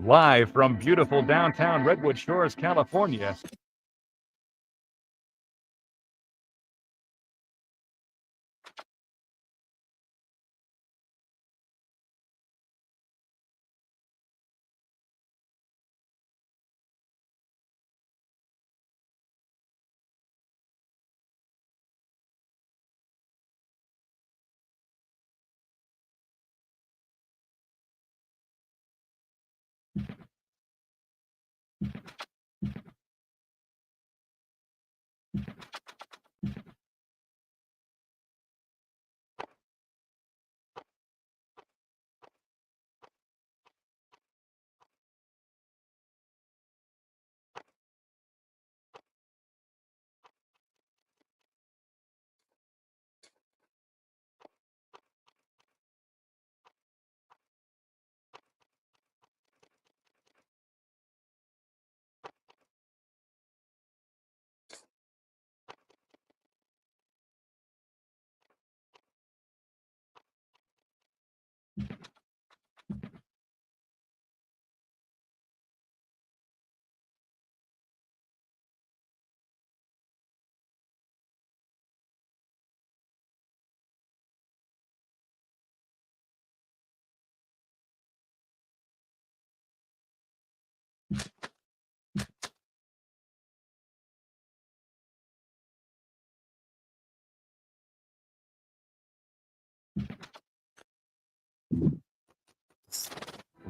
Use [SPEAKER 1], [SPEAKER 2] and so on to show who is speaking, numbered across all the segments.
[SPEAKER 1] Live from beautiful downtown Redwood Shores, California.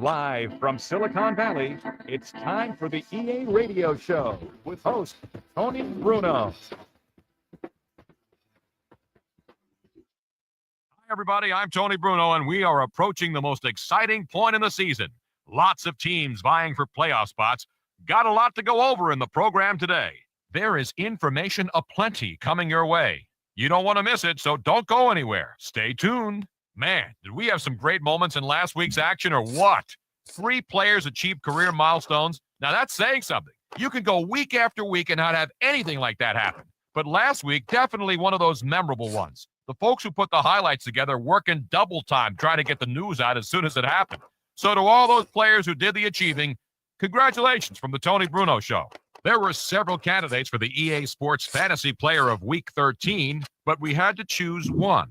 [SPEAKER 1] Live from Silicon Valley, it's time for the EA Radio Show with host Tony Bruno.
[SPEAKER 2] Hi, everybody. I'm Tony Bruno, and we are approaching the most exciting point in the season. Lots of teams vying for playoff spots. Got a lot to go over in the program today. There is information aplenty coming your way. You don't want to miss it, so don't go anywhere. Stay tuned. Man, did we have some great moments in last week's action or what? 3 players achieved career milestones. Now that's saying something. You can go week after week and not have anything like that happen. But last week, definitely one of those memorable ones. The folks who put the highlights together working double time trying to get the news out as soon as it happened. So to all those players who did the achieving, congratulations from the Tony Bruno Show. There were several candidates for the EA Sports Fantasy Player of Week 13, but we had to choose one.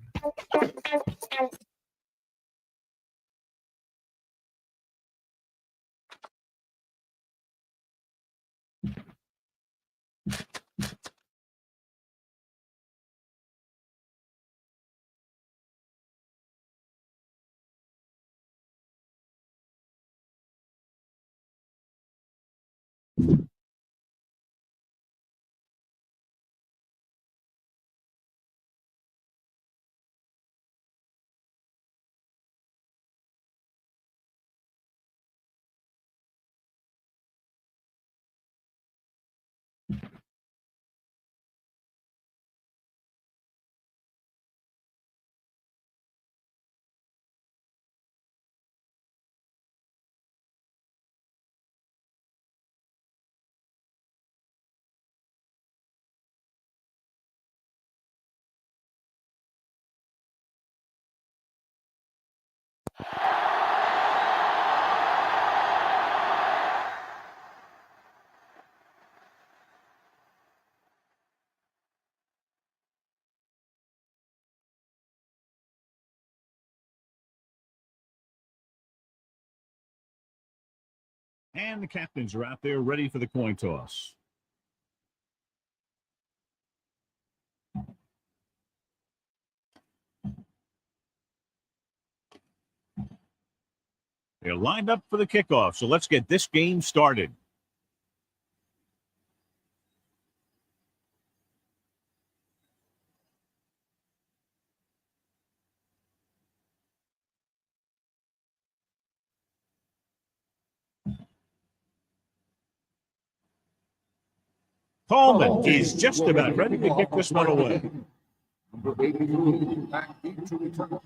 [SPEAKER 3] And the captains are out there ready for the coin toss. They're lined up for the kickoff, so let's get this game started. Coleman is just about ready to kick this one away.
[SPEAKER 1] Number 83, back deep to return.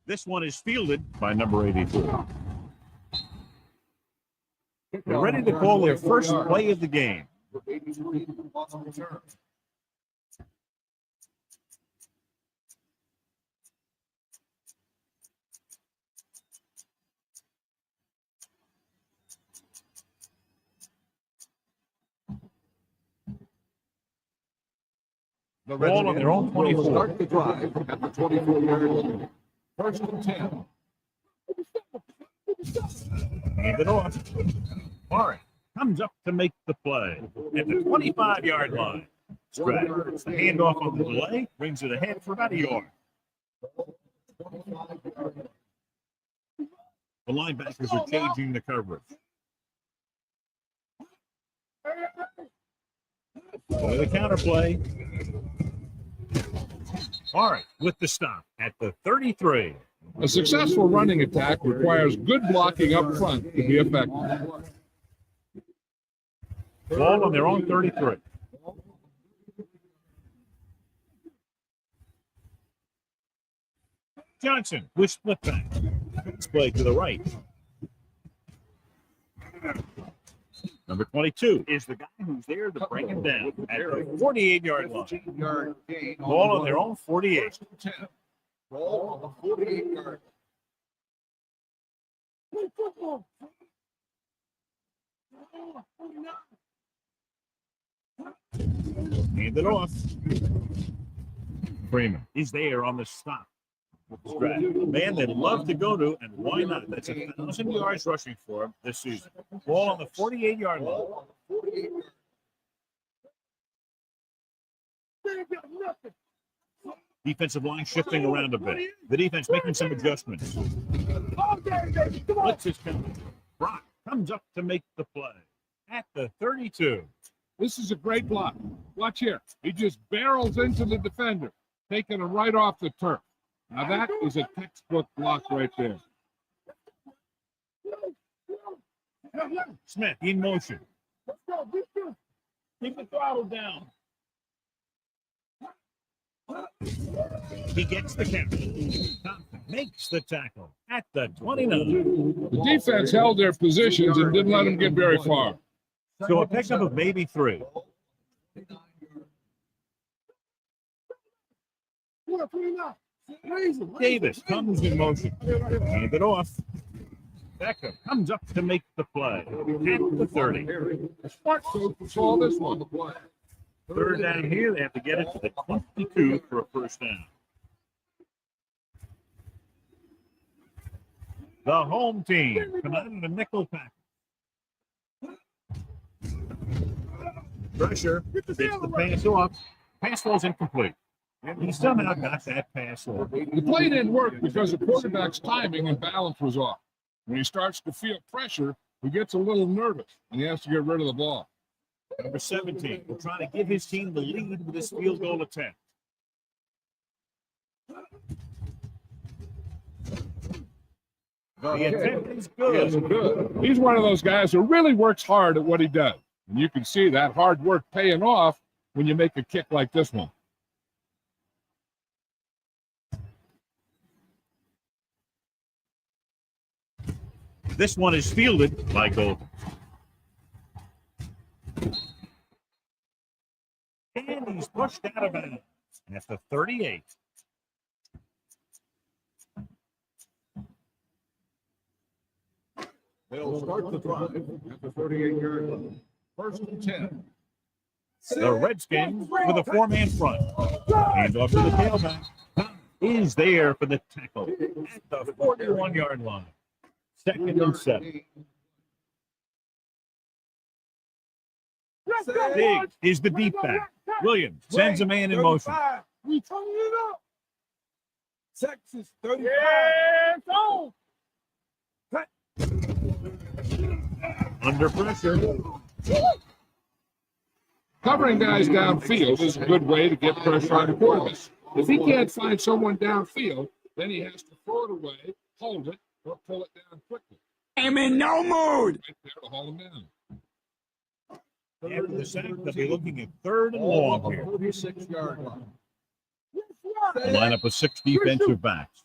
[SPEAKER 3] This one is fielded by number 84. They're ready to call their first play of the game.
[SPEAKER 1] Number 83, lost return. The
[SPEAKER 3] Ball on their own 24.
[SPEAKER 1] Start the drive at the 24-yard line. First and 10.
[SPEAKER 3] Hand it off. Warren comes up to make the play at the 25-yard line. Scratch. The handoff on the delay brings it ahead for about a yard. The linebackers are changing the coverage. So the counter play. Warren with the stop at the 33.
[SPEAKER 4] A successful running attack requires good blocking up front to be effective.
[SPEAKER 3] Ball on their own 33. Johnson with split back. Play to the right. Number 22 is the guy who's there to bring him down at the 48-yard line. Ball on their own 48.
[SPEAKER 1] Ball on the 48-yard.
[SPEAKER 3] Hand it off. Freeman is there on the stop. Man they'd love to go to, and why not? That's 1,000 yards rushing for him this season. Ball on the 48-yard line. Defensive line shifting around a bit. The defense making some adjustments. Blitz is coming. Brock comes up to make the play at the 32.
[SPEAKER 4] This is a great block. Watch here. He just barrels into the defender, taking him right off the turf. Now that is a textbook block right there.
[SPEAKER 3] Smith in motion. Keep the throttle down. He gets the count. Thompson makes the tackle at the 29.
[SPEAKER 4] The defense held their positions and didn't let him get very far.
[SPEAKER 3] So a pickup of maybe 3. Davis comes in motion. Hand it off. Beckham comes up to make the play at the 30.
[SPEAKER 4] Smart coach will call this one.
[SPEAKER 3] Third down here. They have to get it to the 22 for a first down. The home team come out in the nickel pack. Pressure. Gets the pass off. Pass falls incomplete. He somehow got that pass off.
[SPEAKER 4] The play didn't work because the quarterback's timing and balance was off. When he starts to feel pressure, he gets a little nervous, and he has to get rid of the ball.
[SPEAKER 3] Number 17 will try to give his team the lead with this field goal attempt. The attempt is good.
[SPEAKER 4] He's one of those guys who really works hard at what he does. And you can see that hard work paying off when you make a kick like this one.
[SPEAKER 3] This one is fielded by Golden. And he's pushed out of bounds at the 38.
[SPEAKER 1] They'll start the drive at the 38-yard line. First and 10.
[SPEAKER 3] The Redskins with a 4-man front. Hand off to the tailback. Is there for the tackle at the 41-yard line. Second and 7. Big is the deep back. Williams sends a man in motion.
[SPEAKER 4] We turn it up.
[SPEAKER 5] Texas 35.
[SPEAKER 3] Under pressure.
[SPEAKER 4] Covering guys downfield is a good way to get pressure on the quarterback. If he can't find someone downfield, then he has to throw it away, hold it, or pull it down quickly.
[SPEAKER 5] I'm in no mood.
[SPEAKER 4] Right there to hold him down.
[SPEAKER 3] After the sack, they'll be looking at 3rd and long here.
[SPEAKER 5] 36-yard line.
[SPEAKER 3] A lineup of 6 defensive backs.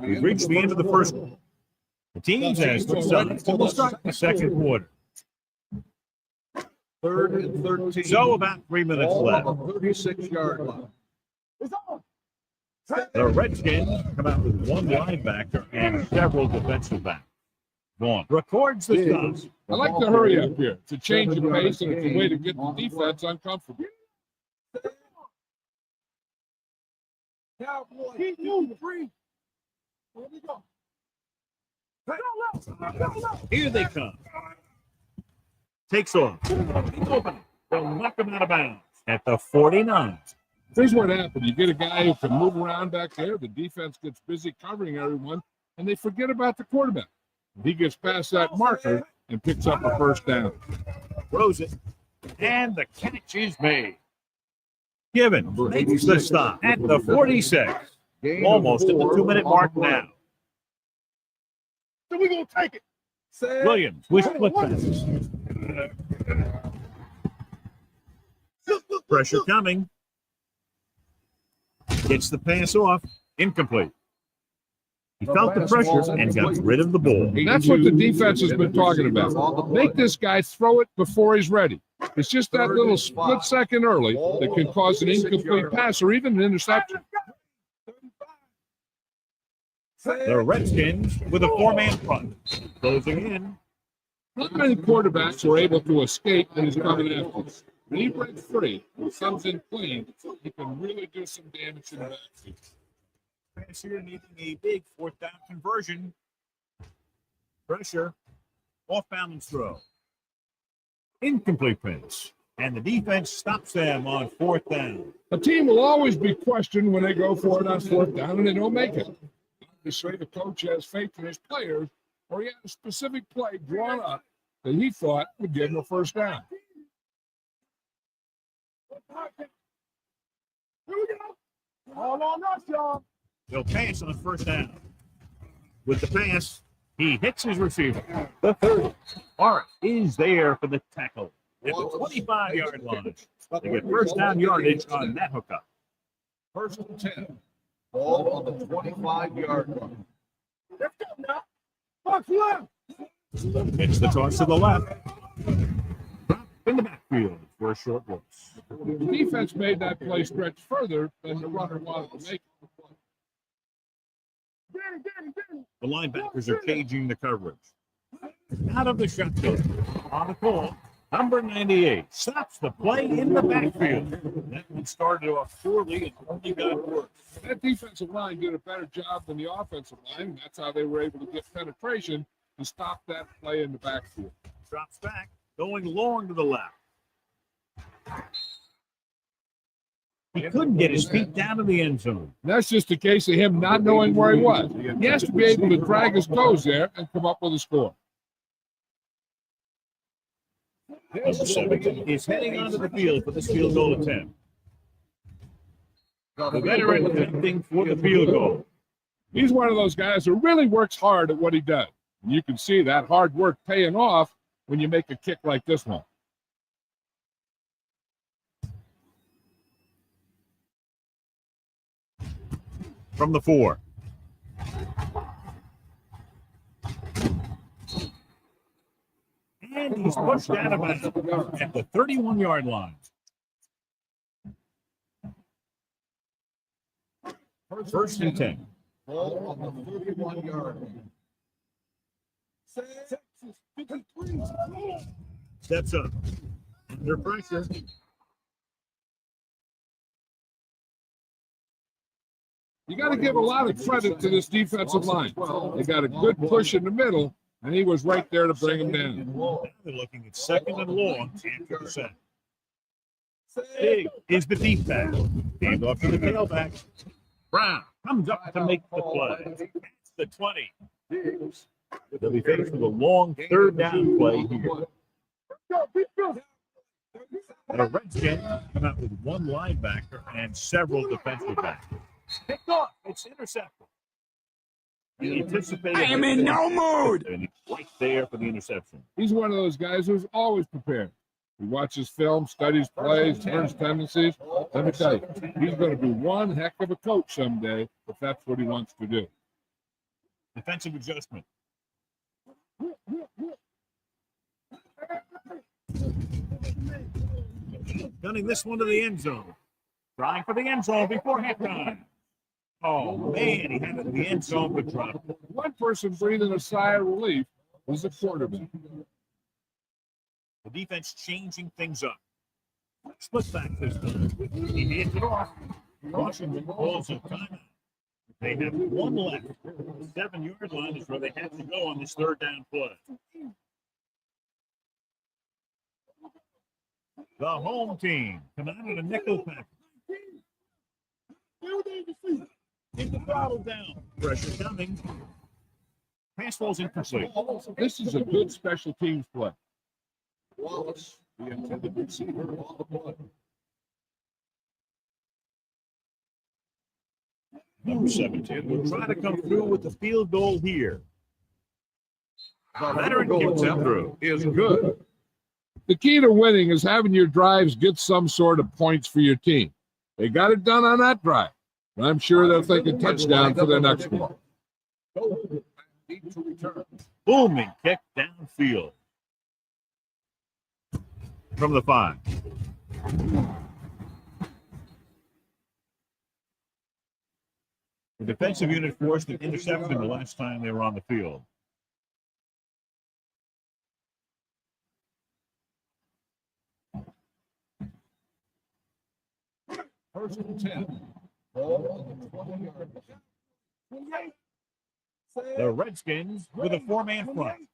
[SPEAKER 3] We've reached the end of the first quarter. The teams has themselves to start the second quarter.
[SPEAKER 5] 3rd and 13.
[SPEAKER 3] So about 3 minutes left.
[SPEAKER 5] 36-yard line.
[SPEAKER 3] The Redskins come out with 1 linebacker and several defensive backs. Vaughn records the stops.
[SPEAKER 4] I like the hurry up here. It's a change of pace, and it's a way to get the defense uncomfortable.
[SPEAKER 5] Cowboy, keep moving, free. Here we go.
[SPEAKER 3] Here they come. Takes off. He's open. They'll knock him out of bounds at the 49.
[SPEAKER 4] Here's what happened. You get a guy who can move around back there. The defense gets busy covering everyone, and they forget about the quarterback. He gets past that marker and picks up a first down.
[SPEAKER 3] Throws it, and the catch is made. Given makes the stop at the 46. Almost at the 2-minute mark now.
[SPEAKER 5] So we're going to take it.
[SPEAKER 3] Williams with split passes. Pressure coming. Gets the pass off. Incomplete. He felt the pressure and got rid of the ball.
[SPEAKER 4] That's what the defense has been talking about. Make this guy throw it before he's ready. It's just that little split second early that can cause an incomplete pass or even an interception.
[SPEAKER 3] The Redskins with a 4-man front. Closing in.
[SPEAKER 4] Not many quarterbacks are able to escape when he's coming after us. When he breaks free and comes in clean, he can really do some damage in the backfield.
[SPEAKER 3] Pass here needing a big 4th down conversion. Pressure. Off balance throw. Incomplete pass. And the defense stops them on 4th down.
[SPEAKER 4] A team will always be questioned when they go for it on 4th down and they don't make it. To say the coach has faith in his players, or he had a specific play drawn up that he thought would give him a first down.
[SPEAKER 5] Here we go. All on us, y'all.
[SPEAKER 3] They'll pass on 1st down. With the pass, he hits his receiver. The 30. Art is there for the tackle at the 25-yard line. They get first down yardage on that hookup.
[SPEAKER 4] 1st and 10.
[SPEAKER 5] Ball on the 25-yard line. Let's go now. Box left.
[SPEAKER 3] It's the toss to the left. In the backfield for a short loss.
[SPEAKER 4] The defense made that play stretch further than the runner wanted to make it.
[SPEAKER 3] The linebackers are caging the coverage. Out of the shotgun. On the call, number 98 stops the play in the backfield. That one started off poorly and only got worse.
[SPEAKER 4] That defensive line did a better job than the offensive line. That's how they were able to get penetration and stop that play in the backfield.
[SPEAKER 3] Drops back, going long to the left. He couldn't get his feet down to the end zone.
[SPEAKER 4] That's just a case of him not knowing where he was. He has to be able to drag his toes there and come up with a score.
[SPEAKER 3] Number 7 is heading onto the field for this field goal attempt. The veteran attempting for the field goal.
[SPEAKER 4] He's one of those guys who really works hard at what he does. And you can see that hard work paying off when you make a kick like this one.
[SPEAKER 3] From the 4. And he's pushed out of bounds at the 31-yard line. First and 10.
[SPEAKER 5] Ball on the 31-yard line.
[SPEAKER 3] Steps up. Under pressure.
[SPEAKER 4] You got to give a lot of credit to this defensive line. They got a good push in the middle, and he was right there to bring him down.
[SPEAKER 3] Now they're looking at 2nd and long after the set. Big is the deep pass. Hand off to the tailback. Brown comes up to make the play. It's the 20. They'll be faced with a long 3rd down play here. The Redskins come out with one linebacker and several defensive backs. Picked off. It's intercepted. He anticipated. I am in no mood. And he's right there for the interception.
[SPEAKER 4] He's one of those guys who's always prepared. He watches film, studies plays, learns tendencies. Let me tell you, he's going to be one heck of a coach someday if that's what he wants to do.
[SPEAKER 3] Defensive adjustment. Gunning this one to the end zone. Trying for the end zone before halftime. Oh, man, he had it in the end zone but dropped it.
[SPEAKER 4] One person breathing a sigh of relief was the quarterback.
[SPEAKER 3] The defense changing things up. Split back this time. He hands it off. Washington calls a timeout. They have one left. The 7-yard line is where they have to go on this third down play. The home team come out in a nickel package. Get the throttle down. Pressure coming. Pass falls incomplete.
[SPEAKER 4] This is a good special teams play. Wallace, the intended receiver, on the play.
[SPEAKER 3] Number 17 will try to come through with the field goal here. The veteran kicks it through.
[SPEAKER 4] Is good. The key to winning is having your drives get some sort of points for your team. They got it done on that drive. And I'm sure they'll take a touchdown for their next one.
[SPEAKER 3] Booming kick downfield. From the 5. The defensive unit forced an interception the last time they were on the field.
[SPEAKER 4] First and 10. Ball on the 20-yard line.
[SPEAKER 3] The Redskins with a 4-man front.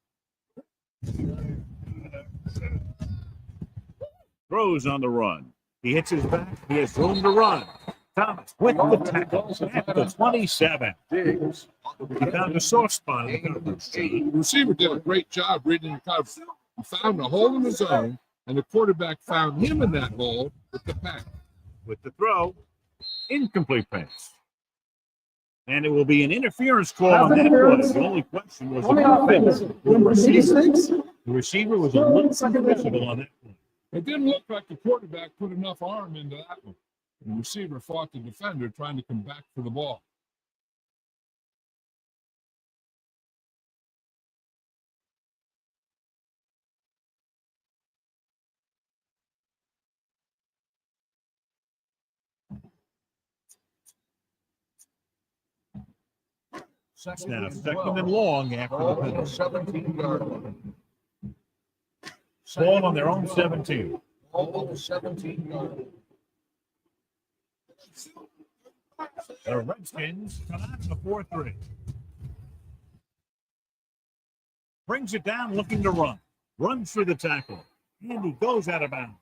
[SPEAKER 3] Throws on the run. He hits his back. He has room to run. Thomas with the tackle at the 27. He found a soft spot in the coverage.
[SPEAKER 4] The receiver did a great job reading the coverage. He found a hole in the zone, and the quarterback found him in that hole with the pass.
[SPEAKER 3] With the throw, incomplete pass. And it will be an interference call on that play. The only question was the receiver was a little visible on that play.
[SPEAKER 4] It didn't look like the quarterback put enough arm into that one. The receiver fought the defender trying to come back for the ball.
[SPEAKER 3] Now, second and long after the penalty.
[SPEAKER 4] 17-yard line.
[SPEAKER 3] Ball on their own 17.
[SPEAKER 4] Ball on the 17-yard line.
[SPEAKER 3] The Redskins come out in the 4-3. Brings it down, looking to run. Runs through the tackle. And he goes out of bounds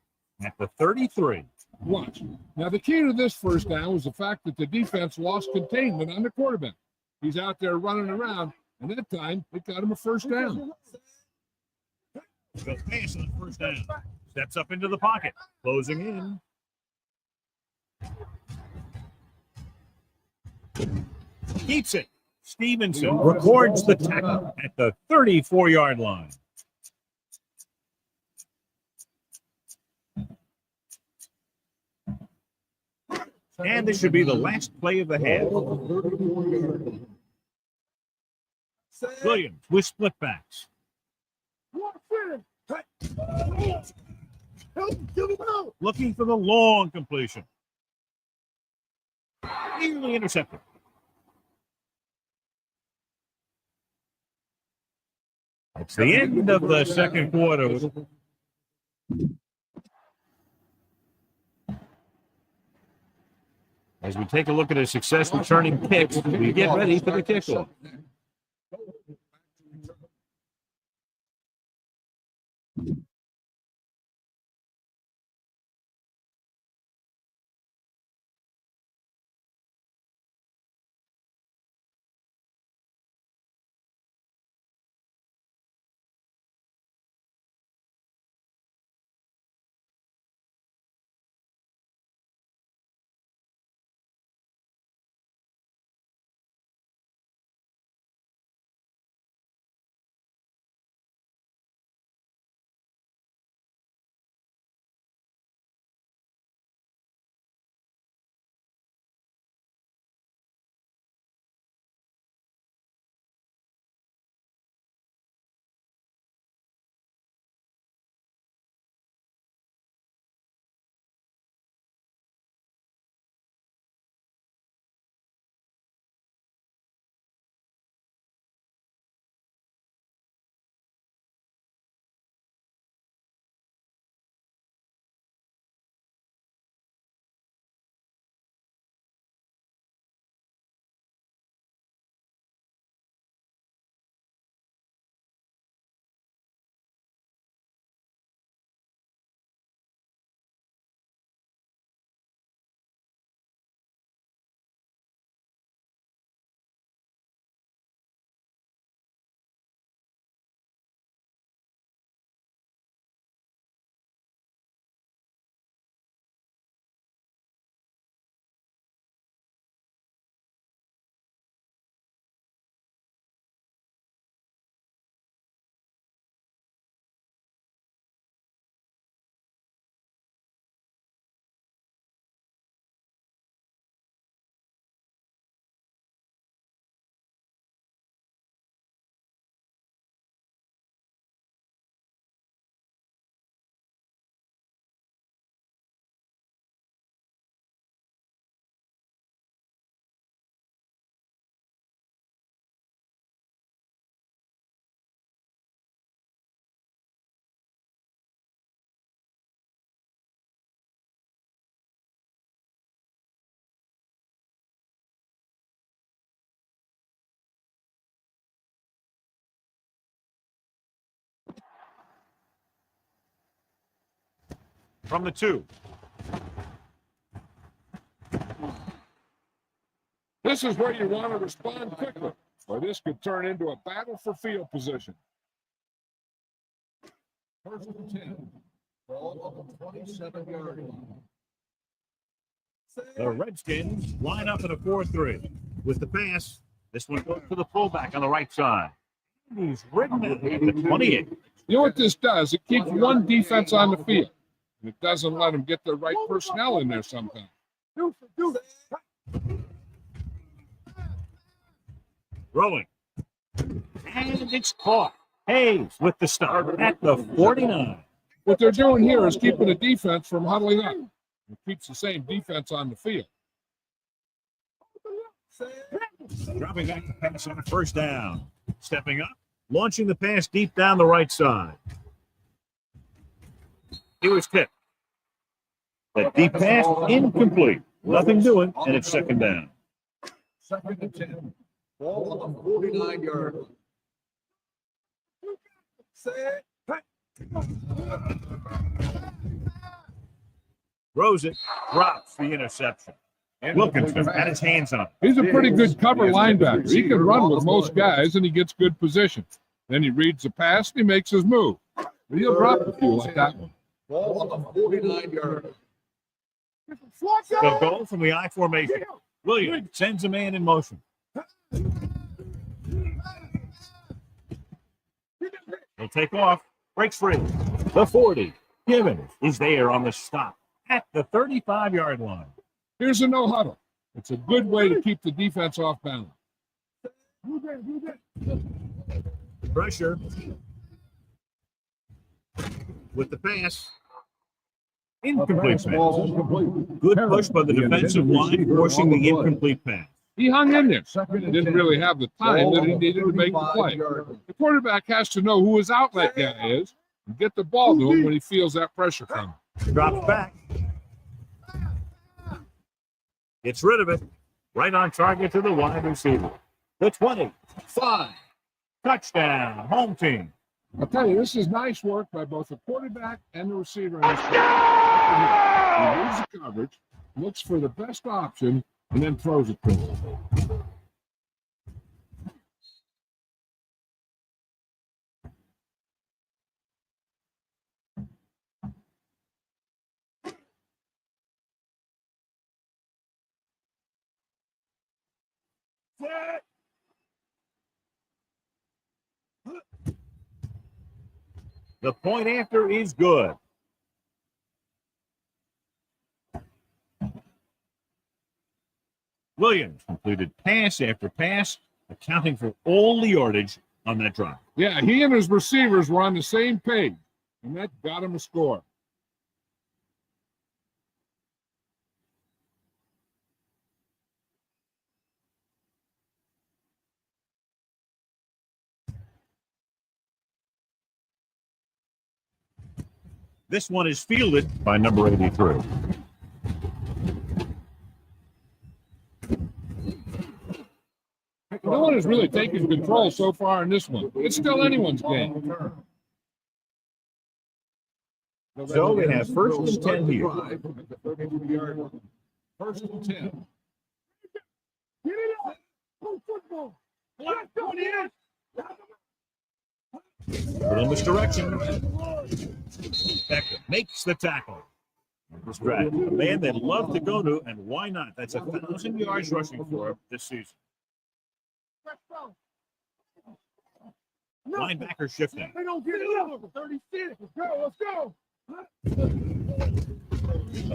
[SPEAKER 3] at the 33.
[SPEAKER 4] Watch. Now, the key to this first down was the fact that the defense lost containment on the quarterback. He's out there running around, and that time it got him a first down.
[SPEAKER 3] Goes pass on first down. Steps up into the pocket. Closing in. Keeps it. Stevenson records the tackle at the 34-yard line. And this should be the last play of the half. Williams with split backs. Looking for the long completion. Nearly intercepted. It's the end of the second quarter. As we take a look at his success returning kicks, we get ready for the kickoff. from the 2.
[SPEAKER 4] This is where you want to respond quickly, or this could turn into a battle for field position.
[SPEAKER 5] First and 10. Ball on the 27-yard line.
[SPEAKER 3] The Redskins line up in a 4-3. With the pass, this one goes to the fullback on the right side. He's ridden at the 28.
[SPEAKER 4] You know what this does? It keeps one defense on the field. It doesn't let them get the right personnel in there sometimes.
[SPEAKER 3] Rolling. And it's caught. Hayes with the start at the 49.
[SPEAKER 4] What they're doing here is keeping the defense from huddling up. It keeps the same defense on the field.
[SPEAKER 3] Dropping back to pass on a first down. Stepping up, launching the pass deep down the right side. He was tipped. That deep pass incomplete. Nothing doing, and it's second down.
[SPEAKER 5] Second and 10. Ball on the 49-yard line.
[SPEAKER 3] Throws it, drops the interception. Wilkinson had his hands on it.
[SPEAKER 4] He's a pretty good cover linebacker. He can run with most guys, and he gets good position. Then he reads the pass, and he makes his move. But he'll drop a few like that one.
[SPEAKER 5] Ball on the 49-yard line.
[SPEAKER 3] The goal from the I formation. Williams sends a man in motion. He'll take off, breaks free. The 40. Gibbons is there on the stop at the 35-yard line.
[SPEAKER 4] Here's a no huddle. It's a good way to keep the defense off balance.
[SPEAKER 3] Pressure. With the pass. Incomplete pass. Good push by the defensive line, forcing the incomplete pass.
[SPEAKER 4] He hung in there. He didn't really have the time that he needed to make the play. The quarterback has to know who his outlet guy is and get the ball to him when he feels that pressure coming.
[SPEAKER 3] Drops back. Gets rid of it. Right on target to the wide receiver. The 25. Touchdown. Home team.
[SPEAKER 4] I'll tell you, this is nice work by both the quarterback and the receiver. In this game. He reads the coverage, looks for the best option, and then throws it to him.
[SPEAKER 3] The point after is good. Williams completed pass after pass, accounting for all the yardage on that drive.
[SPEAKER 4] Yeah, he and his receivers were on the same page, and that got him a score.
[SPEAKER 3] This one is fielded by number 83.
[SPEAKER 4] No one has really taken control so far in this one. It's still anyone's game.
[SPEAKER 3] So they have first and 10 here.
[SPEAKER 5] First and 10.
[SPEAKER 3] Columbus direction. Becker makes the tackle. A man they'd love to go to, and why not? That's 1,000 yards rushing for him this season. Linebacker shifting.
[SPEAKER 5] They don't get it over. 36. Let's go.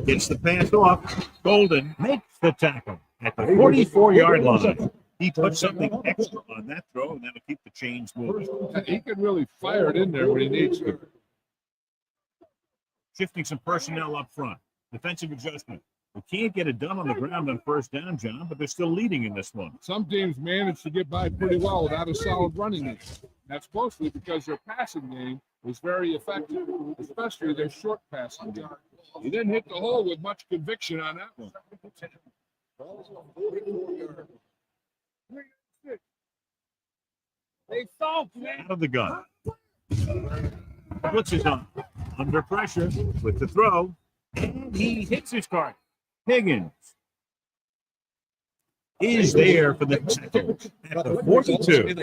[SPEAKER 3] Gets the pass off. Golden makes the tackle at the 44-yard line. He put something extra on that throw, and that'll keep the chains moving.
[SPEAKER 4] He can really fire it in there when he needs to.
[SPEAKER 3] Shifting some personnel up front. Defensive adjustment. We can't get it done on the ground on first down, John, but they're still leading in this one.
[SPEAKER 4] Some teams manage to get by pretty well without a solid running game. That's mostly because their passing game is very effective, especially their short passing game. He didn't hit the hole with much conviction on that one.
[SPEAKER 3] Out of the gun. Blitz is on. Under pressure with the throw. And he hits his card. Higgins is there for the tackle at the 42.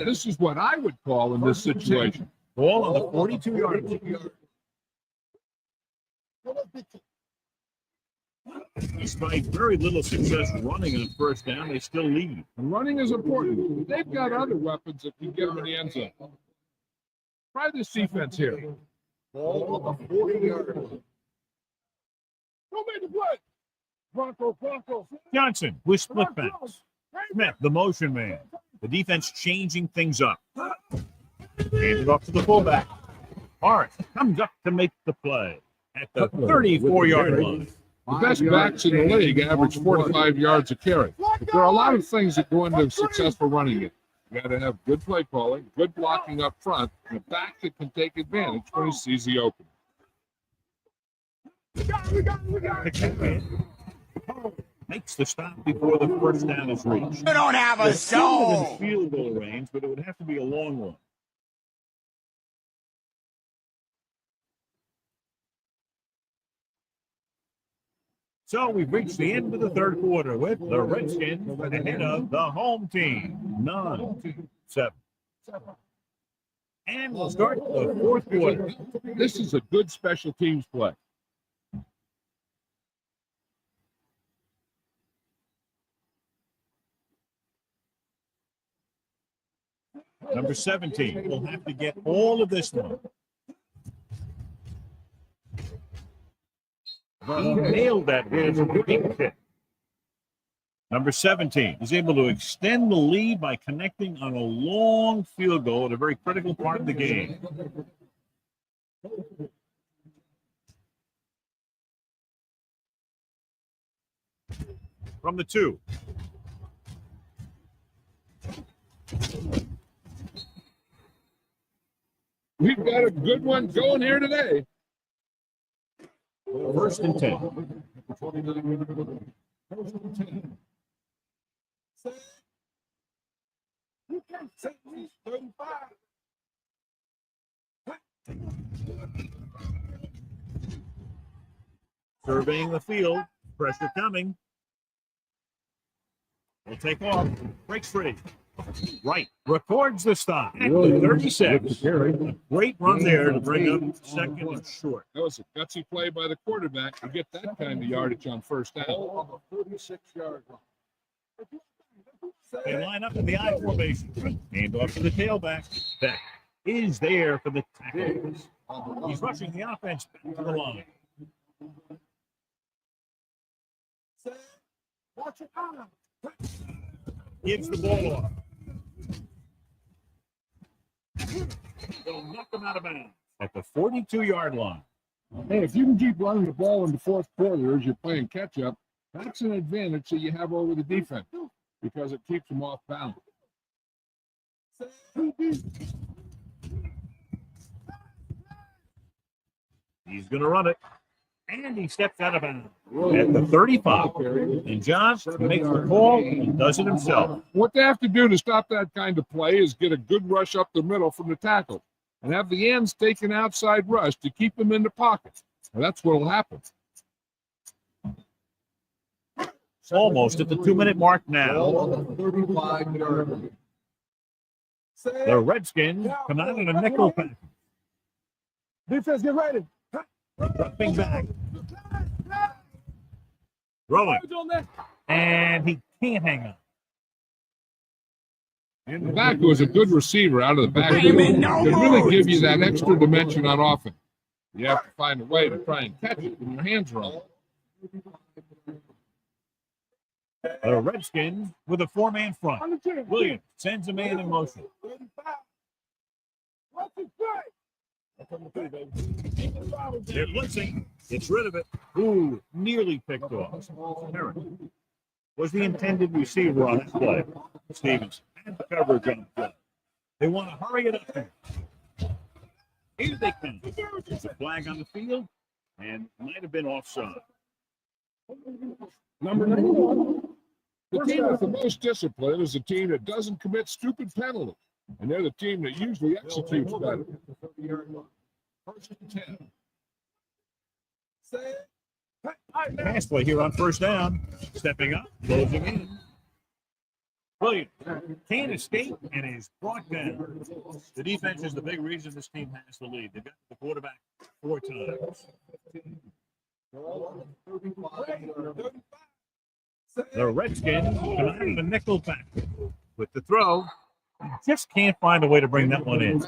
[SPEAKER 4] This is what I would call in this situation.
[SPEAKER 3] Ball on the 42-yard line. Despite very little success running on first down, they still lead.
[SPEAKER 4] And running is important. They've got other weapons that can get them in the end zone. Try this defense here.
[SPEAKER 5] Ball on the 40-yard line.
[SPEAKER 4] Don't make the play. Bronco.
[SPEAKER 3] Johnson with split backs. Smith, the motion man. The defense changing things up. Handed off to the fullback. Morris comes up to make the play at the 34-yard line.
[SPEAKER 4] The best backs in the league average 45 yards a carry. But there are a lot of things that go into a successful running game. You got to have good play calling, good blocking up front, and a back that can take advantage when he sees the opening.
[SPEAKER 3] Makes the stop before the first down is reached.
[SPEAKER 6] You don't have a soul.
[SPEAKER 3] In field goal range, but it would have to be a long one. So we've reached the end of the third quarter with the Redskins ahead of the home team, 9-7. And we'll start the fourth quarter.
[SPEAKER 4] This is a good special teams play.
[SPEAKER 3] Number 17 will have to get all of this one. But he nailed that one. Number 17 is able to extend the lead by connecting on a long field goal at a very critical part of the game. From the 2.
[SPEAKER 4] We've got a good one going here today.
[SPEAKER 3] First and 10. Surveying the field. Pressure coming. Will take off. Breaks free. Right. Records the stop. At the 36. A great run there to bring up second and short.
[SPEAKER 4] That was a gutsy play by the quarterback to get that kind of yardage on first down.
[SPEAKER 5] Ball on the 36-yard line.
[SPEAKER 3] They line up in the I formation. Hand off to the tailback. Beck is there for the tackle. He's rushing the offense back to the line. Gives the ball off. They'll knock him out of bounds at the 42-yard line.
[SPEAKER 4] Hey, if you can keep running the ball in the fourth quarter as you're playing catch-up, that's an advantage that you have over the defense because it keeps them off balance.
[SPEAKER 3] He's going to run it. And he steps out of bounds at the 35. And John makes the call and does it himself.
[SPEAKER 4] What they have to do to stop that kind of play is get a good rush up the middle from the tackle and have the ends take an outside rush to keep them in the pocket. And that's what will happen.
[SPEAKER 3] Almost at the 2-minute mark now.
[SPEAKER 5] Ball on the 35-yard line.
[SPEAKER 3] The Redskins come out in a nickel package.
[SPEAKER 4] Defense, get ready.
[SPEAKER 3] Dropping back. Rolling. And he can't hang on.
[SPEAKER 4] And the back was a good receiver out of the backfield. Can really give you that extra dimension on offense. You have to find a way to try and catch it when your hands are on it.
[SPEAKER 3] The Redskins with a 4-man front. Williams sends a man in motion. They're blitzing. Gets rid of it. Ooh, nearly picked off. Herron was the intended receiver on that play. Stevens had the coverage on the play. They want to hurry it up here. Here they come. There's a flag on the field and might have been offside.
[SPEAKER 4] Number 1. The team with the most discipline is the team that doesn't commit stupid penalties. And they're the team that usually executes better.
[SPEAKER 5] First and 10.
[SPEAKER 3] Pass play here on first down. Stepping up, closing in. Williams can't escape and is brought down. The defense is the big reason this team has the lead. They've got the quarterback 4 times. The Redskins come out of the nickel back with the throw. Just can't find a way to bring that one in.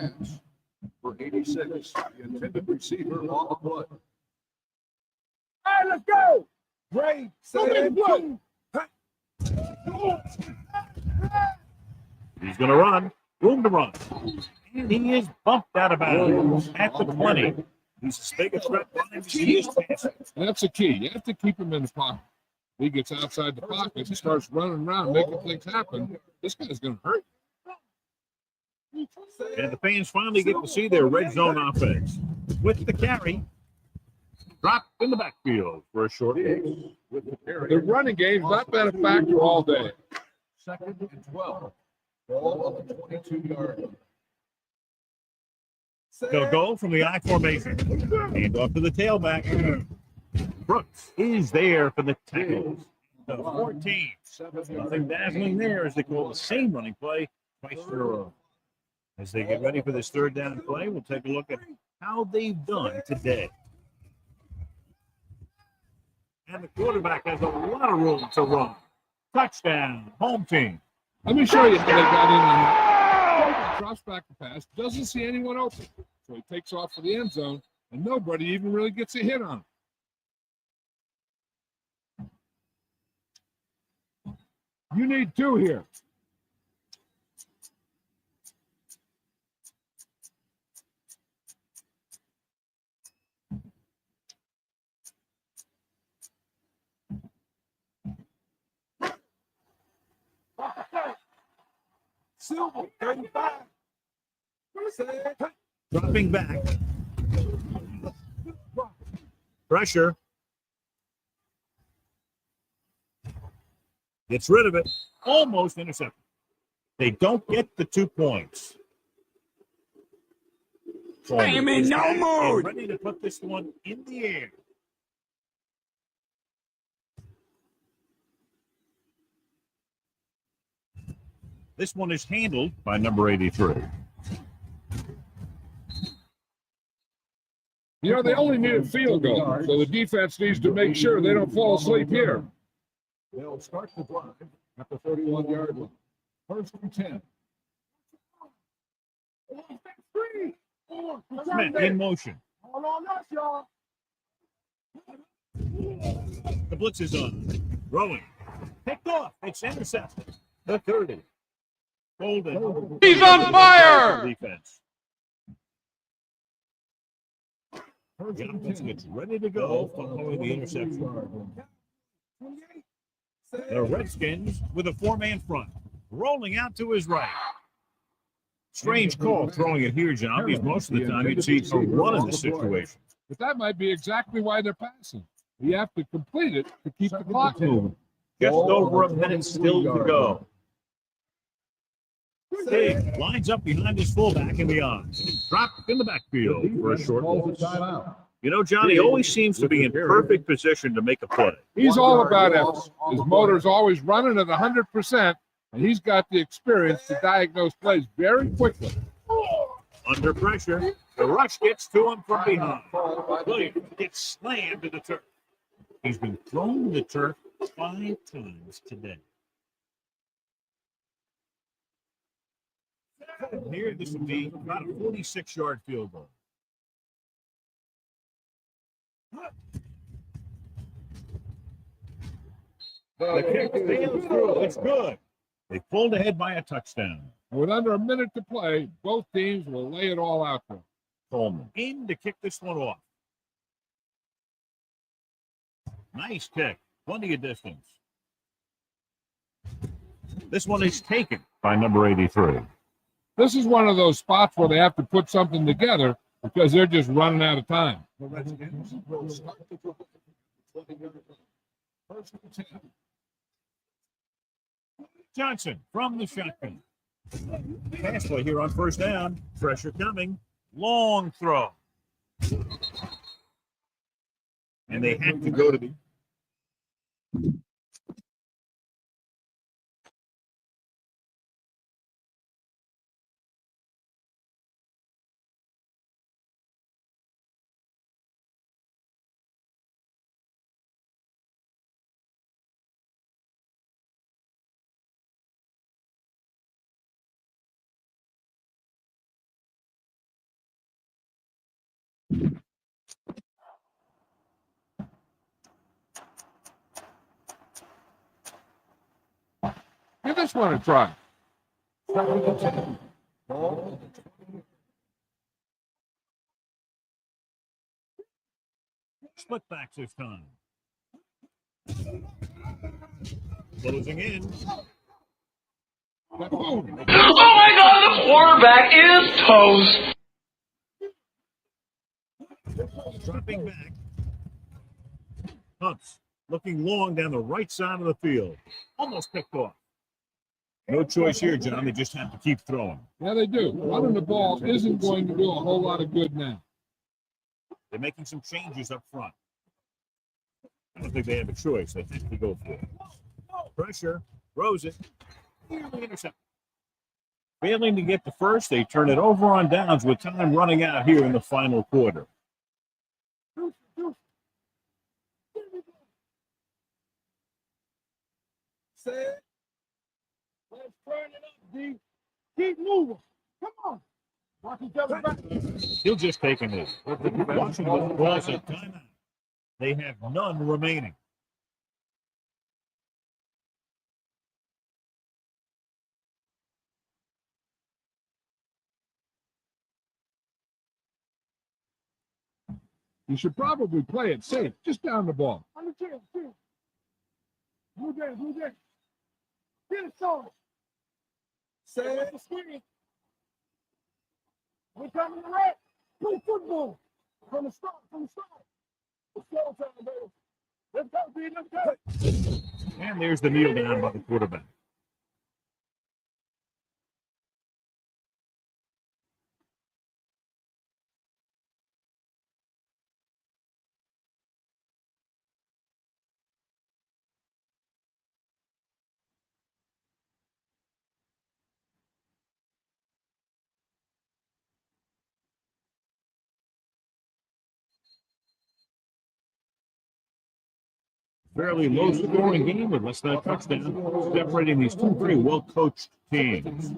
[SPEAKER 5] For 86, the intended receiver on the play.
[SPEAKER 4] All right, let's go. Great.
[SPEAKER 3] He's going to run. Room to run. And he is bumped out of bounds at the 20. He's as big a threat behind as he is passing.
[SPEAKER 4] That's the key. You have to keep him in the pocket. He gets outside the pocket, he starts running around, making things happen. This guy's going to hurt.
[SPEAKER 3] And the fans finally get to see their red zone offense. With the carry, drop in the backfield for a short gain.
[SPEAKER 4] The running game's not been a factor all day.
[SPEAKER 5] 2nd and 12. Ball on the 22-yard line.
[SPEAKER 3] They'll go from the I formation. Hand off to the tailback. Brooks is there for the tackles. The 14. Nothing dazzling there as they call the same running play twice in a row. As they get ready for this third down play, we'll take a look at how they've done today. And the quarterback has a lot of room to run. Touchdown, home team.
[SPEAKER 4] Let me show you how they got in on that. Drops back the pass, doesn't see anyone open. So he takes off for the end zone, and nobody even really gets a hit on him. You need 2 here.
[SPEAKER 5] Silver, 35.
[SPEAKER 3] Dropping back. Pressure. Gets rid of it. Almost intercepted. They don't get the 2 points.
[SPEAKER 6] I am in no mood.
[SPEAKER 3] Ready to put this one in the air. This one is handled by number 83.
[SPEAKER 4] You know, they only need a field goal, so the defense needs to make sure they don't fall asleep here.
[SPEAKER 5] They'll start the drive at the 31-yard line. 1st and 10.
[SPEAKER 3] Smith in motion.
[SPEAKER 4] Hold on, us, y'all.
[SPEAKER 3] The blitz is on. Throwing. Picked off. It's intercepted. The 30. Golden.
[SPEAKER 6] He's on fire!
[SPEAKER 3] Defense. The offense gets ready to go following the interception. The Redskins with a 4-man front. Rolling out to his right. Strange call throwing it here, John, because most of the time you'd see a run in this situation.
[SPEAKER 4] But that might be exactly why they're passing. You have to complete it to keep the clock moving.
[SPEAKER 3] Just over a minute still to go. Stig lines up behind his fullback and beyond. Drop in the backfield for a short loss. You know, Johnny always seems to be in perfect position to make a play.
[SPEAKER 4] He's all about effort. His motor's always running at 100%, and he's got the experience to diagnose plays very quickly.
[SPEAKER 3] Under pressure, the rush gets to him from behind. Williams gets slammed to the turf. He's been thrown to the turf 5 times today. Here, this will be about a 46-yard field goal. The kick sails through. It's good. They pulled ahead by a touchdown.
[SPEAKER 4] With under a minute to play, both teams will lay it all out there.
[SPEAKER 3] Coleman in to kick this one off. Nice kick. Plenty of distance. This one is taken by number 83.
[SPEAKER 4] This is one of those spots where they have to put something together because they're just running out of time.
[SPEAKER 5] The Redskins will start the drive at the 20-yard line. 1st and 10.
[SPEAKER 3] Johnson from the shotgun. Pass play here on first down. Pressure coming. Long throw. and they had to go to the.
[SPEAKER 4] Give this one a try.
[SPEAKER 3] Split backs this time. Closing in.
[SPEAKER 6] Oh my God, the quarterback is toast.
[SPEAKER 3] Dropping back. Hunts looking long down the right side of the field. Almost picked off. No choice here, John. They just have to keep throwing.
[SPEAKER 4] Yeah, they do. Running the ball isn't going to do a whole lot of good now.
[SPEAKER 3] They're making some changes up front. I don't think they have a choice. They have to go for it. Pressure. Throws it. Nearly intercepted. Failing to get the first, they turn it over on downs with time running out here in the final quarter.
[SPEAKER 5] Let's turn it up, D. Keep moving. Come on. Watch each other back.
[SPEAKER 3] He'll just take a knee. Washington calls a timeout. They have none remaining.
[SPEAKER 4] You should probably play it safe. Just down the ball.
[SPEAKER 5] On the chair. Move there. Get it, son. Say it. We coming to red. Play football. From the start. It's go time, baby. Let's go, B. Let's go.
[SPEAKER 3] And there's the kneel down by the quarterback. Fairly low scoring game with less than a touchdown, separating these two very well coached teams.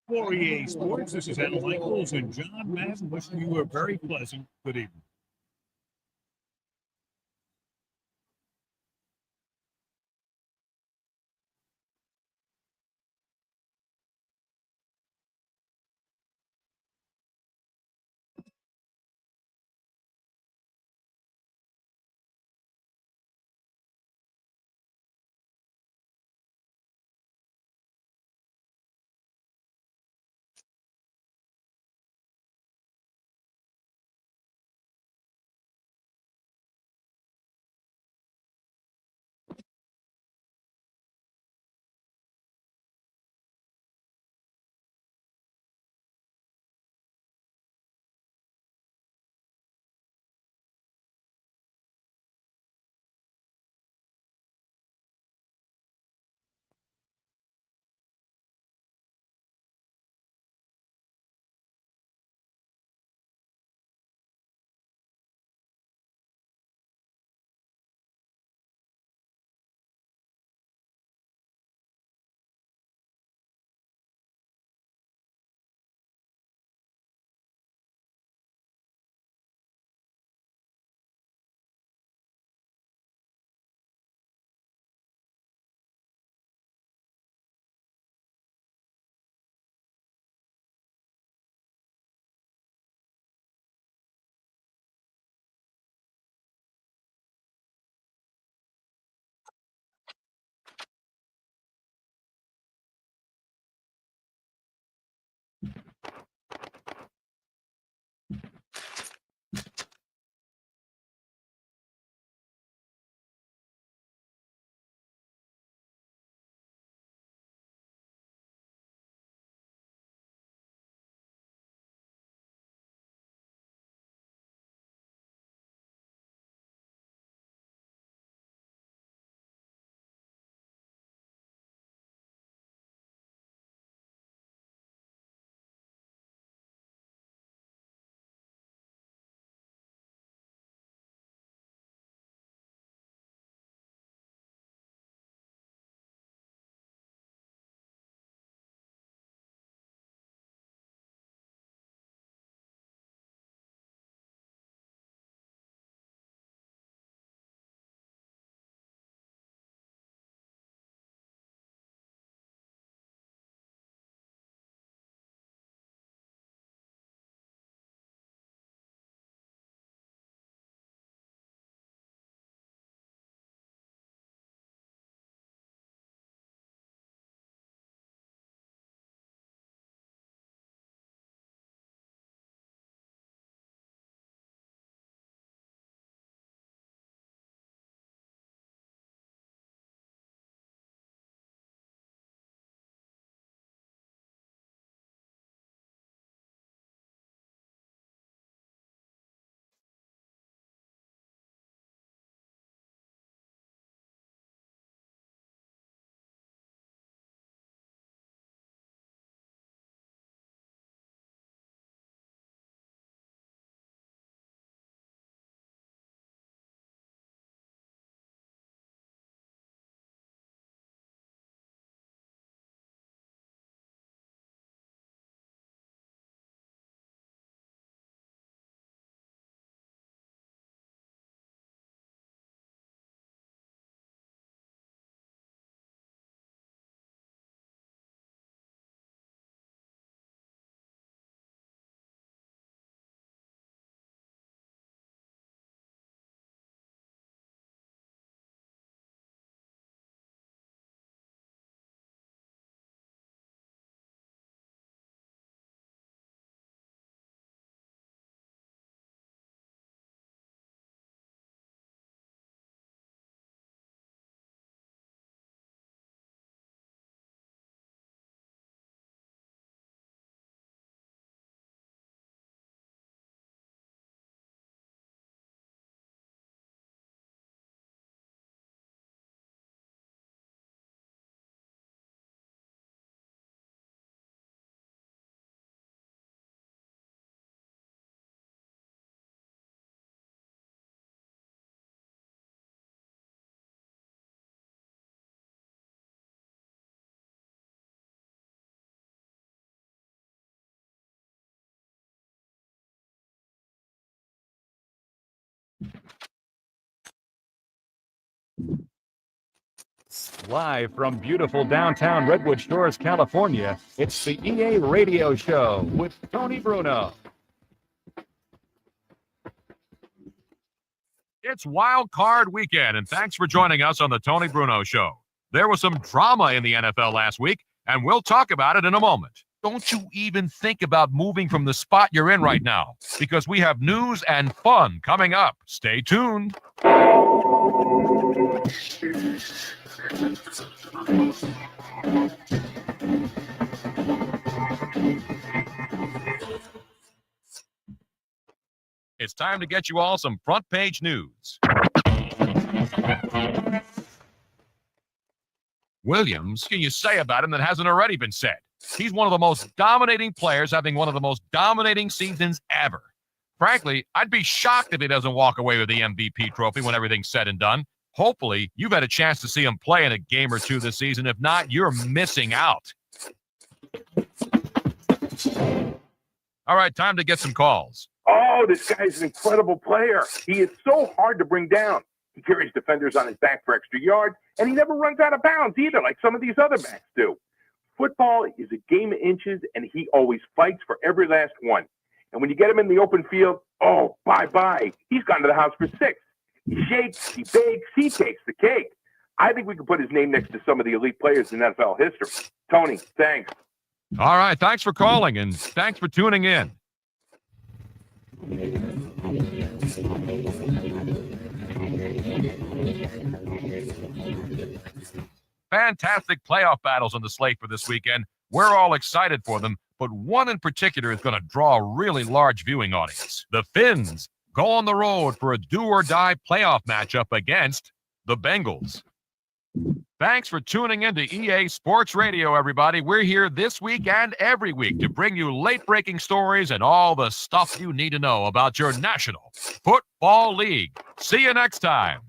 [SPEAKER 3] For EA Sports, this is Al Michaels and John Madden wishing you a very pleasant good evening.
[SPEAKER 1] Live from beautiful downtown Redwood Shores, California, it's the EA Radio Show with Tony Bruno.
[SPEAKER 2] It's Wild Card Weekend, and thanks for joining us on the Tony Bruno Show. There was some drama in the NFL last week, and we'll talk about it in a moment. Don't you even think about moving from the spot you're in right now, because we have news and fun coming up. Stay tuned. It's time to get you all some front page news. Williams, what can you say about him that hasn't already been said? He's one of the most dominating players, having one of the most dominating seasons ever. Frankly, I'd be shocked if he doesn't walk away with the MVP trophy when everything's said and done. Hopefully, you've had a chance to see him play in a game or two this season. If not, you're missing out. All right, time to get some calls.
[SPEAKER 7] Oh, this guy's an incredible player. He is so hard to bring down. He carries defenders on his back for extra yards, and he never runs out of bounds either, like some of these other backs do. Football is a game of inches, and he always fights for every last one. And when you get him in the open field, oh, bye-bye. He's gone to the house for 6. He shakes, he bakes, he takes the cake. I think we can put his name next to some of the elite players in NFL history. Tony, thanks.
[SPEAKER 2] All right, thanks for calling, and thanks for tuning in. Fantastic playoff battles on the slate for this weekend. We're all excited for them, but one in particular is going to draw a really large viewing audience. The Finns go on the road for a do-or-die playoff matchup against the Bengals. Thanks for tuning in to EA Sports Radio, everybody. We're here this week and every week to bring you late-breaking stories and all the stuff you need to know about your National Football League. See you next time.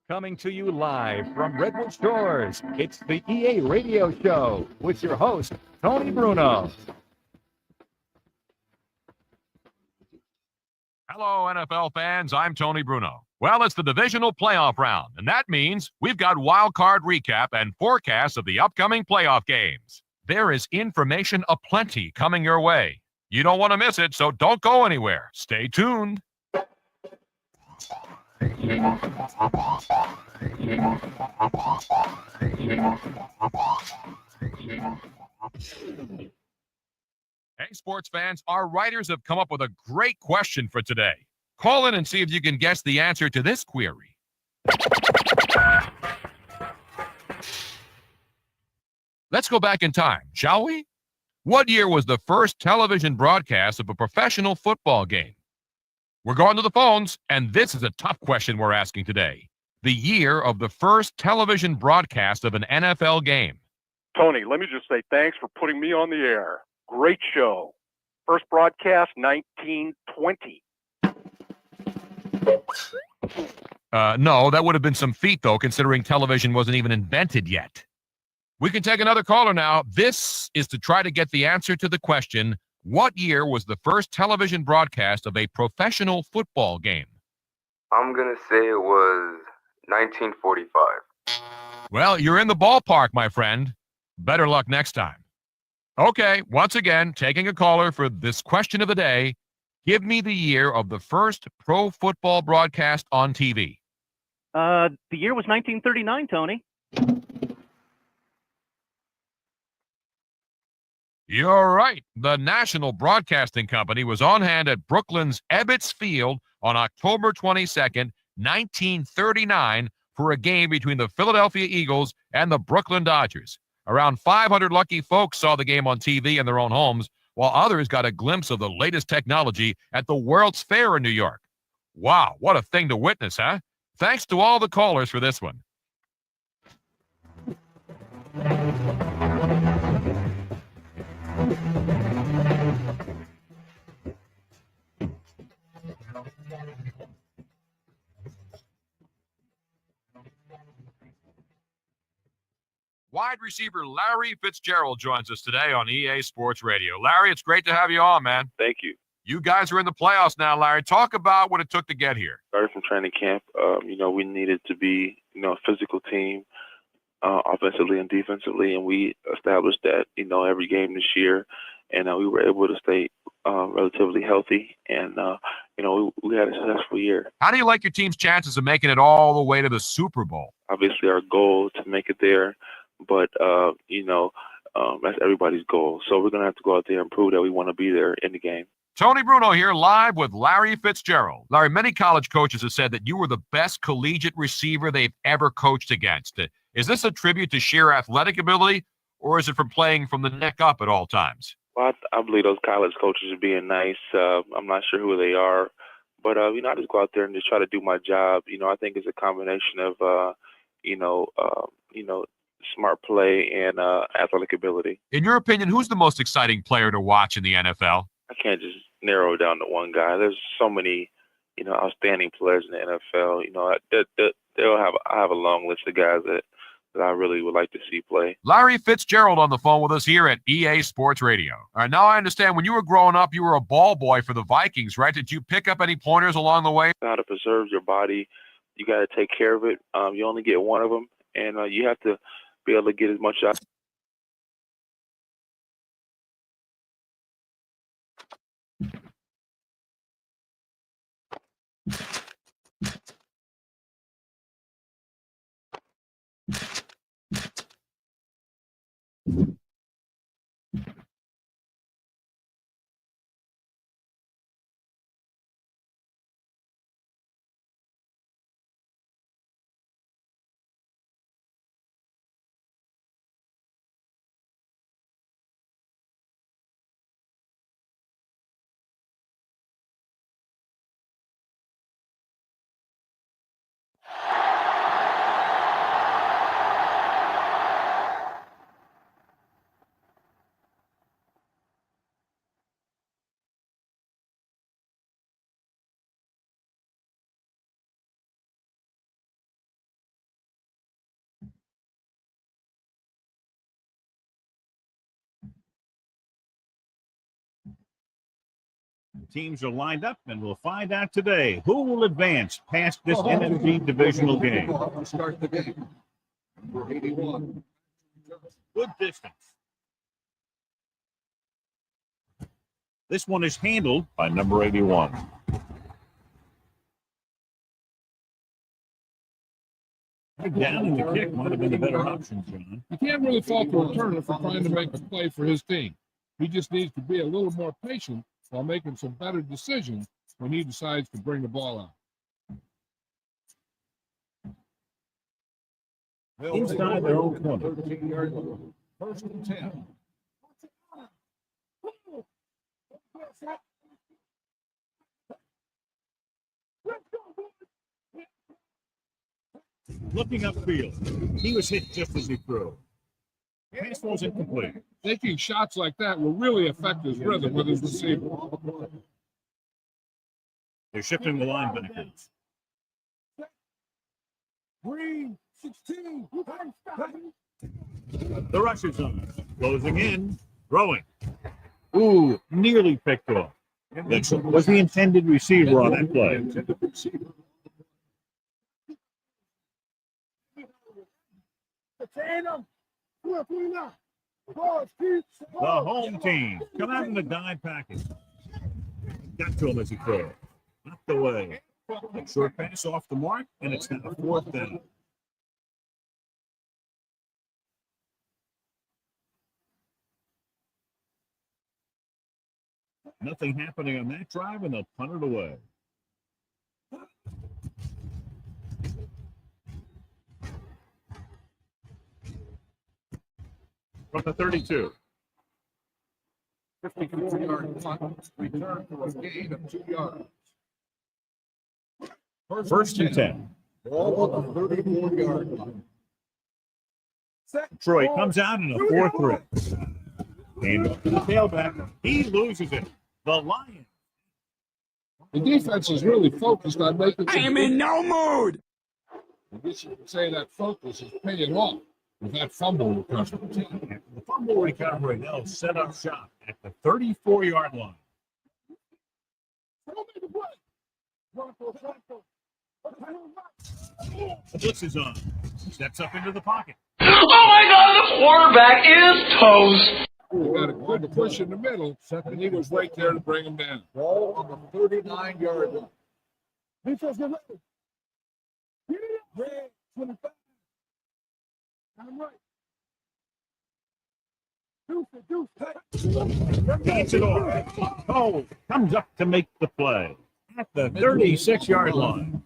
[SPEAKER 1] Coming to you live from Redwood Shores, it's the EA Radio Show with your host, Tony Bruno.
[SPEAKER 2] Hello, NFL fans. I'm Tony Bruno. Well, it's the divisional playoff round, and that means we've got wild card recap and forecasts of the upcoming playoff games. There is information aplenty coming your way. You don't want to miss it, so don't go anywhere. Stay tuned. Hey, sports fans, our writers have come up with a great question for today. Call in and see if you can guess the answer to this query. Let's go back in time, shall we? What year was the first television broadcast of a professional football game? We're going to the phones, and this is a tough question we're asking today. The year of the first television broadcast of an NFL game.
[SPEAKER 8] Tony, let me just say thanks for putting me on the air. Great show. First broadcast, 1920.
[SPEAKER 2] No, that would have been some feat, though, considering television wasn't even invented yet. We can take another caller now. This is to try to get the answer to the question, what year was the first television broadcast of a professional football game?
[SPEAKER 9] I'm going to say it was 1945.
[SPEAKER 2] Well, you're in the ballpark, my friend. Better luck next time. Okay, once again, taking a caller for this question of the day. Give me the year of the first pro football broadcast on TV.
[SPEAKER 10] The year was 1939, Tony.
[SPEAKER 2] You're right. The National Broadcasting Company was on hand at Brooklyn's Ebbets Field on October 22nd, 1939, for a game between the Philadelphia Eagles and the Brooklyn Dodgers. Around 500 lucky folks saw the game on TV in their own homes, while others got a glimpse of the latest technology at the World's Fair in New York. Wow, what a thing to witness, huh? Thanks to all the callers for this one. Wide receiver Larry Fitzgerald joins us today on EA Sports Radio. Larry, it's great to have you on, man.
[SPEAKER 8] Thank you.
[SPEAKER 2] You guys are in the playoffs now, Larry. Talk about what it took to get here.
[SPEAKER 8] Started from training camp. We needed to be, a physical team, offensively and defensively, and we established that, every game this year, and we were able to stay relatively healthy, and we had a successful year.
[SPEAKER 2] How do you like your team's chances of making it all the way to the Super Bowl?
[SPEAKER 8] Obviously, our goal is to make it there, but that's everybody's goal. So we're gonna have to go out there and prove that we want to be there in the game.
[SPEAKER 2] Tony Bruno here, live with Larry Fitzgerald. Larry, many college coaches have said that you were the best collegiate receiver they've ever coached against. Is this a tribute to sheer athletic ability, or is it from playing from the neck up at all times?
[SPEAKER 8] Well, I believe those college coaches are being nice. I'm not sure who they are, but I just go out there and just try to do my job. I think it's a combination of smart play and athletic ability.
[SPEAKER 2] In your opinion, who's the most exciting player to watch in the NFL?
[SPEAKER 8] I can't just narrow it down to one guy. There's so many, outstanding players in the NFL. I have a long list of guys that I really would like to see play.
[SPEAKER 2] Larry Fitzgerald on the phone with us here at EA Sports Radio. All right, now I understand when you were growing up, you were a ball boy for the Vikings, right? Did you pick up any pointers along the way?
[SPEAKER 8] How to preserve your body. You got to take care of it. You only get one of them, and you have to be able to get as much out.
[SPEAKER 3] Teams are lined up, and we'll find out today who will advance past this NFC divisional game.
[SPEAKER 4] Start the game. Number 81.
[SPEAKER 3] Good distance. This one is handled by number 81. Down in the kick might have been the better option, John.
[SPEAKER 4] You can't really fault the returner for trying to make a play for his team. He just needs to be a little more patient while making some better decisions when he decides to bring the ball out.
[SPEAKER 3] Inside their own 20.
[SPEAKER 4] 13-yard line. First and 10.
[SPEAKER 3] Looking upfield. He was hit just as he threw. Pass was incomplete.
[SPEAKER 4] Taking shots like that will really affect his rhythm with his receiver.
[SPEAKER 3] They're shifting the linebackers.
[SPEAKER 5] Green, 16.
[SPEAKER 3] The rush is on. Closing in. Throwing. Ooh, nearly picked off. That was the intended receiver on that play. The home team come out in the dime package. Got to him as he threw. Knocked away. A short pass off the mark, and it's now 4th down. Nothing happening on that drive, and they'll punt it away. From the 32.
[SPEAKER 4] 54-yard punt. Return for a gain of 2 yards.
[SPEAKER 3] First and 10.
[SPEAKER 4] Ball on the 34-yard line.
[SPEAKER 3] Troy comes out in a 4-3. And the tailback, he loses it. The Lions.
[SPEAKER 4] The defense is really focused on making.
[SPEAKER 5] I am in no mood.
[SPEAKER 4] I guess you could say that focus is paying off with that fumble recovery.
[SPEAKER 3] The fumble recovery, they'll set up shop at the 34-yard line. The blitz is on. Steps up into the pocket.
[SPEAKER 6] Oh my God, the quarterback is toast.
[SPEAKER 4] He got a good push in the middle, and he was right there to bring him down. Ball on the 39-yard line.
[SPEAKER 5] Defense, get ready. Red, 25. I'm right.
[SPEAKER 3] Gets it off. Oh, comes up to make the play at the 36-yard line.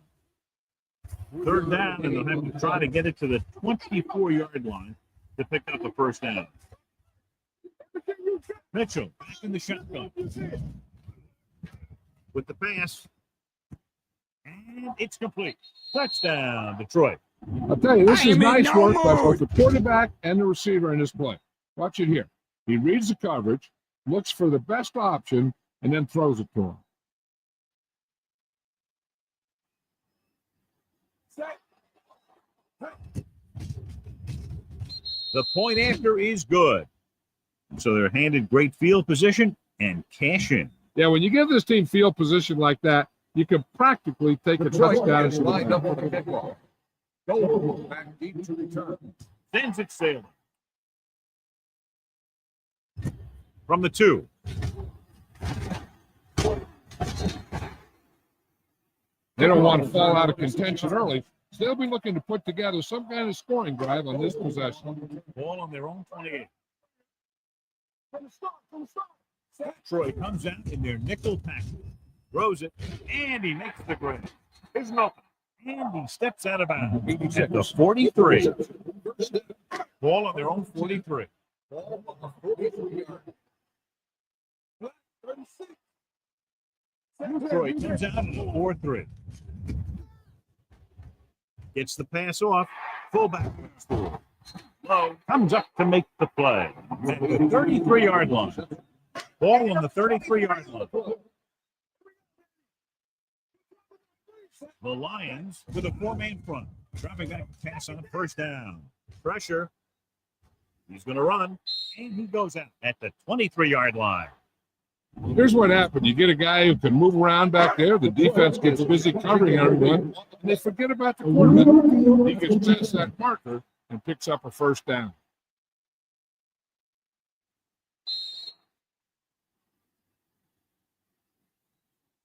[SPEAKER 3] 3rd down, and they'll have to try to get it to the 24-yard line to pick up a first down. Mitchell back in the shotgun with the pass, and it's complete. Touchdown, Detroit.
[SPEAKER 4] I'll tell you, this is nice work by both the quarterback and the receiver in this play. Watch it here. He reads the coverage, looks for the best option, and then throws it to him.
[SPEAKER 3] The point after is good. So they're handed great field position and cash in.
[SPEAKER 4] Yeah, when you give this team field position like that, you can practically take a touchdown.
[SPEAKER 5] Is lined up with the kickoff. Go back deep to return.
[SPEAKER 3] Sends it sailing. From the 2.
[SPEAKER 4] They don't want to fall out of contention early. So they'll be looking to put together some kind of scoring drive on this possession.
[SPEAKER 3] Ball on their own 28. Troy comes out in their nickel package, throws it, and he makes the grab. Here's an open, and he steps out of bounds at the 43. Ball on their own 43. Troy comes out in a 4-3. Gets the pass off. Fullback. Low comes up to make the play at the 33-yard line. Ball on the 33-yard line. The Lions with a 4-man front. Dropping back to pass on first down. Pressure. He's going to run, and he goes out at the 23-yard line.
[SPEAKER 4] Here's what happened. You get a guy who can move around back there. The defense gets busy covering everyone, and they forget about the quarterback. He gets past that marker and picks up a first down.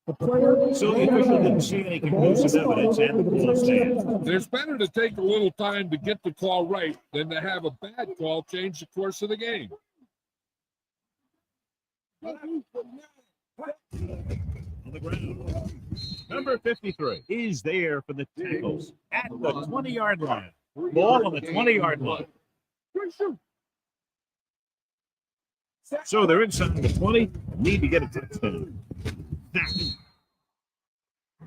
[SPEAKER 3] So the official didn't see any conclusive evidence at the call stand.
[SPEAKER 4] It's better to take a little time to get the call right than to have a bad call change the course of the game.
[SPEAKER 3] On the ground. Number 53 is there for the tackles at the 20-yard line. Ball on the 20-yard line. So they're inside the 20. Need to get a touchdown.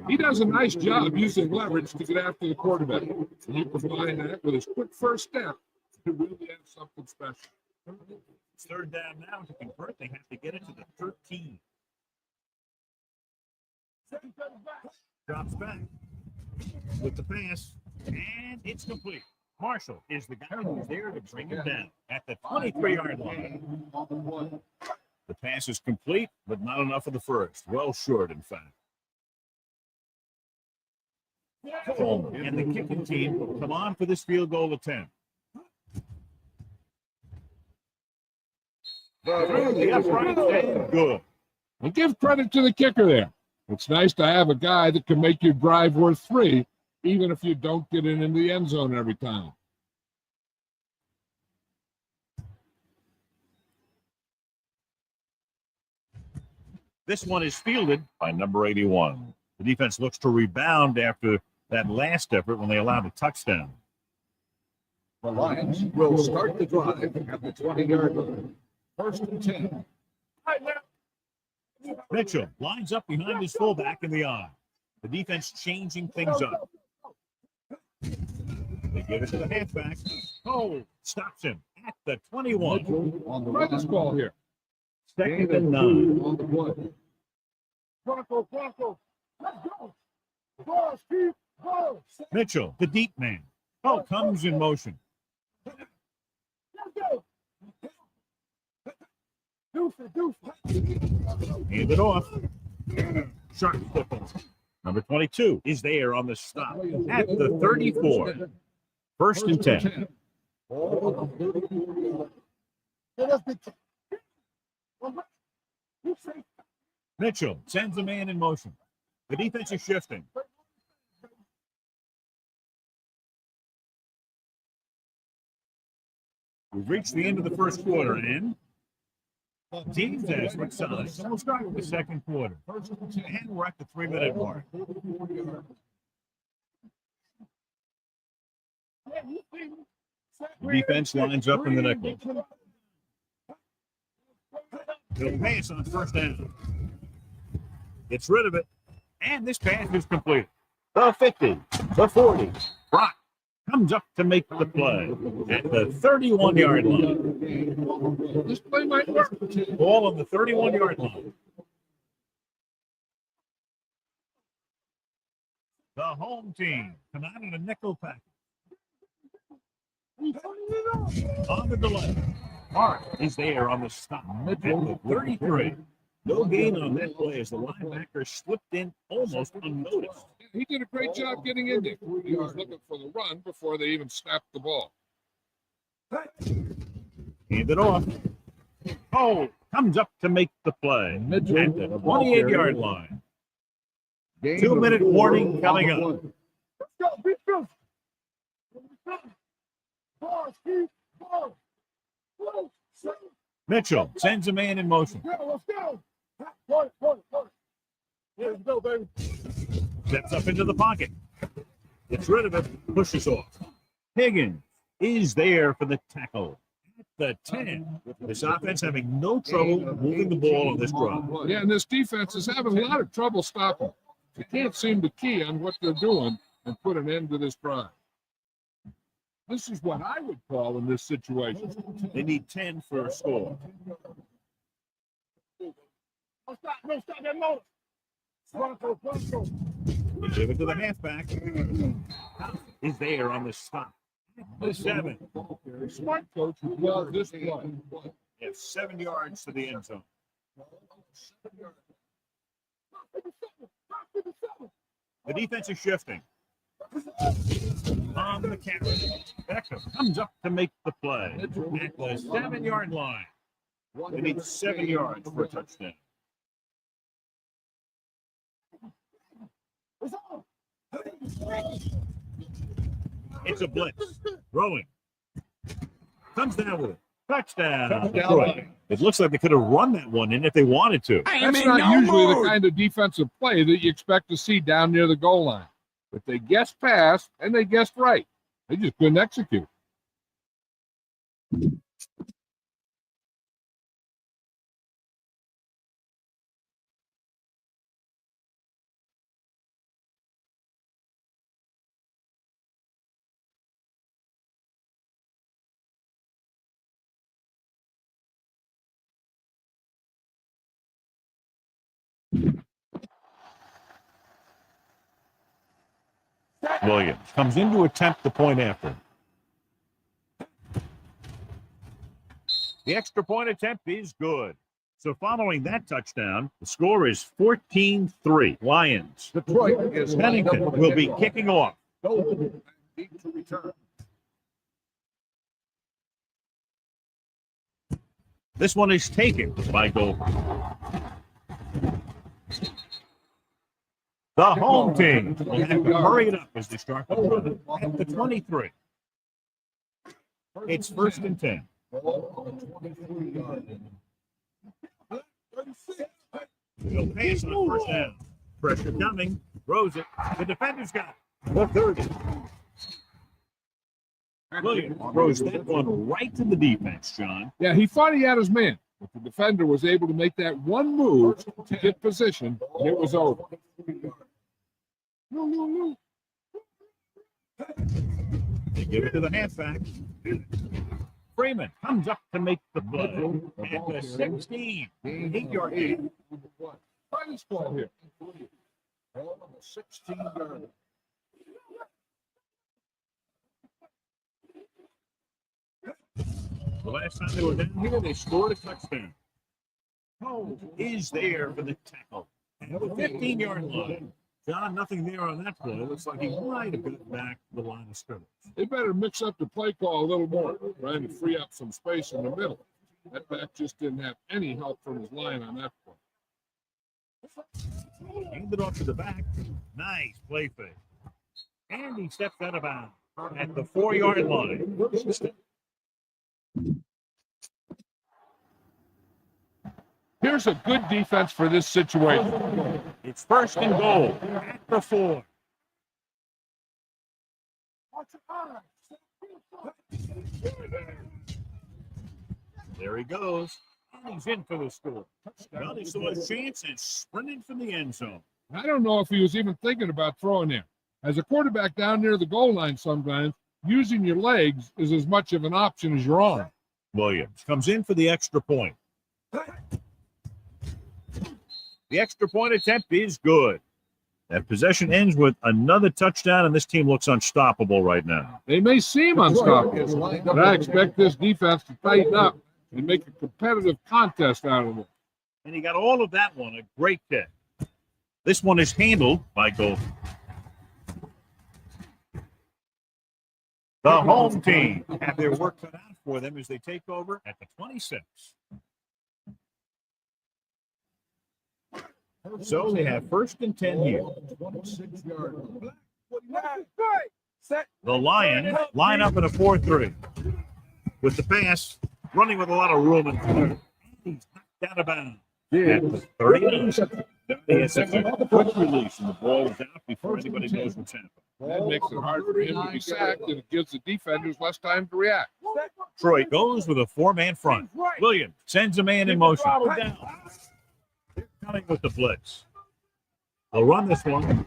[SPEAKER 4] He does a nice job using leverage to get after the quarterback. And you combine that with his quick first step to really have something special.
[SPEAKER 3] It's third down now. To convert, they have to get it to the 13. Drops back with the pass, and it's complete. Marshall is the guy who's there to bring him down at the 23-yard line. The pass is complete, but not enough of the first. Well short, in fact. And the kicking team will come on for this field goal attempt. Through the upright and good.
[SPEAKER 4] And give credit to the kicker there. It's nice to have a guy that can make your drive worth 3, even if you don't get it into the end zone every time.
[SPEAKER 3] This one is fielded by number 81. The defense looks to rebound after that last effort when they allowed a touchdown.
[SPEAKER 4] The Lions will start the drive at the 20-yard line. First and 10.
[SPEAKER 3] Mitchell lines up behind his fullback in the eye. The defense changing things up. They give it to the halfback. Oh, stops him at the 21.
[SPEAKER 4] On the right ball here.
[SPEAKER 3] Second and 9.
[SPEAKER 4] On the play.
[SPEAKER 5] Bronco. Let's go. Ball, Steve. Ball.
[SPEAKER 3] Mitchell, the deep man. Oh, comes in motion.
[SPEAKER 5] Let's go. Deuce.
[SPEAKER 3] Hand it off. Sharp football. Number 22 is there on the stop at the 34. First and 10. Mitchell sends a man in motion. The defense is shifting. We've reached the end of the first quarter, and teams have switched sides. So we'll start with the second quarter. And we're at the 3-minute mark. The defense lines up in the nickel. He'll pass on first down. Gets rid of it. And this pass is complete. The 50, the 40. Brock comes up to make the play at the 31-yard line.
[SPEAKER 4] This play might work.
[SPEAKER 3] Ball on the 31-yard line. The home team come out in a nickel package. On the delay. Hart is there on the stop at the 33. No gain on that play as the linebacker slipped in almost unnoticed.
[SPEAKER 4] He did a great job getting in there. He was looking for the run before they even snapped the ball.
[SPEAKER 3] Hand it off. Oh, comes up to make the play at the 28-yard line. 2-minute warning coming up.
[SPEAKER 5] Let's go. Beat Bills. Ball, Steve. Ball.
[SPEAKER 3] Mitchell sends a man in motion.
[SPEAKER 5] Let's go. Let's go, baby.
[SPEAKER 3] Steps up into the pocket. Gets rid of it. Pushes off. Higgins is there for the tackle. At the 10. This offense having no trouble moving the ball on this drive.
[SPEAKER 4] Yeah, and this defense is having a lot of trouble stopping. They can't seem to key on what they're doing and put an end to this drive. This is what I would call in this situation.
[SPEAKER 3] They need 10 for a score.
[SPEAKER 5] No stop that motor. Bronco.
[SPEAKER 3] They give it to the halfback. Is there on the stop. The 7.
[SPEAKER 4] Smart coach who called this play.
[SPEAKER 3] They have 7 yards to the end zone. The defense is shifting. On the carry. Beckham comes up to make the play at the 7-yard line. They need 7 yards for a touchdown. It's a blitz. Throwing. Comes down with it. Touchdown. Detroit. It looks like they could have run that one in if they wanted to.
[SPEAKER 4] That's not usually the kind of defensive play that you expect to see down near the goal line. But they guessed pass, and they guessed right. They just couldn't execute.
[SPEAKER 3] Williams comes in to attempt the point after. The extra point attempt is good. So following that touchdown, the score is 14-3. Lions.
[SPEAKER 4] Detroit is
[SPEAKER 3] Pennington will be kicking off.
[SPEAKER 4] Deep to return.
[SPEAKER 3] This one is taken by Gold. The home team will have to hurry it up as they start the run at the 23. It's 1st and 10. They'll pass on the first down. Pressure coming. Throws it. The defender's got it. The 30. Williams throws that one right to the defense, John.
[SPEAKER 4] Yeah, he thought he had his man, but the defender was able to make that one move to get position, and it was over.
[SPEAKER 3] They give it to the halfback. Freeman comes up to make the play at the 16. 8-yard gain.
[SPEAKER 4] Finest ball here. 16-yard.
[SPEAKER 3] The last time they were down here, they scored a touchdown. Cole is there for the tackle. At the 15-yard line. John, nothing there on that play. Looks like he might have got back to the line of scrimmage.
[SPEAKER 4] They better mix up the play call a little more, trying to free up some space in the middle. That back just didn't have any help from his line on that play.
[SPEAKER 3] Handed off to the back. Nice play fake. And he steps out of bounds at the 4-yard line.
[SPEAKER 4] Here's a good defense for this situation.
[SPEAKER 3] It's 1st and goal at the 4. There he goes. And he's in for the score. Well, he saw his chance and sprinted from the end zone.
[SPEAKER 4] I don't know if he was even thinking about throwing there. As a quarterback down near the goal line sometimes, using your legs is as much of an option as your arm.
[SPEAKER 3] Williams comes in for the extra point. The extra point attempt is good. That possession ends with another touchdown, and this team looks unstoppable right now.
[SPEAKER 4] They may seem unstoppable, but I expect this defense to tighten up and make a competitive contest out of it.
[SPEAKER 3] And he got all of that one, a great kick. This one is handled by Gold. The home team have their work cut out for them as they take over at the 26. So they have 1st and 10 here. The Lions line up in a 4-3. With the pass, running with a lot of room in front. He's knocked out of bounds. At the 30. It's a quick release, and the ball is out before anybody knows what's happening.
[SPEAKER 4] That makes it hard for him to be sacked, and it gives the defenders less time to react.
[SPEAKER 3] Detroit goes with a 4-man front. Williams sends a man in motion. They're coming with the blitz. They'll run this one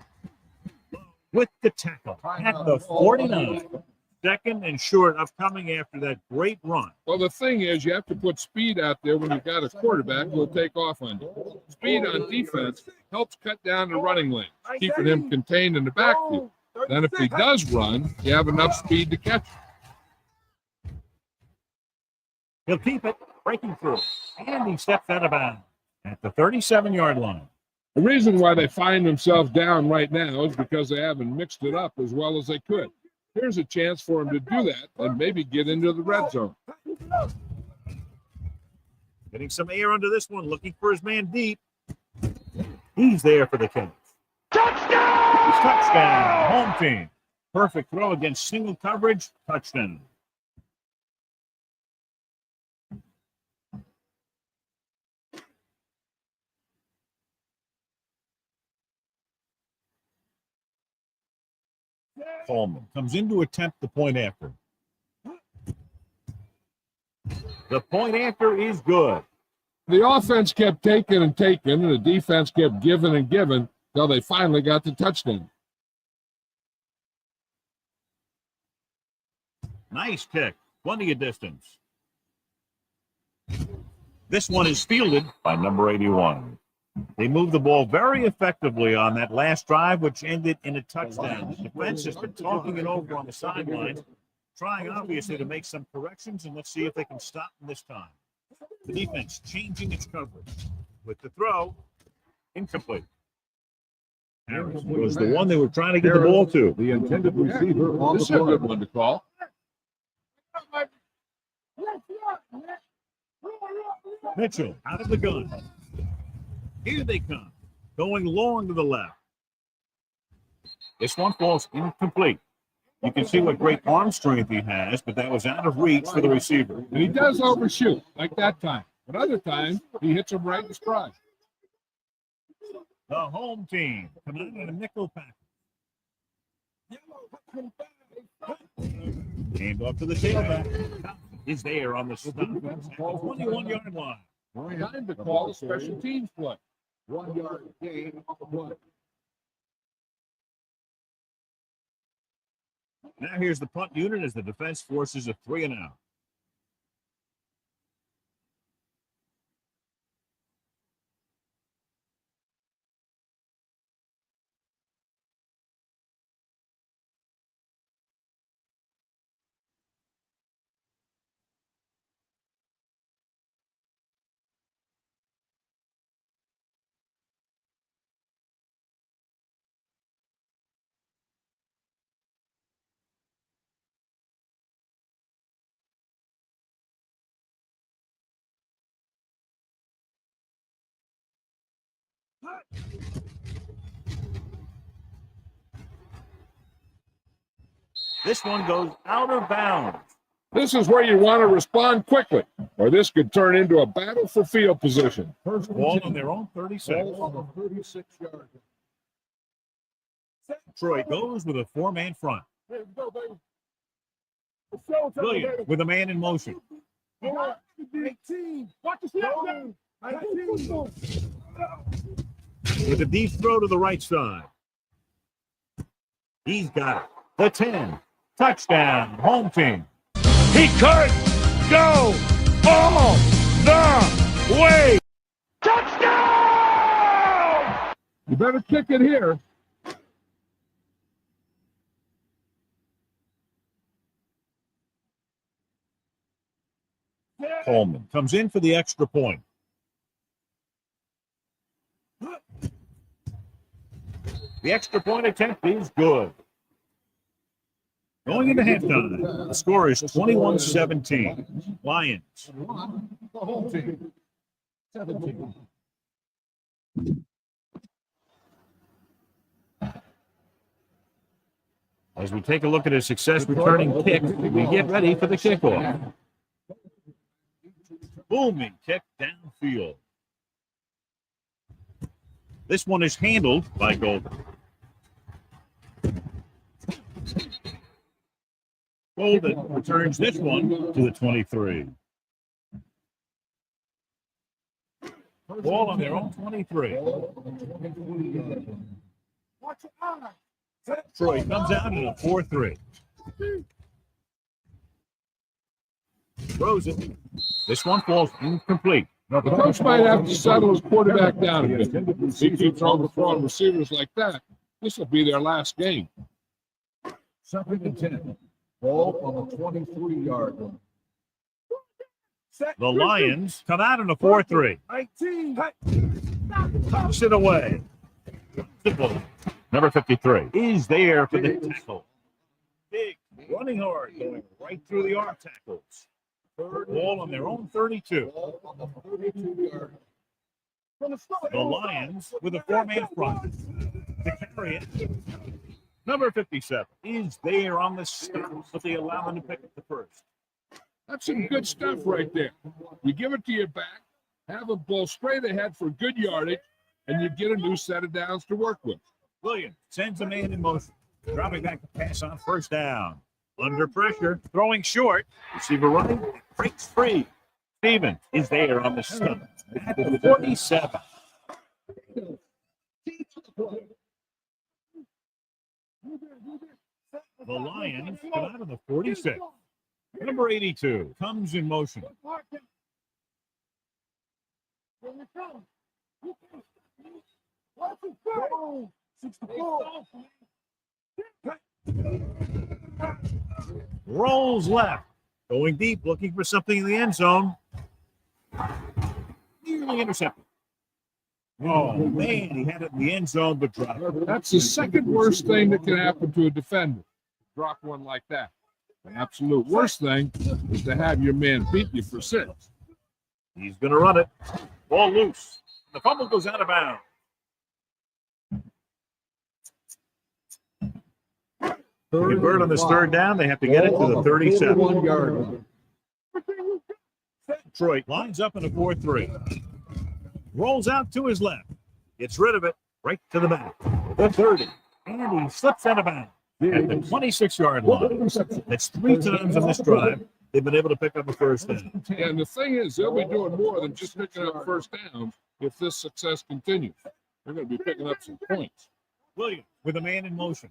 [SPEAKER 3] with the tackle at the 49. 2nd and short of coming after that great run.
[SPEAKER 4] Well, the thing is, you have to put speed out there when you've got a quarterback who will take off on you. Speed on defense helps cut down the running lane, keeping him contained in the backfield. Then if he does run, you have enough speed to catch him.
[SPEAKER 3] He'll keep it, breaking through. And he steps out of bounds at the 37-yard line.
[SPEAKER 4] The reason why they find themselves down right now is because they haven't mixed it up as well as they could. Here's a chance for him to do that and maybe get into the red zone.
[SPEAKER 3] Getting some air under this one, looking for his man deep. He's there for the catch. Touchdown! Touchdown! Home team. Perfect throw against single coverage. Touchdown. Coleman comes in to attempt the point after. The point after is good.
[SPEAKER 4] The offense kept taking and taking, and the defense kept giving and giving until they finally got the touchdown.
[SPEAKER 3] Nice kick. Plenty of distance. This one is fielded by number 81. They moved the ball very effectively on that last drive, which ended in a touchdown. The defense has been talking it over on the sidelines, trying obviously to make some corrections, and let's see if they can stop them this time. The defense changing its coverage. With the throw, incomplete. Harris was the one they were trying to get the ball to.
[SPEAKER 4] The intended receiver on the play. A good one to call.
[SPEAKER 3] Mitchell out of the gun. Here they come, going long to the left. This one falls incomplete. You can see what great arm strength he has, but that was out of reach for the receiver.
[SPEAKER 4] And he does overshoot, like that time. But other times, he hits him right in stride.
[SPEAKER 3] The home team coming out in a nickel package. Hand off to the tailback. Is there on the stop. 21-yard line.
[SPEAKER 4] Time to call a special teams play.
[SPEAKER 5] 1 yard gain off the play.
[SPEAKER 3] Now here's the punt unit as the defense forces a 3-and-out. This one goes out of bounds.
[SPEAKER 4] This is where you want to respond quickly, or this could turn into a battle for field position.
[SPEAKER 3] First ball on their own 36.
[SPEAKER 5] 36-yard.
[SPEAKER 3] Troy goes with a 4-man front.
[SPEAKER 5] Here we go, baby.
[SPEAKER 3] Williams with a man in motion.
[SPEAKER 5] 18. Watch the snap. 19.
[SPEAKER 3] With a deep throw to the right side. He's got it. The 10. Touchdown, home team.
[SPEAKER 5] He could go all the way. Touchdown!
[SPEAKER 4] You better kick it here.
[SPEAKER 3] Coleman comes in for the extra point. The extra point attempt is good. Going into halftime, the score is 21-17. Lions.
[SPEAKER 5] The home team. 17.
[SPEAKER 3] As we take a look at his success returning kick, we get ready for the kickoff. Booming kick downfield. This one is handled by Golden. Golden returns this one to the 23. Ball on their own 23. Troy comes out in a 4-3. Throws it. This one falls incomplete.
[SPEAKER 4] The coach might have to settle his quarterback down a bit. If he keeps overthrowing receivers like that, this will be their last game.
[SPEAKER 5] 2nd and 10. Ball on the 23-yard line.
[SPEAKER 3] The Lions come out in a 4-3.
[SPEAKER 5] 19.
[SPEAKER 3] Tucks it away. Number 53 is there for the tackle. Big, running hard, going right through the arm tackles. Third ball on their own 32. The Lions with a 4-man front. To carry it. Number 57 is there on the stop, but they allow him to pick up the first.
[SPEAKER 4] That's some good stuff right there. You give it to your back, have him blow straight ahead for good yardage, and you get a new set of downs to work with.
[SPEAKER 3] Williams sends a man in motion. Dropping back to pass on first down. Under pressure, throwing short. Receiver running, breaks free. Steven is there on the stump at the 47. The Lions come out of the 46. Number 82 comes in motion. Rolls left. Going deep, looking for something in the end zone. Nearly intercepted. Oh, man, he had it in the end zone, but dropped it.
[SPEAKER 4] That's the second worst thing that can happen to a defender. Drop one like that. The absolute worst thing is to have your man beat you for 6.
[SPEAKER 3] He's going to run it. Ball loose. The fumble goes out of bounds. Convert on this third down. They have to get it to the 37.
[SPEAKER 4] 41-yard.
[SPEAKER 3] Detroit lines up in a 4-3. Rolls out to his left. Gets rid of it right to the back. The 30. And he slips out of bounds at the 26-yard line. That's 3 times on this drive they've been able to pick up a first down.
[SPEAKER 4] And the thing is, they'll be doing more than just picking up first downs if this success continues. They're going to be picking up some points.
[SPEAKER 3] Williams with a man in motion.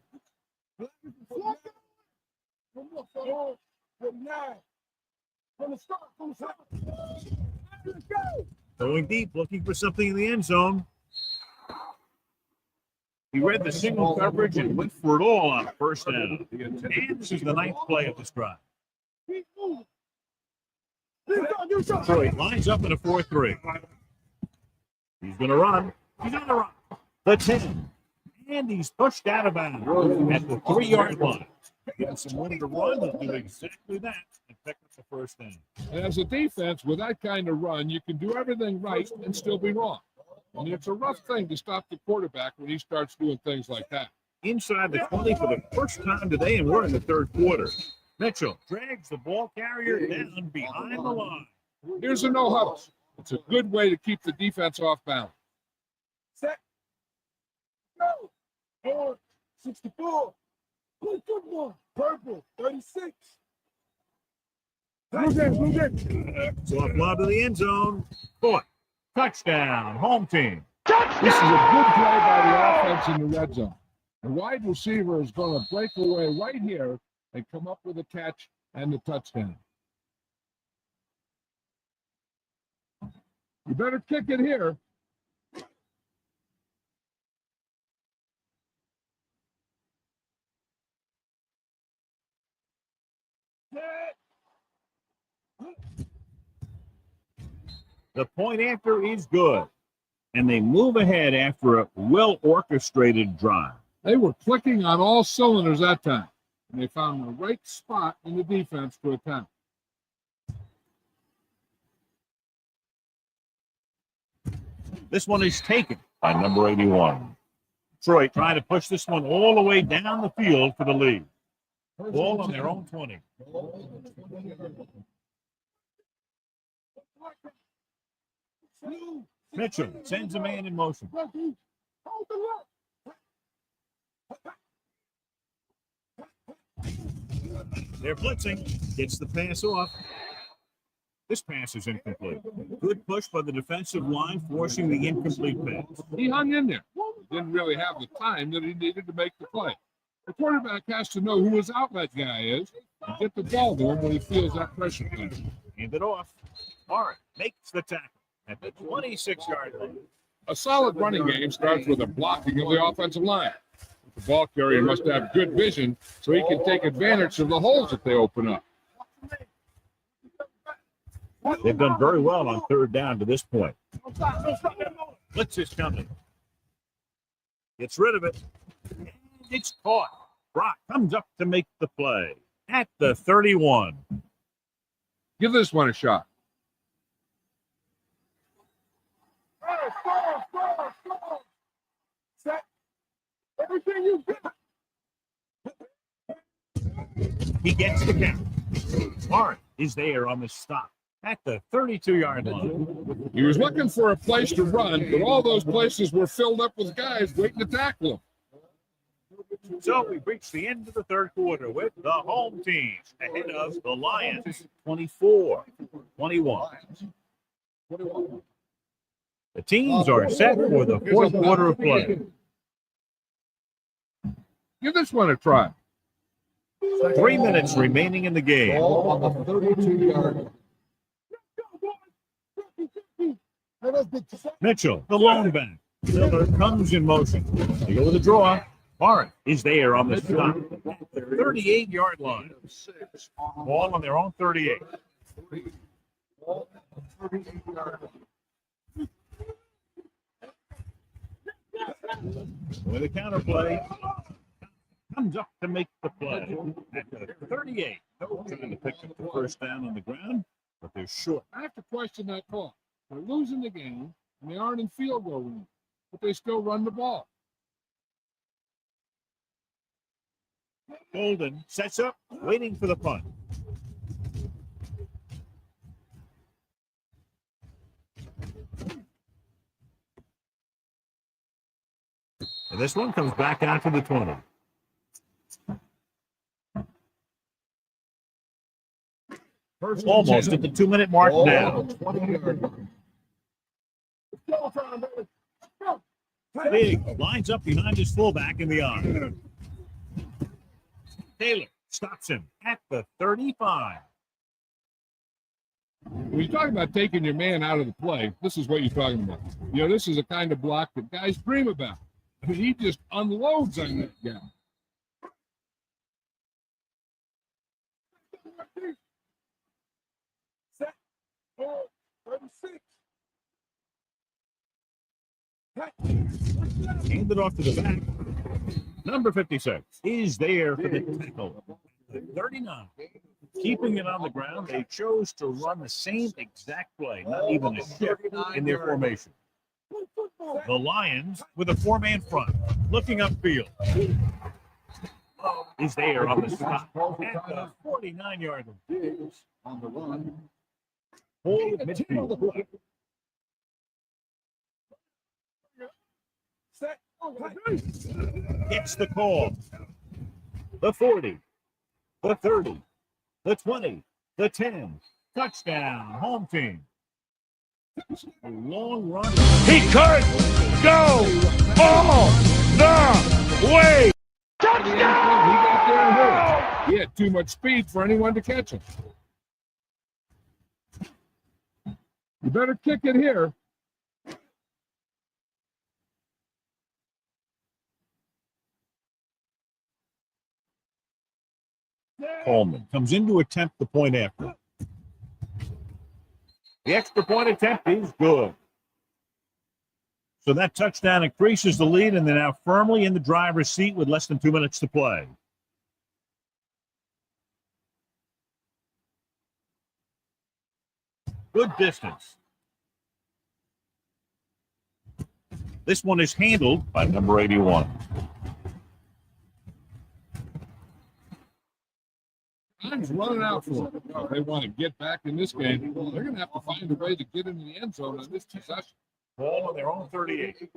[SPEAKER 3] Going deep, looking for something in the end zone. He read the single coverage and went for it all on first down. And this is the 9th play of this drive. Detroit lines up in a 4-3. He's going to run. He's on the run. The 10. And he's pushed out of bounds at the 3-yard line. He has some room to run and do exactly that and pick up the first down.
[SPEAKER 4] And as a defense, with that kind of run, you can do everything right and still be wrong. I mean, it's a rough thing to stop the quarterback when he starts doing things like that.
[SPEAKER 3] Inside the 20 for the first time today, and we're in the third quarter. Mitchell drags the ball carrier down behind the line.
[SPEAKER 4] Here's a no-huddle. It's a good way to keep the defense off balance.
[SPEAKER 5] Set. Go. 4, 64. Play football. Purple. 36. Blue game.
[SPEAKER 3] So off lob to the end zone. Boy, touchdown, home team.
[SPEAKER 4] This is a good play by the offense in the red zone. The wide receiver is going to break away right here and come up with a catch and the touchdown. You better kick it here.
[SPEAKER 3] The point after is good, and they move ahead after a well-orchestrated drive.
[SPEAKER 4] They were clicking on all cylinders that time, and they found the right spot in the defense to attack.
[SPEAKER 3] This one is taken by number 81. Detroit trying to push this one all the way down the field for the lead. Ball on their own 20. Mitchell sends a man in motion. They're blitzing. Gets the pass off. This pass is incomplete. Good push by the defensive line, forcing the incomplete pass.
[SPEAKER 4] He hung in there. Didn't really have the time that he needed to make the play. The quarterback has to know who his outlet guy is and get the ball to him when he feels that pressure.
[SPEAKER 3] Hand it off. Warren makes the tackle at the 26-yard line.
[SPEAKER 4] A solid running game starts with a blocking of the offensive line. The ball carrier must have good vision so he can take advantage of the holes that they open up.
[SPEAKER 3] They've done very well on third down to this point. Blitz is coming. Gets rid of it. And it's caught. Brock comes up to make the play at the 31.
[SPEAKER 4] Give this one a shot.
[SPEAKER 5] Set. Everything you got.
[SPEAKER 3] He gets the count. Warren is there on the stop at the 32-yard line.
[SPEAKER 4] He was looking for a place to run, but all those places were filled up with guys waiting to tackle him.
[SPEAKER 3] So we've reached the end of the third quarter with the home team ahead of the Lions, 24-21. The teams are set for the fourth quarter of play.
[SPEAKER 4] Give this one a try.
[SPEAKER 3] 3 minutes remaining in the game.
[SPEAKER 5] Ball on the 32-yard.
[SPEAKER 3] Mitchell, the lone back. Miller comes in motion. They go with the draw. Barrett is there on the stop. 38-yard line. Ball on their own 38. With a counter play. Comes up to make the play at the 38. Trying to pick up the first down on the ground, but they're short.
[SPEAKER 4] I have to question that call. They're losing the game, and they aren't in field goal range, but they still run the ball.
[SPEAKER 3] Golden sets up, waiting for the punt. And this one comes back out to the 20. Almost at the 2-minute mark now. Big lines up behind his fullback in the arm. Taylor stops him at the 35.
[SPEAKER 4] When you're talking about taking your man out of the play, this is what you're talking about. You know, this is the kind of block that guys dream about. I mean, he just unloads on that guy.
[SPEAKER 3] Hand it off to the back. Number 56 is there for the tackle. 39. Keeping it on the ground, they chose to run the same exact play, not even a shift in their formation. The Lions with a four-man front, looking upfield. Is there on the stop at the 49-yard line.
[SPEAKER 5] On the run.
[SPEAKER 3] Hold midfield. Gets the call. The 40, the 30, the 20, the 10. Touchdown, home team. A long run.
[SPEAKER 1] He could go all the way.
[SPEAKER 4] He got there and hurt. He had too much speed for anyone to catch him. You better kick it here.
[SPEAKER 3] Coleman comes in to attempt the point after. The extra point attempt is good. So that touchdown increases the lead, and they're now firmly in the driver's seat with less than 2 minutes to play. Good distance. This one is handled by number 81.
[SPEAKER 4] Time's running out for them. If they want to get back in this game, they're going to have to find a way to get into the end zone on this possession.
[SPEAKER 3] Ball on their own 38.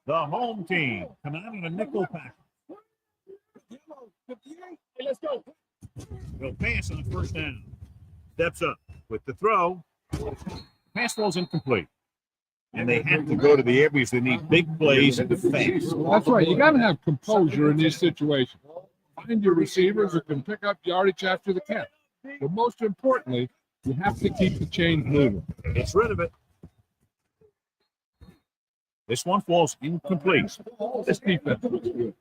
[SPEAKER 3] The home team come out in a nickel pack.
[SPEAKER 5] Let's go.
[SPEAKER 3] They'll pass on first down. Steps up with the throw. Pass ball's incomplete. And they have to go to the areas that need big plays and defense.
[SPEAKER 4] That's right. You got to have composure in these situations. Find your receivers who can pick up yardage after the catch. But most importantly, you have to keep the chains moving.
[SPEAKER 3] Gets rid of it. This one falls incomplete.
[SPEAKER 4] This defense looks good.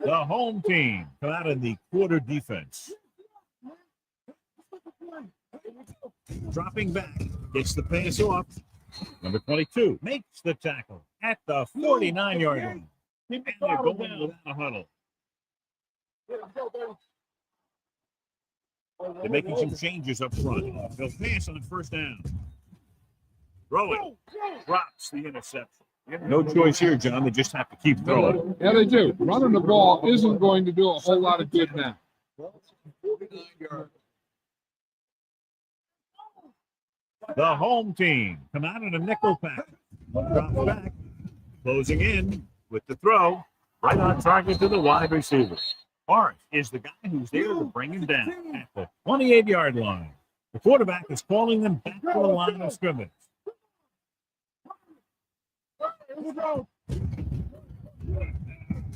[SPEAKER 3] The home team come out in the quarter defense. Dropping back, gets the pass off. Number 22 makes the tackle at the 49-yard line. And they're going without a huddle. They're making some changes up front. They'll pass on first down. Throwing. Drops the interception. No choice here, John. They just have to keep throwing.
[SPEAKER 4] Yeah, they do. Running the ball isn't going to do a whole lot of good now.
[SPEAKER 3] The home team come out in a nickel pack. Drops back. Closing in with the throw. Right on target to the wide receiver. Forrest is the guy who's there to bring him down at the 28-yard line. The quarterback is calling them back to the line of scrimmage.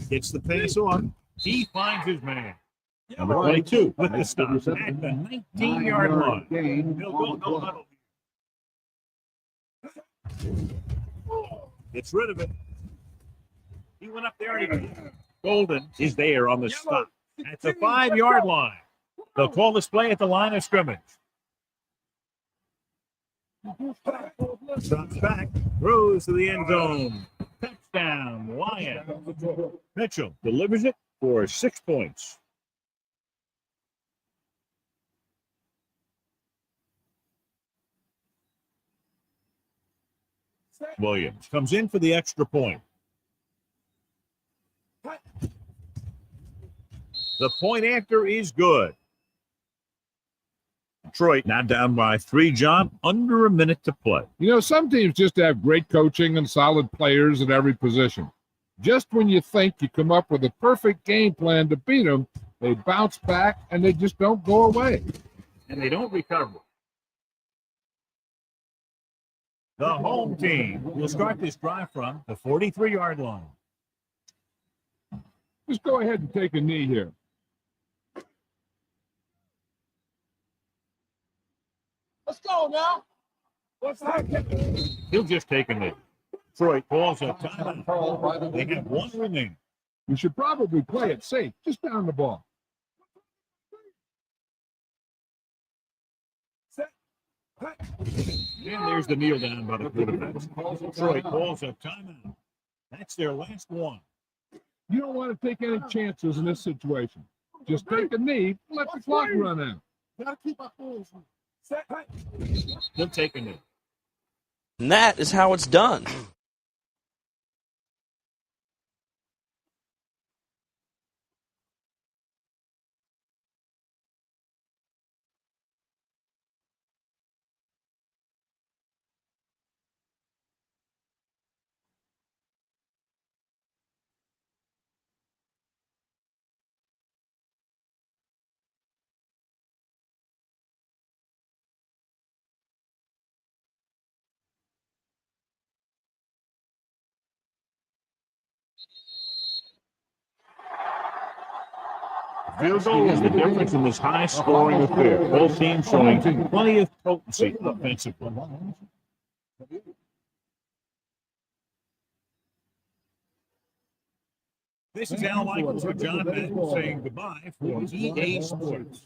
[SPEAKER 3] Gets the pass on. He finds his man. Number 22 with the stop at the 19-yard line. He'll go no huddle. Gets rid of it. He went up there and he Golden is there on the stop at the 5-yard line. They'll call this play at the line of scrimmage. Drops back, throws to the end zone. Touchdown, Lions. Mitchell delivers it for 6 points. Williams comes in for the extra point. The point after is good. Detroit now down by 3, John, under a minute to play.
[SPEAKER 4] You know, some teams just have great coaching and solid players at every position. Just when you think you come up with a perfect game plan to beat them, they bounce back and they just don't go away.
[SPEAKER 3] And they don't recover. The home team will start this drive from the 43-yard line.
[SPEAKER 4] Just go ahead and take a knee here.
[SPEAKER 5] Let's go now. What's that?
[SPEAKER 3] He'll just take a knee. Detroit calls a timeout. They have 1 remaining.
[SPEAKER 4] You should probably play it safe. Just down the ball.
[SPEAKER 3] And there's the kneel down by the quarterback. Detroit calls a timeout. That's their last one.
[SPEAKER 4] You don't want to take any chances in this situation. Just take a knee, let the clock run out.
[SPEAKER 5] Gotta keep our fools.
[SPEAKER 3] He'll take a knee.
[SPEAKER 11] And that is how it's done.
[SPEAKER 3] Field goal is the difference in this high-scoring affair. Both teams showing plenty of potency offensively. This is Al Michaels with John Madden saying goodbye for EA Sports.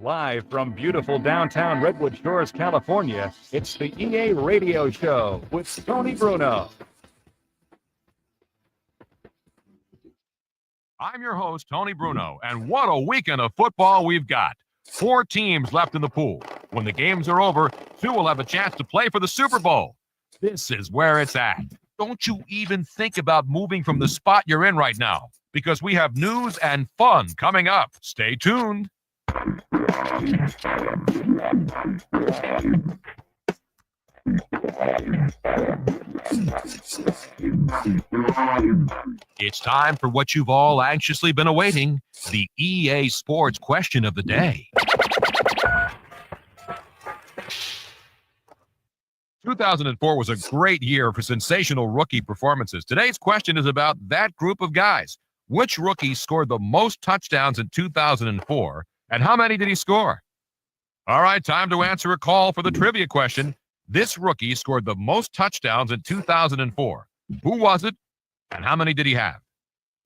[SPEAKER 1] Live from beautiful downtown Redwood Shores, California, it's the EA Radio Show with Tony Bruno.
[SPEAKER 2] I'm your host, Tony Bruno, and what a weekend of football we've got. 4 teams left in the pool. When the games are over, 2 will have a chance to play for the Super Bowl. This is where it's at. Don't you even think about moving from the spot you're in right now, because we have news and fun coming up. Stay tuned. It's time for what you've all anxiously been awaiting, the EA Sports question of the day. 2004 was a great year for sensational rookie performances. Today's question is about that group of guys. Which rookie scored the most touchdowns in 2004, and how many did he score? All right, time to answer a call for the trivia question. This rookie scored the most touchdowns in 2004. Who was it, and how many did he have?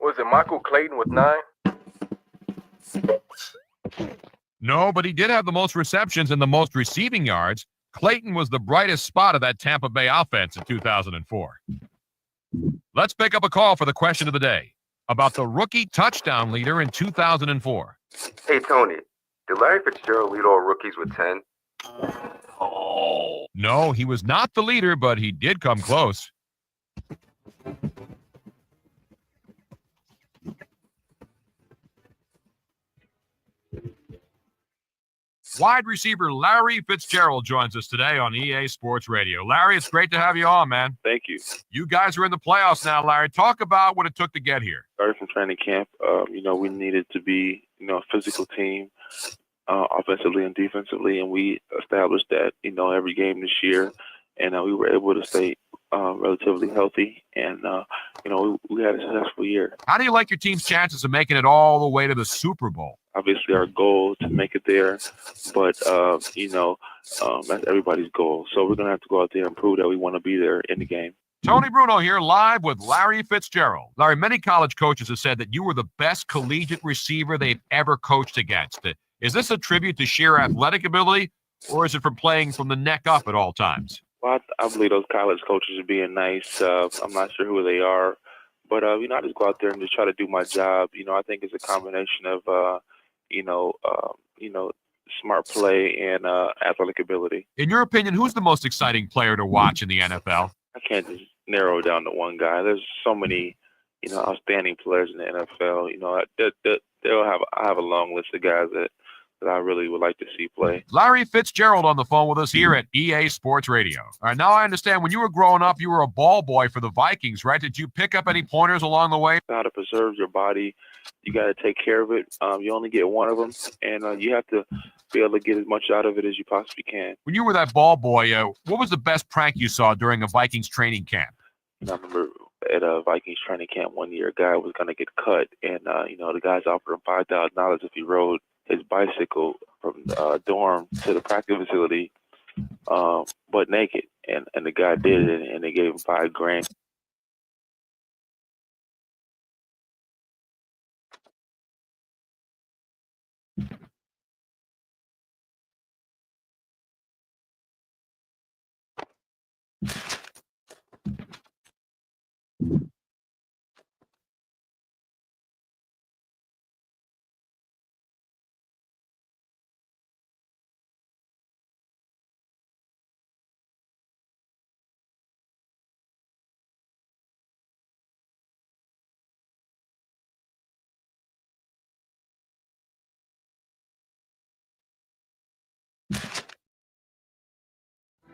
[SPEAKER 9] Was it Michael Clayton with 9?
[SPEAKER 2] No, but he did have the most receptions and the most receiving yards. Clayton was the brightest spot of that Tampa Bay offense in 2004. Let's pick up a call for the question of the day about the rookie touchdown leader in 2004.
[SPEAKER 9] Hey, Tony, did Larry Fitzgerald lead all rookies with 10?
[SPEAKER 2] Oh. No, he was not the leader, but he did come close. Wide receiver Larry Fitzgerald joins us today on EA Sports Radio. Larry, it's great to have you on, man.
[SPEAKER 8] Thank you.
[SPEAKER 2] You guys are in the playoffs now, Larry. Talk about what it took to get here.
[SPEAKER 8] Started from training camp. We needed to be, a physical team, offensively and defensively, and we established that, every game this year, and we were able to stay relatively healthy, and we had a successful year.
[SPEAKER 2] How do you like your team's chances of making it all the way to the Super Bowl?
[SPEAKER 8] Obviously, our goal is to make it there, but that's everybody's goal. So we're gonna have to go out there and prove that we want to be there in the game.
[SPEAKER 2] Tony Bruno here, live with Larry Fitzgerald. Larry, many college coaches have said that you were the best collegiate receiver they've ever coached against. Is this a tribute to sheer athletic ability, or is it from playing from the neck up at all times?
[SPEAKER 8] Well, I believe those college coaches are being nice. I'm not sure who they are, but I just go out there and just try to do my job. I think it's a combination of smart play and athletic ability.
[SPEAKER 2] In your opinion, who's the most exciting player to watch in the NFL?
[SPEAKER 8] I can't just narrow it down to one guy. There's so many, outstanding players in the NFL. I have a long list of guys that I really would like to see play.
[SPEAKER 2] Larry Fitzgerald on the phone with us here at EA Sports Radio. All right, now I understand when you were growing up, you were a ball boy for the Vikings, right? Did you pick up any pointers along the way?
[SPEAKER 8] How to preserve your body. You got to take care of it. You only get one of them, and you have to be able to get as much out of it as you possibly can.
[SPEAKER 2] When you were that ball boy, what was the best prank you saw during a Vikings training camp?
[SPEAKER 8] I remember at a Vikings training camp one year, a guy was going to get cut, and the guys offered him $5,000 if he rode his bicycle from the dorm to the practice facility, butt naked, and the guy did it, and they gave him $5,000.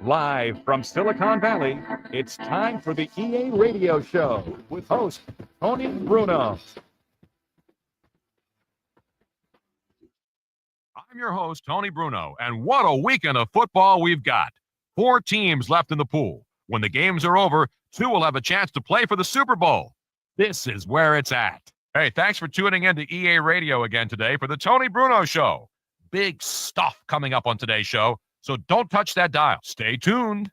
[SPEAKER 1] Live from Silicon Valley, it's time for the EA Radio Show with host Tony Bruno.
[SPEAKER 2] I'm your host, Tony Bruno, and what a weekend of football we've got. 4 teams left in the pool. When the games are over, 2 will have a chance to play for the Super Bowl. This is where it's at. Hey, thanks for tuning in to EA Radio again today for the Tony Bruno Show. Big stuff coming up on today's show, so don't touch that dial. Stay tuned.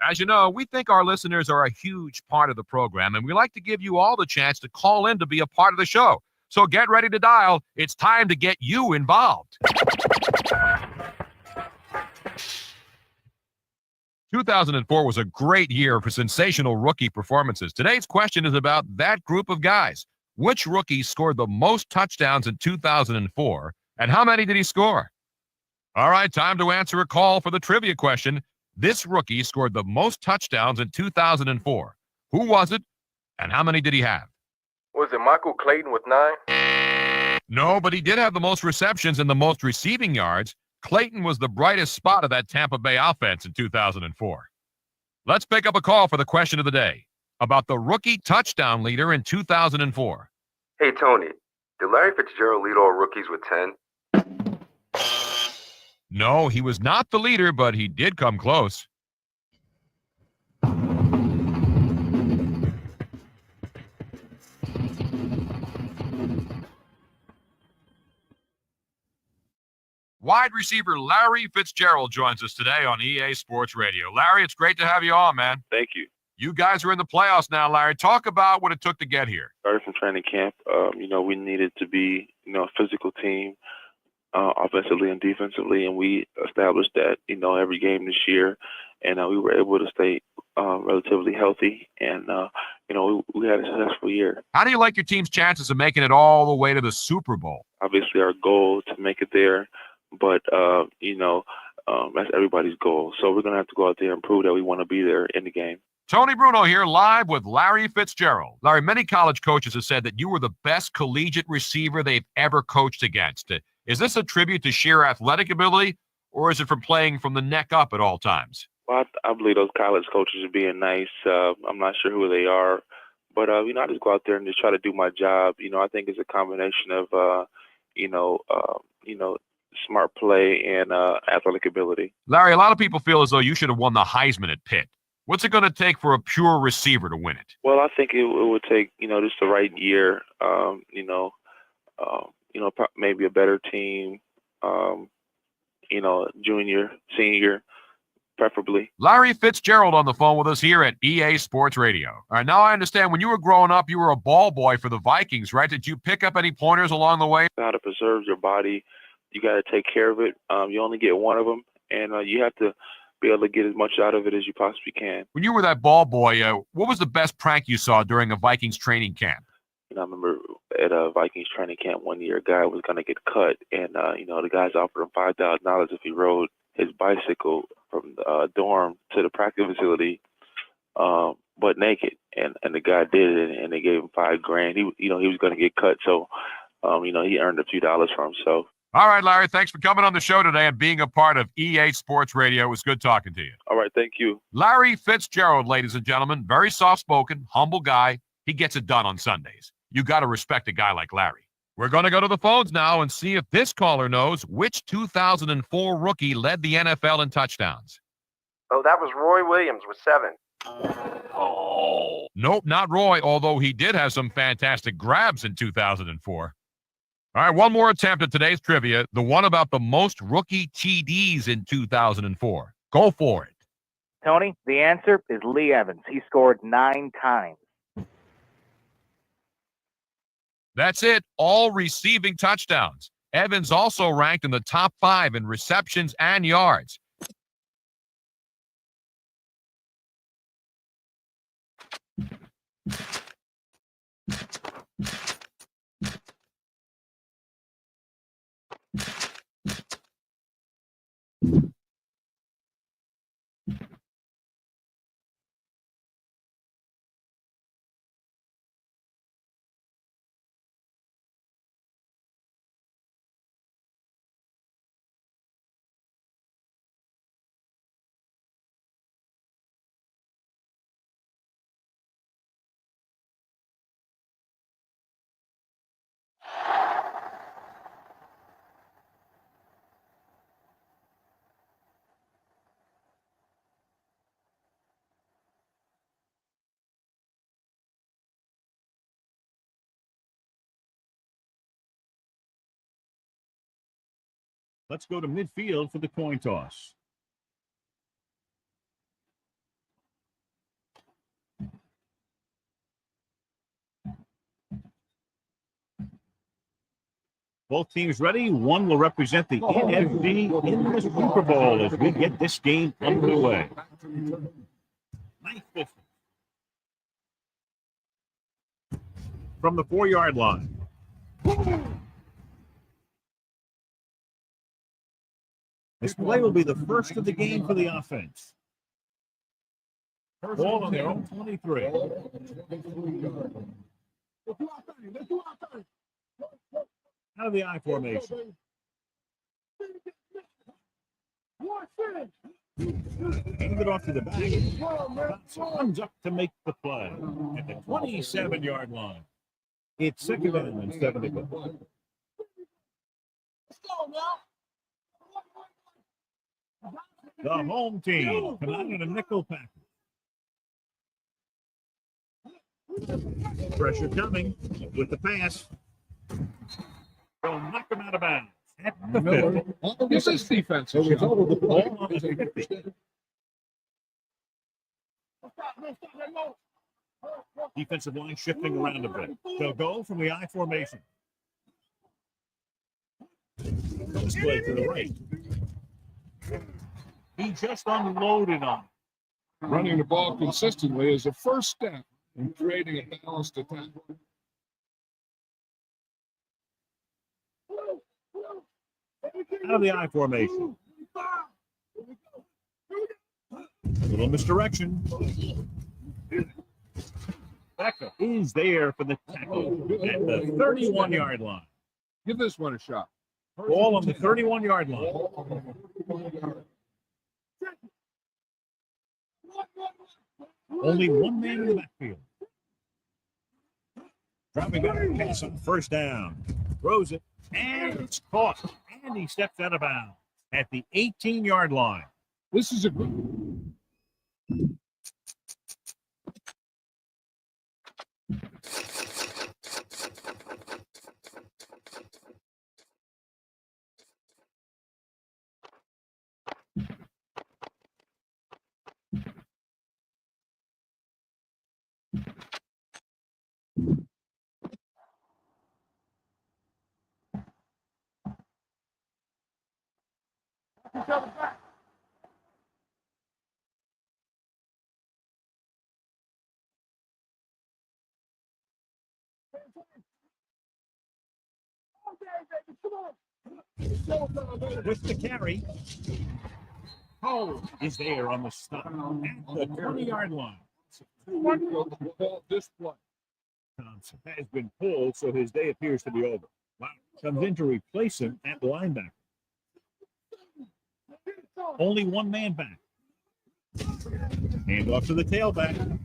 [SPEAKER 2] As you know, we think our listeners are a huge part of the program, and we like to give you all the chance to call in to be a part of the show. So get ready to dial. It's time to get you involved. 2004 was a great year for sensational rookie performances. Today's question is about that group of guys. Which rookie scored the most touchdowns in 2004, and how many did he score? All right, time to answer a call for the trivia question. This rookie scored the most touchdowns in 2004. Who was it, and how many did he have?
[SPEAKER 9] Was it Michael Clayton with 9?
[SPEAKER 2] No, but he did have the most receptions and the most receiving yards. Clayton was the brightest spot of that Tampa Bay offense in 2004. Let's pick up a call for the question of the day about the rookie touchdown leader in 2004.
[SPEAKER 9] Hey, Tony, did Larry Fitzgerald lead all rookies with 10?
[SPEAKER 2] No, he was not the leader, but he did come close. Wide receiver Larry Fitzgerald joins us today on EA Sports Radio. Larry, it's great to have you on, man.
[SPEAKER 8] Thank you.
[SPEAKER 2] You guys are in the playoffs now, Larry. Talk about what it took to get here.
[SPEAKER 8] Started from training camp. We needed to be, a physical team, offensively and defensively, and we established that, every game this year, and we were able to stay relatively healthy, and we had a successful year.
[SPEAKER 2] How do you like your team's chances of making it all the way to the Super Bowl?
[SPEAKER 8] Obviously, our goal is to make it there, but that's everybody's goal. So we're gonna have to go out there and prove that we want to be there in the game.
[SPEAKER 2] Tony Bruno here, live with Larry Fitzgerald. Larry, many college coaches have said that you were the best collegiate receiver they've ever coached against. Is this a tribute to sheer athletic ability, or is it from playing from the neck up at all times?
[SPEAKER 8] Well, I believe those college coaches are being nice. I'm not sure who they are, but I just go out there and just try to do my job. I think it's a combination of smart play and athletic ability.
[SPEAKER 2] Larry, a lot of people feel as though you should have won the Heisman at Pitt. What's it going to take for a pure receiver to win it?
[SPEAKER 8] Well, I think it would take, just the right year, maybe a better team, junior, senior, preferably.
[SPEAKER 2] Larry Fitzgerald on the phone with us here at EA Sports Radio. All right, now I understand when you were growing up, you were a ball boy for the Vikings, right? Did you pick up any pointers along the way?
[SPEAKER 8] How to preserve your body. You got to take care of it. You only get one of them, and you have to be able to get as much out of it as you possibly can.
[SPEAKER 2] When you were that ball boy, what was the best prank you saw during a Vikings training camp?
[SPEAKER 8] I remember at a Vikings training camp one year, a guy was going to get cut, and, the guys offered him $5,000 if he rode his bicycle from the dorm to the practice facility, but naked. And the guy did it, and they gave him $5,000. He was going to get cut, so, he earned a few dollars for himself.
[SPEAKER 2] All right, Larry, thanks for coming on the show today and being a part of EA Sports Radio. It was good talking to you.
[SPEAKER 8] All right, thank you.
[SPEAKER 2] Larry Fitzgerald, ladies and gentlemen, very soft-spoken, humble guy. He gets it done on Sundays. You got to respect a guy like Larry. We're going to go to the phones now and see if this caller knows which 2004 rookie led the NFL in touchdowns.
[SPEAKER 12] Oh, that was Roy Williams with 7.
[SPEAKER 2] Oh. Nope, not Roy, although he did have some fantastic grabs in 2004. All right, one more attempt at today's trivia, the one about the most rookie TDs in 2004. Go for it.
[SPEAKER 10] Tony, the answer is Lee Evans. He scored 9 times.
[SPEAKER 2] That's it, all receiving touchdowns. Evans also ranked in the top 5 in receptions and yards.
[SPEAKER 3] Let's go to midfield for the coin toss. Both teams ready. One will represent the NFC in the Super Bowl as we get this game underway. Ninth from the 4-yard line. This play will be the first of the game for the offense. Ball on their own 23. Out of the I formation. Hand it off to the back. Comes up to make the play at the 27-yard line. It's second down and 7 to go. The home team come out in a nickel package. Pressure coming with the pass. They'll knock him out of bounds at the 50.
[SPEAKER 4] This is defense.
[SPEAKER 3] Ball on the 50. Defensive line shifting around a bit. They'll go from the I formation. This play to the right. He just unloaded on it.
[SPEAKER 4] Running the ball consistently is the first step in creating a balanced attack.
[SPEAKER 3] Out of the I formation. A little misdirection. Becca is there for the tackle at the 31-yard line.
[SPEAKER 4] Give this one a shot.
[SPEAKER 3] Ball on the 31-yard line. Only one man in the backfield. Dropping back, pass on first down. Throws it, and it's caught. And he steps out of bounds at the 18-yard line.
[SPEAKER 4] This is a good.
[SPEAKER 3] With the carry, Cole is there on the stop at the 20-yard line.
[SPEAKER 4] This play.
[SPEAKER 3] Thompson has been pulled, so his day appears to be over. Wow. Comes in to replace him at linebacker. Only one man back. Hand off to the tailback.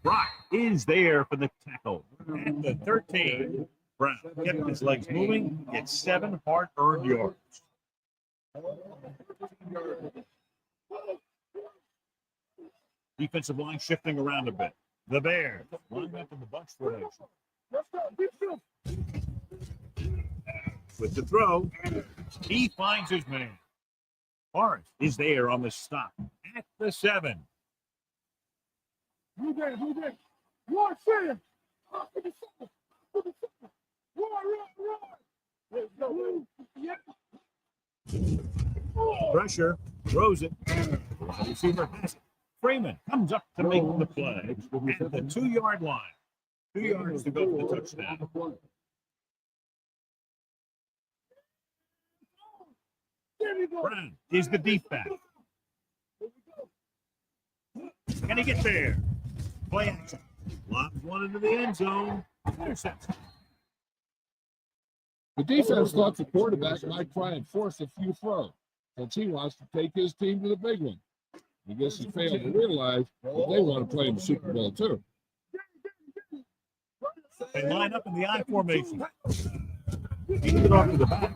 [SPEAKER 3] Brock is there for the tackle at the 13. Brown kept his legs moving, gets 7 hard-earned yards. Defensive line shifting around a bit. The Bears line up in the bunch formation. With the throw, he finds his man. Forrest is there on the stop at the 7.
[SPEAKER 5] Who there? One center.
[SPEAKER 3] Pressure, throws it. Receiver has it. Freeman comes up to make the play at the 2-yard line. 2 yards to go for the touchdown. Brown is the deep back. Can he get there? Play action. Lobs one into the end zone. Interception.
[SPEAKER 4] The defense thought the quarterback might try and force a few throws, since he wants to take his team to the big one. I guess he failed to realize that they want to play in the Super Bowl too.
[SPEAKER 3] They line up in the I formation. He get off to the back.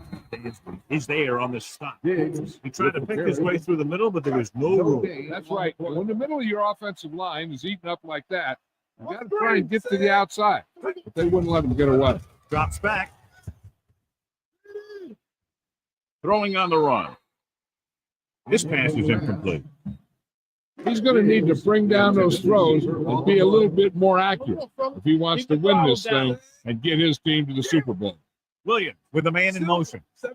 [SPEAKER 3] Is there on the stop. He tried to pick his way through the middle, but there was no room.
[SPEAKER 4] That's right. When the middle of your offensive line is eaten up like that, you got to try and get to the outside. But they wouldn't let him get away.
[SPEAKER 3] Drops back. Throwing on the run. This pass is incomplete.
[SPEAKER 4] He's going to need to bring down those throws and be a little bit more accurate if he wants to win this thing and get his team to the Super Bowl.
[SPEAKER 3] Williams with a man in motion.
[SPEAKER 5] Let's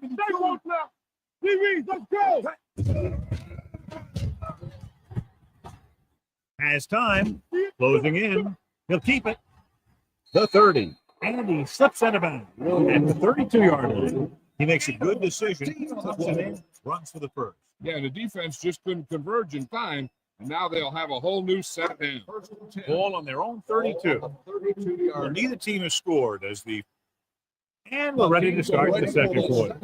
[SPEAKER 5] go.
[SPEAKER 3] Has time. Closing in. He'll keep it. the 30. And he slips out of bounds at the 32-yard line. He makes a good decision, tucks it in, runs for the first.
[SPEAKER 4] Yeah, the defense just couldn't converge in time, and now they'll have a whole new set down.
[SPEAKER 3] Ball on their own 32. Well, neither team has scored and we're ready to start the second quarter.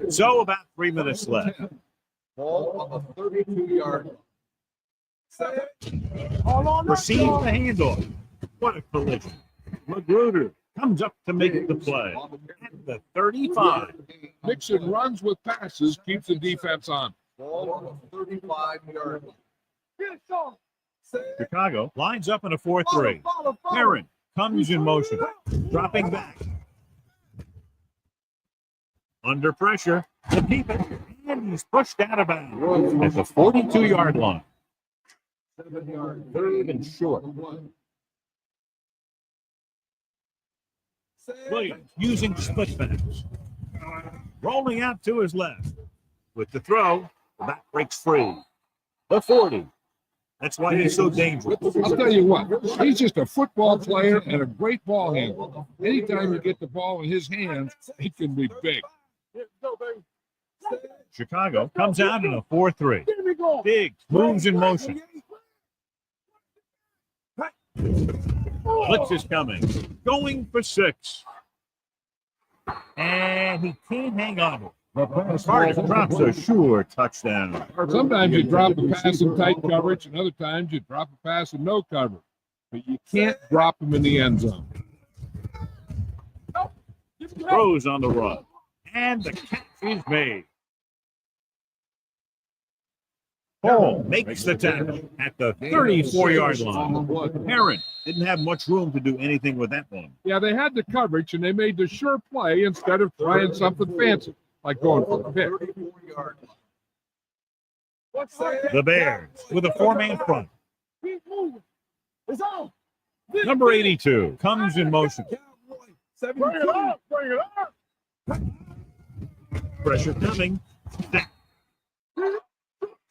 [SPEAKER 3] So about 3 minutes left.
[SPEAKER 5] Ball on the 32-yard
[SPEAKER 3] line. Receives the handoff. What a collision. Magruder comes up to make the play at the 35.
[SPEAKER 4] Mixon runs with passes, keeps the defense on.
[SPEAKER 5] Ball on the 35-yard line.
[SPEAKER 3] Chicago lines up in a 4-3. Herron comes in motion, dropping back. Under pressure to keep it, and he's pushed out of bounds at the 42-yard line.
[SPEAKER 4] 3rd and short.
[SPEAKER 3] Williams using split backs. Rolling out to his left. With the throw, the back breaks free. The 40. That's why he's so dangerous.
[SPEAKER 4] I'll tell you what, he's just a football player and a great ball handler. Anytime you get the ball in his hands, it can be big.
[SPEAKER 3] Chicago comes out in a 4-3. Big moves in motion. Blitz is coming. Going for 6. And he can't hang on. Carter drops a sure touchdown.
[SPEAKER 4] Sometimes you drop a pass in tight coverage, and other times you drop a pass in no coverage. But you can't drop them in the end zone.
[SPEAKER 3] Throws on the run. And the catch is made. Paul makes the tackle at the 34-yard line. Herron didn't have much room to do anything with that one.
[SPEAKER 4] Yeah, they had the coverage, and they made the sure play instead of trying something fancy, like going for a pick.
[SPEAKER 3] The Bears with a 4-man front. Number 82 comes in motion. Pressure coming.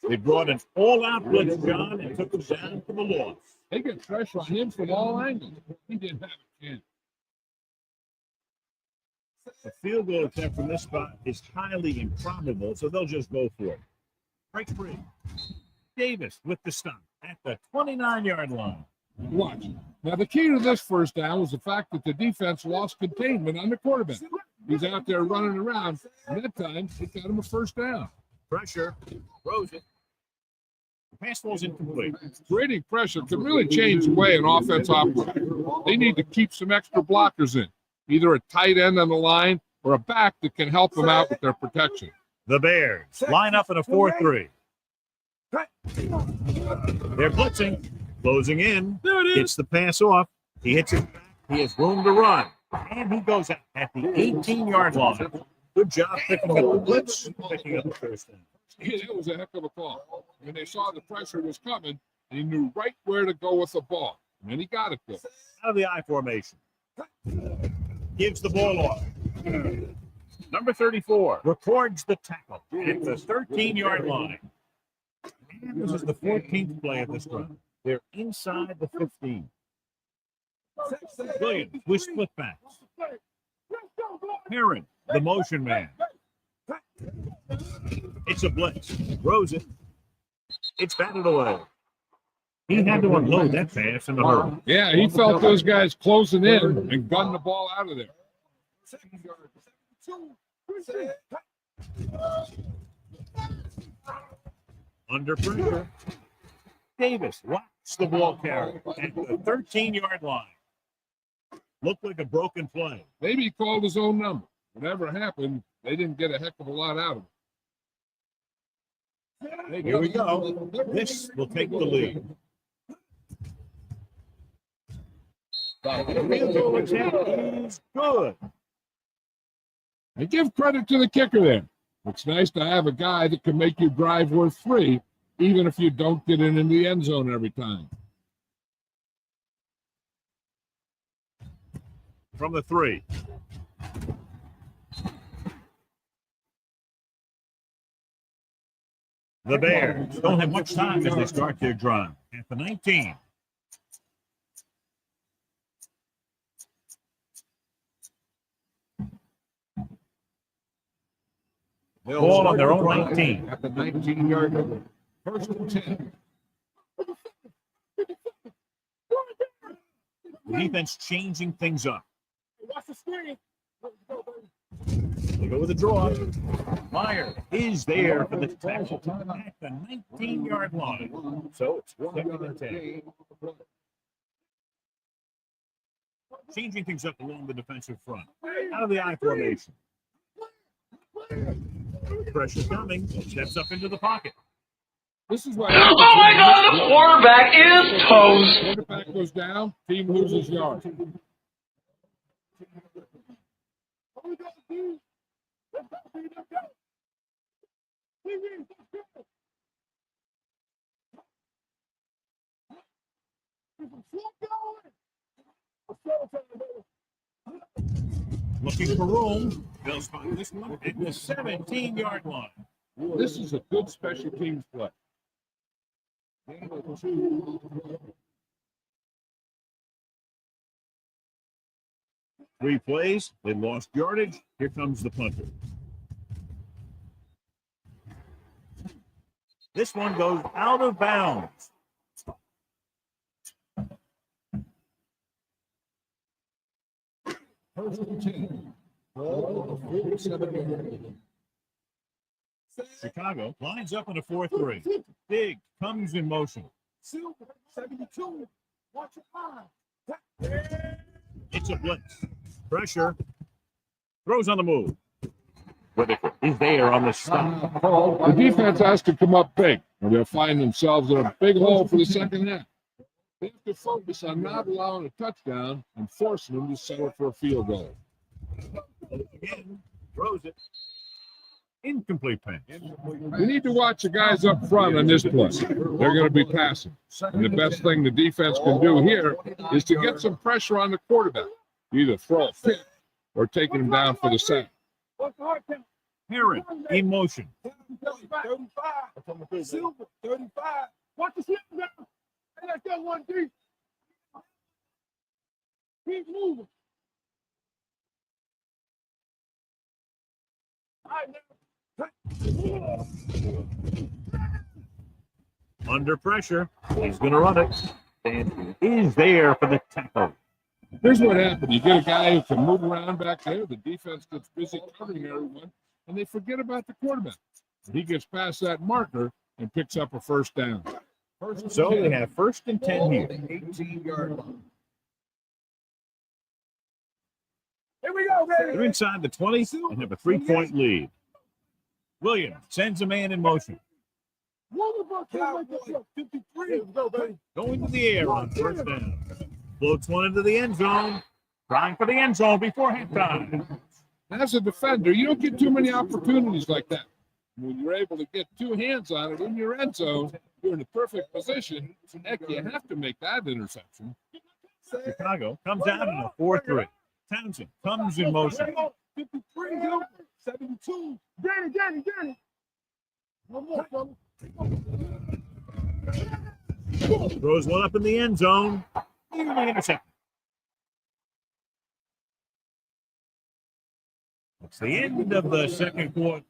[SPEAKER 3] They brought an all-out blitz, John, and took him down for the loss.
[SPEAKER 4] They get pressure on him from all angles. He didn't have a chance.
[SPEAKER 3] A field goal attempt from this spot is highly improbable, so they'll just go for it. Break free. Davis with the stop at the 29-yard line.
[SPEAKER 4] Watch. Now, the key to this first down was the fact that the defense lost containment on the quarterback. He's out there running around, and that time, it got him a first down.
[SPEAKER 3] Pressure. Throws it. The pass ball's incomplete.
[SPEAKER 4] Creating pressure can really change the way an offense operates. They need to keep some extra blockers in, either a tight end on the line or a back that can help them out with their protection.
[SPEAKER 3] The Bears line up in a 4-3. They're blitzing. Closing in. Gets the pass off. He hits it back. He has room to run. And he goes out at the 18-yard line. Good job picking up the blitz, picking up the first down.
[SPEAKER 4] Yeah, that was a heck of a call. When they saw the pressure was coming, he knew right where to go with the ball. And then he got it there.
[SPEAKER 3] Out of the I formation. Gives the ball off. Number 34 records the tackle at the 13-yard line. And this is the 14th play of this run. They're inside the 15. Williams with split backs. Herron, the motion man. It's a blitz. Throws it. It's batted away. He had to unload that pass in the hurry.
[SPEAKER 4] Yeah, he felt those guys closing in and gunned the ball out of there.
[SPEAKER 3] Under pressure. Davis whacks the ball carrier at the 13-yard line. Looked like a broken play.
[SPEAKER 4] Maybe he called his own number. Whatever happened, they didn't get a heck of a lot out of it.
[SPEAKER 3] Here we go. This will take the lead. The field goal attempt is good.
[SPEAKER 4] And give credit to the kicker there. It's nice to have a guy that can make you drive worth 3, even if you don't get in the end zone every time.
[SPEAKER 3] From the 3. The Bears don't have much time as they start their drive. At the 19. Ball on their own 19.
[SPEAKER 4] At the 19-yard line. First and 10.
[SPEAKER 3] Defense changing things up.
[SPEAKER 5] Watch the screen.
[SPEAKER 3] They go with a draw. Meyer is there for the tackle at the 19-yard line. So it's 2nd and 10. Changing things up along the defensive front. Out of the I formation. Pressure coming. Steps up into the pocket.
[SPEAKER 4] This is what
[SPEAKER 6] Oh my God, the quarterback is toast.
[SPEAKER 4] Quarterback goes down, team loses yards.
[SPEAKER 3] Looking for room. They'll spot this one at the 17-yard line.
[SPEAKER 4] This is a good special teams play.
[SPEAKER 3] 3 plays. They lost yardage. Here comes the punter. This one goes out of bounds.
[SPEAKER 4] First and 10. Ball on the 47-yard.
[SPEAKER 3] Chicago lines up in a 4-3. Big comes in motion.
[SPEAKER 5] 72. Watch your eye.
[SPEAKER 3] It's a blitz. Pressure. Throws on the move. Whitaker is there on the stop.
[SPEAKER 4] The defense has to come up big, or they'll find themselves in a big hole for the second half. They have to focus on not allowing a touchdown and forcing them to settle for a field goal.
[SPEAKER 3] Again, throws it. Incomplete pass.
[SPEAKER 4] We need to watch the guys up front on this play. They're going to be passing. And the best thing the defense can do here is to get some pressure on the quarterback. Either throw a pick or taking him down for the sack.
[SPEAKER 3] Herron in motion.
[SPEAKER 5] 35. Silver, 35. Watch the slip down. Hey, that's that one deep. Keep moving.
[SPEAKER 3] Under pressure. He's going to run it. And is there for the tackle.
[SPEAKER 4] Here's what happened. You get a guy who can move around back there. The defense gets busy covering everyone, and they forget about the quarterback. He gets past that marker and picks up a first down.
[SPEAKER 3] So they have 1st and 10 here.
[SPEAKER 4] 18-yard line.
[SPEAKER 5] Here we go, baby.
[SPEAKER 3] They're inside the 20 and have a 3-point lead. Williams sends a man in motion. Going to the air on 1st down. Floats one into the end zone. Trying for the end zone before halftime.
[SPEAKER 4] As a defender, you don't get too many opportunities like that. When you're able to get 2 hands on it in your end zone, you're in a perfect position. Heck, you have to make that interception.
[SPEAKER 3] Chicago comes out in a 4-3. Townsend comes in motion.
[SPEAKER 5] 53, 72. Danny. One more, brother.
[SPEAKER 3] Throws one up in the end zone. Nearly intercepted. It's the end of the second quarter.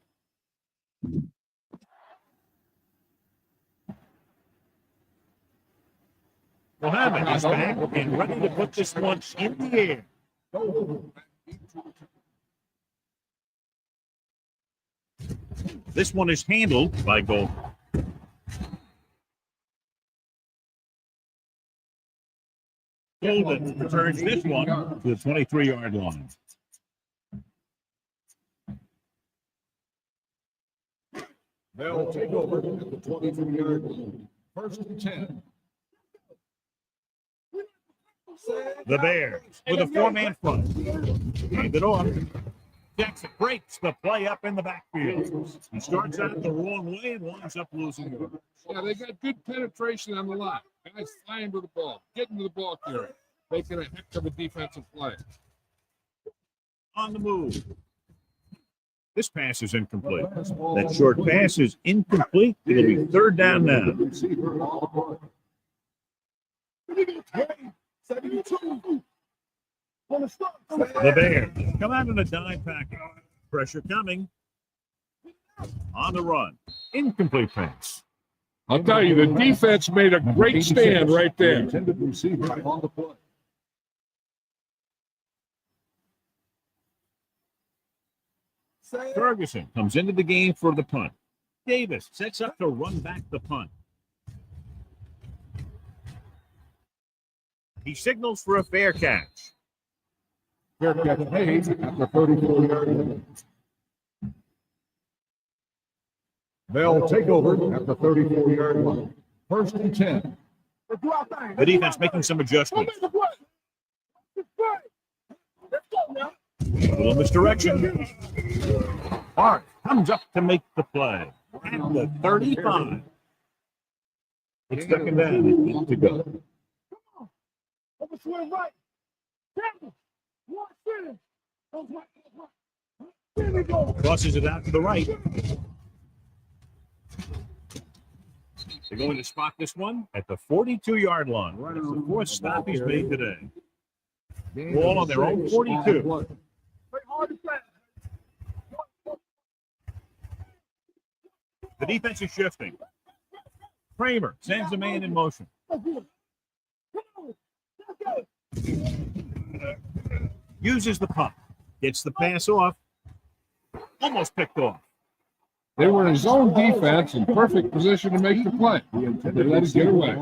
[SPEAKER 3] Mohammed is back and ready to put this one in the air. This one is handled by Gold. Golden returns this one to the 23-yard line.
[SPEAKER 4] They'll take over at the 23-yard line. 1st and 10.
[SPEAKER 3] The Bears with a 4-man front. Hand it on. Jackson breaks the play up in the backfield. He starts out the wrong way and winds up losing it.
[SPEAKER 4] Yeah, they got good penetration on the line. Guys flying to the ball, getting to the ball carrier, making a heck of a defensive play.
[SPEAKER 3] On the move. This pass is incomplete. That short pass is incomplete. It'll be 3rd down now.
[SPEAKER 5] 72.
[SPEAKER 3] The Bears come out in a dime package. Pressure coming. On the run. Incomplete pass.
[SPEAKER 4] I'll tell you, the defense made a great stand right there.
[SPEAKER 5] Intended receiver on the play.
[SPEAKER 3] Ferguson comes into the game for the punt. Davis sets up to run back the punt. He signals for a fair catch.
[SPEAKER 5] Fair catch made at the 34-yard line. They'll take over at the 34-yard line. 1st and 10.
[SPEAKER 3] The defense making some adjustments. A little misdirection. Hart comes up to make the play. At the 35. It's 2nd down and 8 to go. Crosses it out to the right. They're going to spot this one at the 42-yard line. That's the 4th stop he's made today. Ball on their own 42. The defense is shifting. Kramer sends the man in motion. Uses the pump. Gets the pass off. Almost picked off.
[SPEAKER 4] They were in zone defense in perfect position to make the play. They let it get away.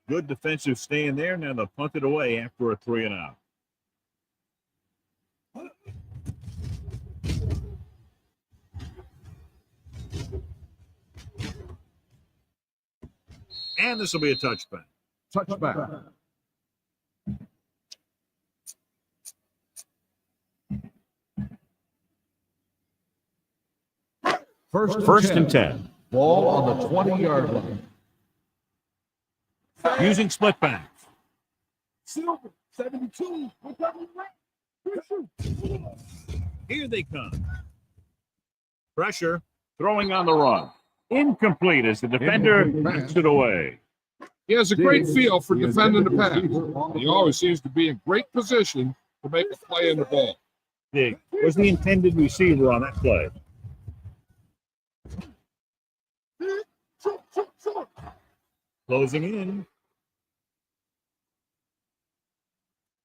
[SPEAKER 3] Good defensive stand there. Now they'll punt it away after a 3 and out. And this will be a touchback.
[SPEAKER 5] Touchback.
[SPEAKER 3] First and 10.
[SPEAKER 5] Ball on the 20-yard line.
[SPEAKER 3] Using split backs.
[SPEAKER 5] Silver, 72.
[SPEAKER 3] Here they come. Pressure. Throwing on the run. Incomplete as the defender backs it away.
[SPEAKER 4] He has a great feel for defending the pass. He always seems to be in great position to make a play in the ball.
[SPEAKER 3] Big was the intended receiver on that play. Closing in.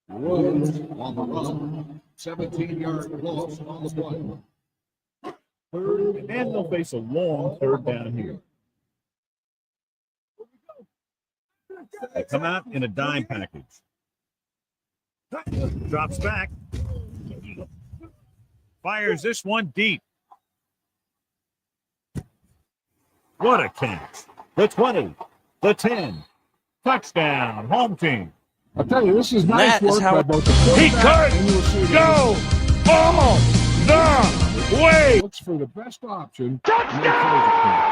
[SPEAKER 5] Rhodes on the run. 17-yard loss on the play.
[SPEAKER 3] And they'll face a long 3rd down here. They come out in a dime package. Drops back. Fires this one deep. What a catch. The 20. The 10. Touchdown. Home team.
[SPEAKER 4] I'll tell you, this is nice
[SPEAKER 11] That is
[SPEAKER 4] work
[SPEAKER 11] how
[SPEAKER 4] by both the quarterback and the receiver.
[SPEAKER 3] Go all the way.
[SPEAKER 4] Looks for the best option. And then throws it to him.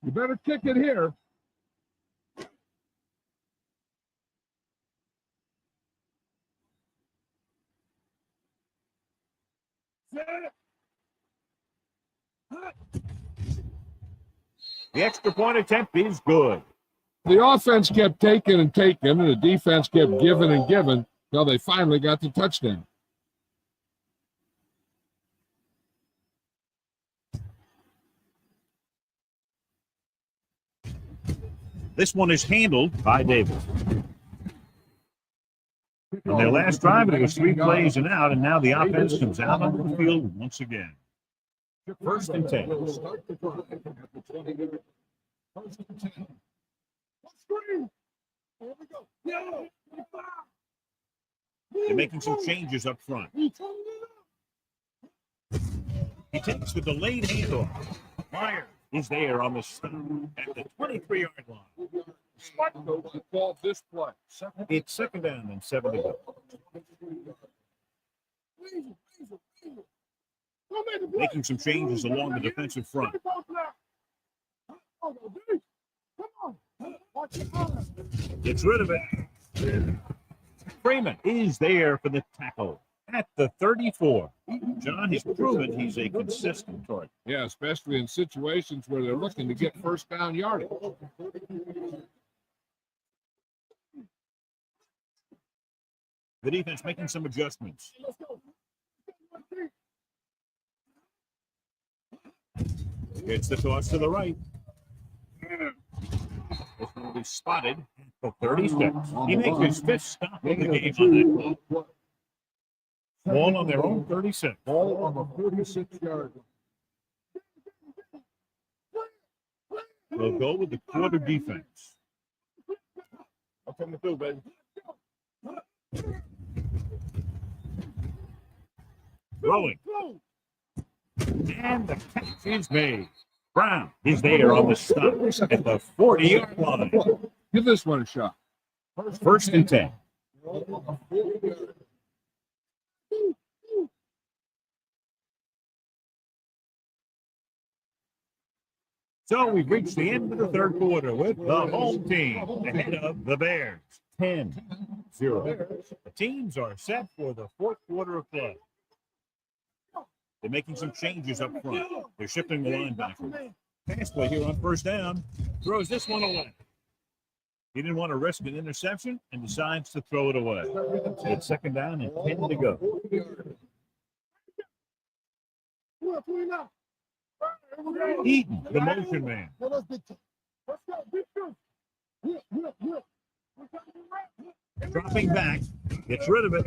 [SPEAKER 4] You better kick it here.
[SPEAKER 3] The extra point attempt is good.
[SPEAKER 4] The offense kept taking and taking, and the defense kept giving and giving until they finally got the touchdown.
[SPEAKER 3] This one is handled by Davis. On their last drive, it was 3 plays and out, and now the offense comes out on the field once again. 1st and 10.
[SPEAKER 5] Start the drive at the 20-yard. 1st and 10. Here we go. Yeah.
[SPEAKER 3] They're making some changes up front. He takes the delayed handoff. Meyer is there on the stop at the 23-yard line.
[SPEAKER 4] Smart coach called this play.
[SPEAKER 3] It's 2nd down and 7 to go. Making some changes along the defensive front. Gets rid of it. Freeman is there for the tackle at the 34. John has proven he's a consistent target.
[SPEAKER 4] Yeah, especially in situations where they're looking to get first down yardage.
[SPEAKER 3] The defense making some adjustments. It's the toss to the right. This one will be spotted at the 36. He makes his fifth stop of the game on that. Ball on their own 36.
[SPEAKER 4] Ball on the 36-yard line.
[SPEAKER 3] They'll go with the quarter defense. I'll come through, baby. Rolling. And the catch is made. Brown is there on the stop at the 40-yard line.
[SPEAKER 4] Give this one a shot.
[SPEAKER 3] First and 10. So we've reached the end of the third quarter with the home team ahead of the Bears. 10-0. The teams are set for the fourth quarter of play. They're making some changes up front. They're shifting the linebacker. Pass play here on first down. Throws this one away. He didn't want to risk an interception and decides to throw it away. It's second down and 10 to go. Eaton, the motion man. Dropping back. Gets rid of it.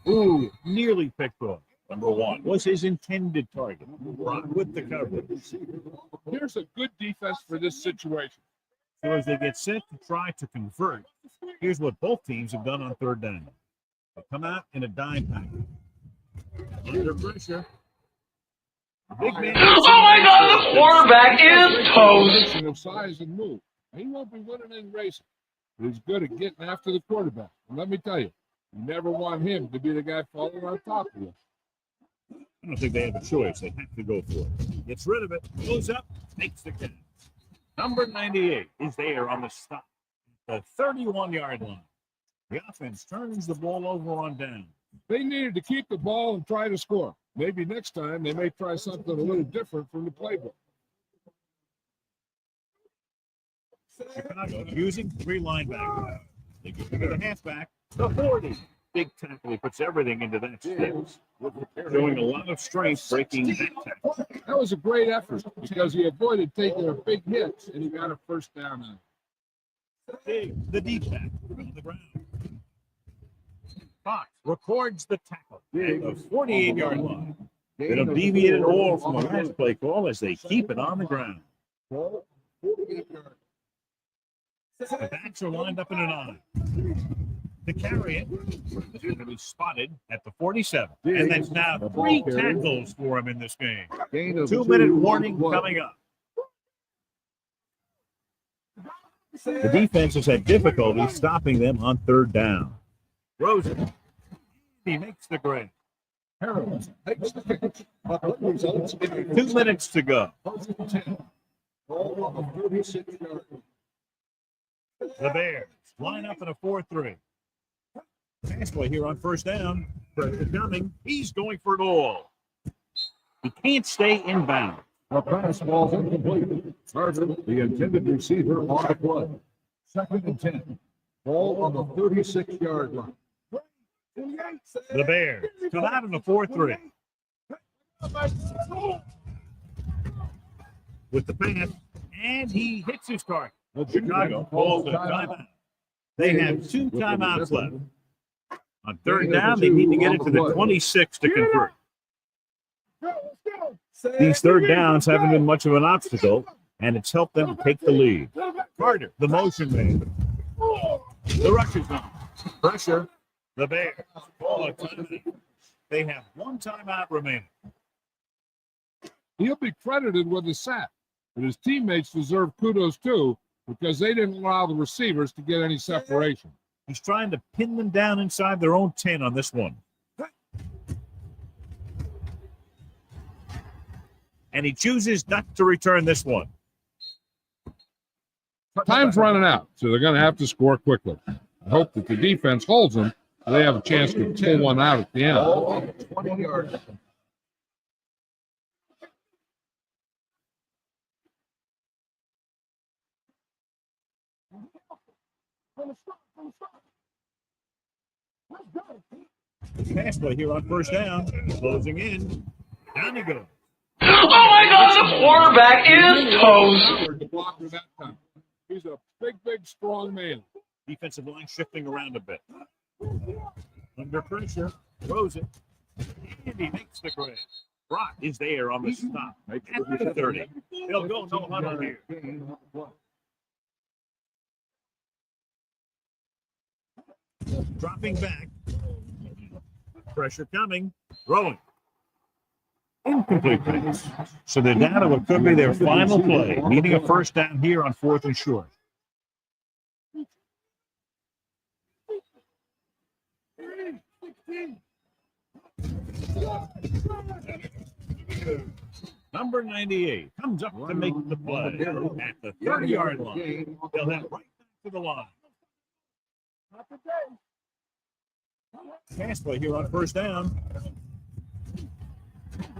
[SPEAKER 3] Ooh, nearly picked off. Number one was his intended target. Brought with the coverage.
[SPEAKER 4] Here's a good defense for this situation.
[SPEAKER 3] So as they get set to try to convert, here's what both teams have done on third down. They come out in a dime package. Under pressure. Big man.
[SPEAKER 6] Oh my God, the quarterback is toast.
[SPEAKER 4] Of size and move. He won't be winning any races, but he's good at getting after the quarterback. And let me tell you, you never want him to be the guy falling on top of you.
[SPEAKER 3] I don't think they have a choice. They have to go for it. Gets rid of it, goes up, takes the catch. Number 98 is there on the stop. The 31-yard line. The offense turns the ball over on down.
[SPEAKER 4] They needed to keep the ball and try to score. Maybe next time they may try something a little different from the playbook.
[SPEAKER 3] Chicago using three linebackers. They go to the halfback, the 40. Big tackle. He puts everything into that stance. Showing a lot of strength breaking that tackle.
[SPEAKER 4] That was a great effort because he avoided taking a big hit and he got a first down on
[SPEAKER 3] it. The deep back on the ground. Fox records the tackle at the 48-yard line. They don't deviate at all from the last play call as they keep it on the ground. The backs are lined up in an eye. To carry it, it's going to be spotted at the 47. And that's now 3 tackles for him in this game. 2-minute warning coming up. The defense has had difficulty stopping them on third down. Rosen, he makes the grade.
[SPEAKER 4] Harold takes the catch.
[SPEAKER 3] 2 minutes to go. The Bears line up in a 4-3. Pass play here on first down. Pressure coming. He's going for it all. He can't stay inbound.
[SPEAKER 4] The pass ball's incomplete. Carter, the intended receiver, on the play. 2nd and 10. Ball on the 36-yard line.
[SPEAKER 3] The Bears come out in a 4-3. With the pass, and he hits his target. Chicago calls a timeout. They have 2 timeouts left. On third down, they need to get it to the 26 to convert. These third downs haven't been much of an obstacle, and it's helped them to take the lead. Carter, the motion man. The rush is on. Pressure. The Bears call a timeout. They have 1 timeout remaining.
[SPEAKER 4] He'll be credited with the sack, but his teammates deserve kudos too because they didn't allow the receivers to get any separation.
[SPEAKER 3] He's trying to pin them down inside their own 10 on this one. And he chooses not to return this one.
[SPEAKER 4] Time's running out, so they're going to have to score quickly. I hope that the defense holds them They have a chance to pull one out at the end.
[SPEAKER 5] 20 yards.
[SPEAKER 3] Pass play here on first down. Closing in. Down he goes.
[SPEAKER 6] Oh my God, the quarterback is toast.
[SPEAKER 4] The blocker that time. He's a big, strong man.
[SPEAKER 3] Defensive line shifting around a bit. Under pressure. Throws it. And he makes the grab. Brock is there on the stop. At the 30. They'll go no huddle here. Dropping back. Pressure coming. Throwing. Incomplete pass. So they're down to what could be their final play, needing a first down here on 4th and short. Number 98 comes up to make the play at the 30-yard line. They'll head right back to the line. Pass play here on first down.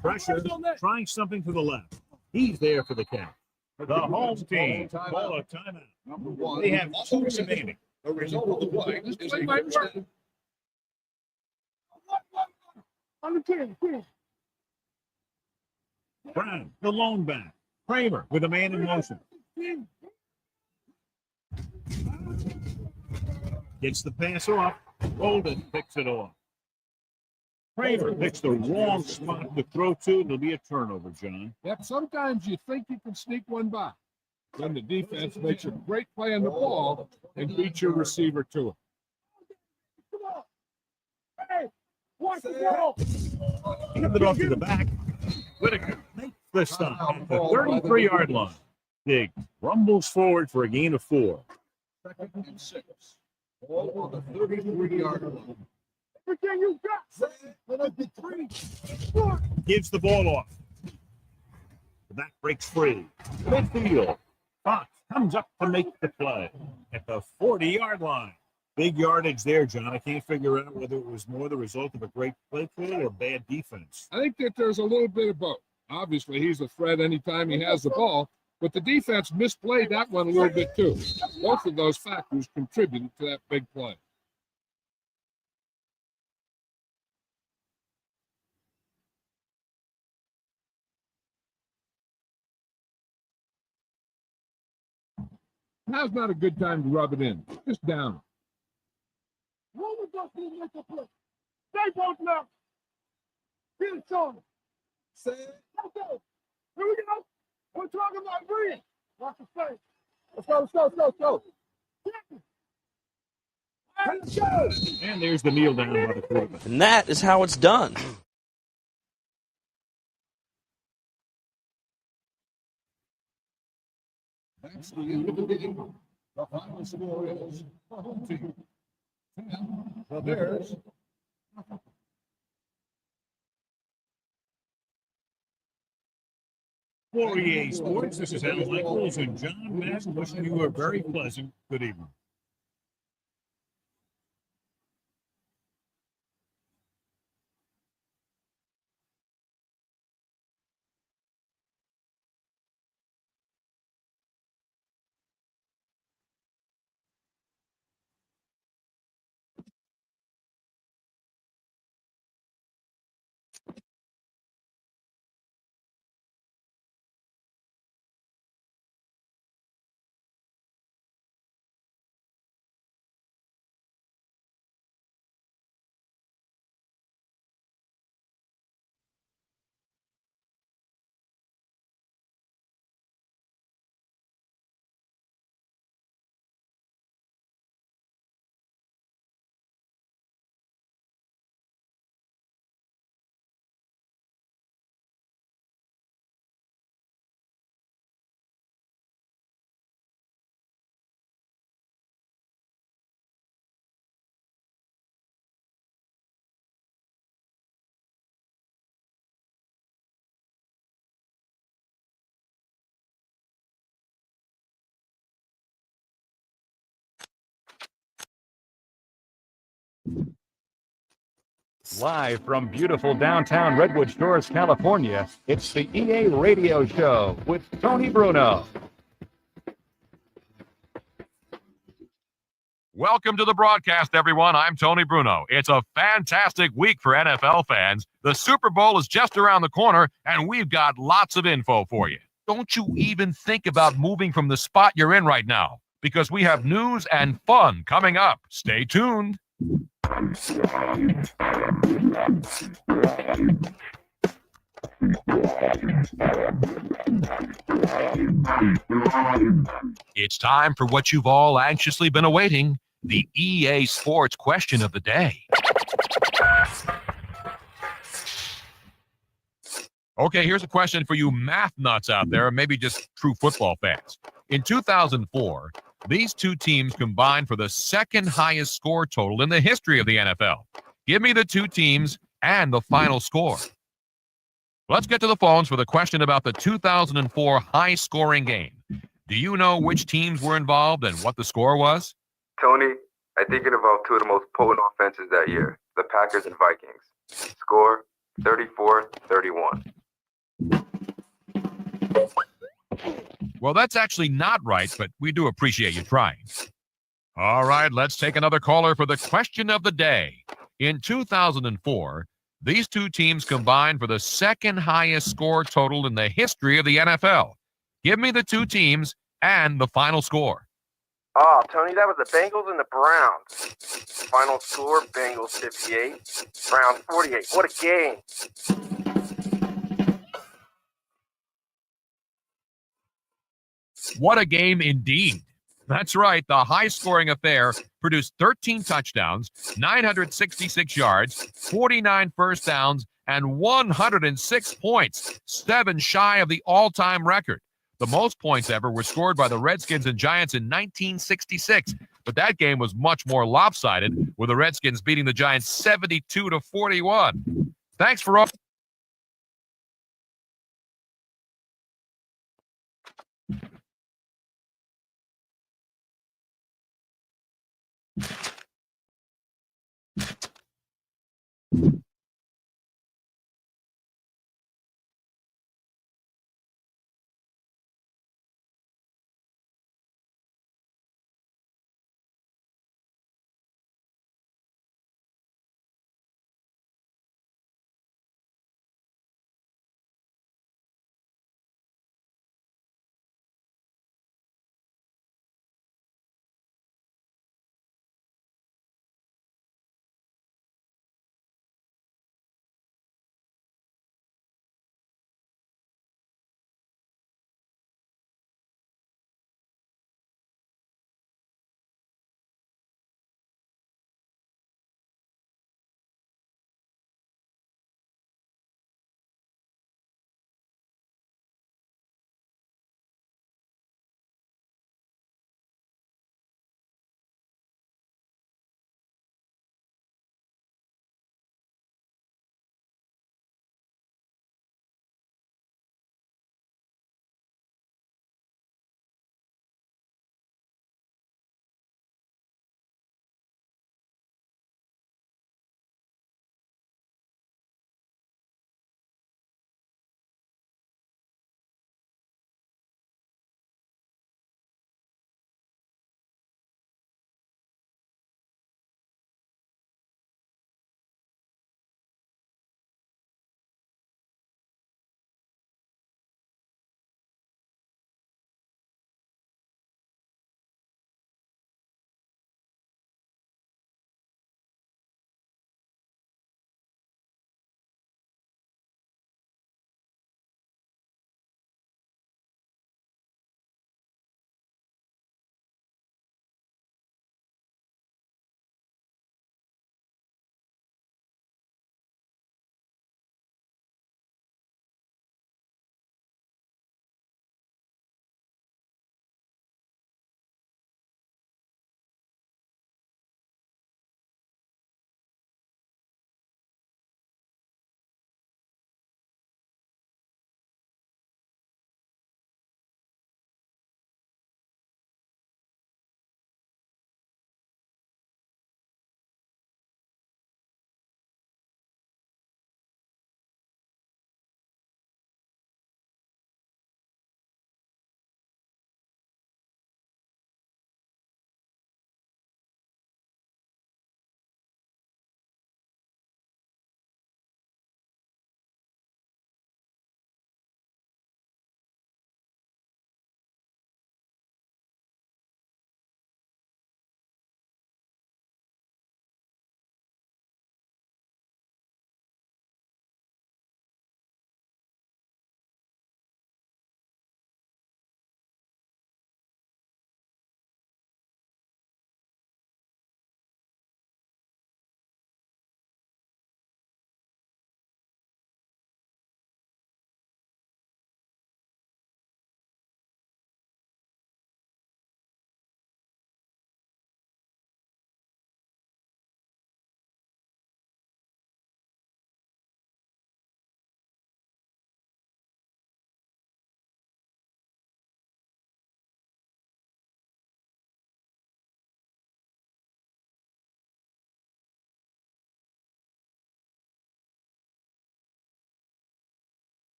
[SPEAKER 3] Pressure, trying something to the left. He's there for the catch. The home team call a timeout. They have 2 remaining.
[SPEAKER 4] The result of the play is play by work.
[SPEAKER 5] On the 10.
[SPEAKER 3] Brown, the lone back. Kramer with a man in motion. Gets the pass off. Golden picks it off. Kramer picks the wrong spot to throw to. It'll be a turnover, John.
[SPEAKER 4] Yep, sometimes you think you can sneak one by. Then the defense makes a great play on the ball and beats your receiver to it.
[SPEAKER 5] Hey, watch the ball.
[SPEAKER 3] Give it off to the back. Whitaker makes the stop at the 33-yard line. Diggs rumbles forward for a gain of 4.
[SPEAKER 4] 2nd and 6. All on the 33-yard line.
[SPEAKER 5] Everything you got. Let us be 3. 4.
[SPEAKER 3] Gives the ball off. The back breaks free. Midfield. Fox comes up to make the play at the 40-yard line. Big yardage there, John. I can't figure out whether it was more the result of a great play call or bad defense.
[SPEAKER 4] I think that there's a little bit of both. Obviously, he's a threat anytime he has the ball, but the defense misplayed that one a little bit too. Both of those factors contributed to that big play. Now's not a good time to rub it in. Just down.
[SPEAKER 5] Roll the dust and make a play. Stay both now. Get it, Sean. Say it. Okay. Here we go. We're talking about breathing. Watch the face. Let's go. Let's go.
[SPEAKER 3] And there's the kneel down by the quarterback.
[SPEAKER 11] And that is how it's done.
[SPEAKER 4] That's the end of the game. The final score is the home team 10, the Bears.
[SPEAKER 3] For EA Sports, this is Al Michaels and John Madden wishing you a very pleasant good evening.
[SPEAKER 1] Live from beautiful downtown Redwood Shores, California, it's the EA Radio Show with Tony Bruno.
[SPEAKER 2] Welcome to the broadcast, everyone. I'm Tony Bruno. It's a fantastic week for NFL fans. The Super Bowl is just around the corner, and we've got lots of info for you. Don't you even think about moving from the spot you're in right now, because we have news and fun coming up. Stay tuned. It's time for what you've all anxiously been awaiting, the EA Sports question of the day. Okay, here's a question for you math nuts out there, or maybe just true football fans. In 2004, these two teams combined for the second highest score total in the history of the NFL. Give me the two teams and the final score. Let's get to the phones for the question about the 2004 high-scoring game. Do you know which teams were involved and what the score was?
[SPEAKER 9] Tony, I think it involved two of the most potent offenses that year, the Packers and Vikings. Score 34-31.
[SPEAKER 2] Well, that's actually not right, but we do appreciate you trying. All right, let's take another caller for the question of the day. In 2004, these two teams combined for the second highest score total in the history of the NFL. Give me the two teams and the final score.
[SPEAKER 12] Oh, Tony, that was the Bengals and the Browns. Final score, Bengals 58, Browns 48. What a game.
[SPEAKER 2] What a game indeed. That's right. The high-scoring affair produced 13 touchdowns, 966 yards, 49 first downs, and 106 points, 7 shy of the all-time record. The most points ever were scored by the Redskins and Giants in 1966, but that game was much more lopsided, with the Redskins beating the Giants 72-41. Thanks for all.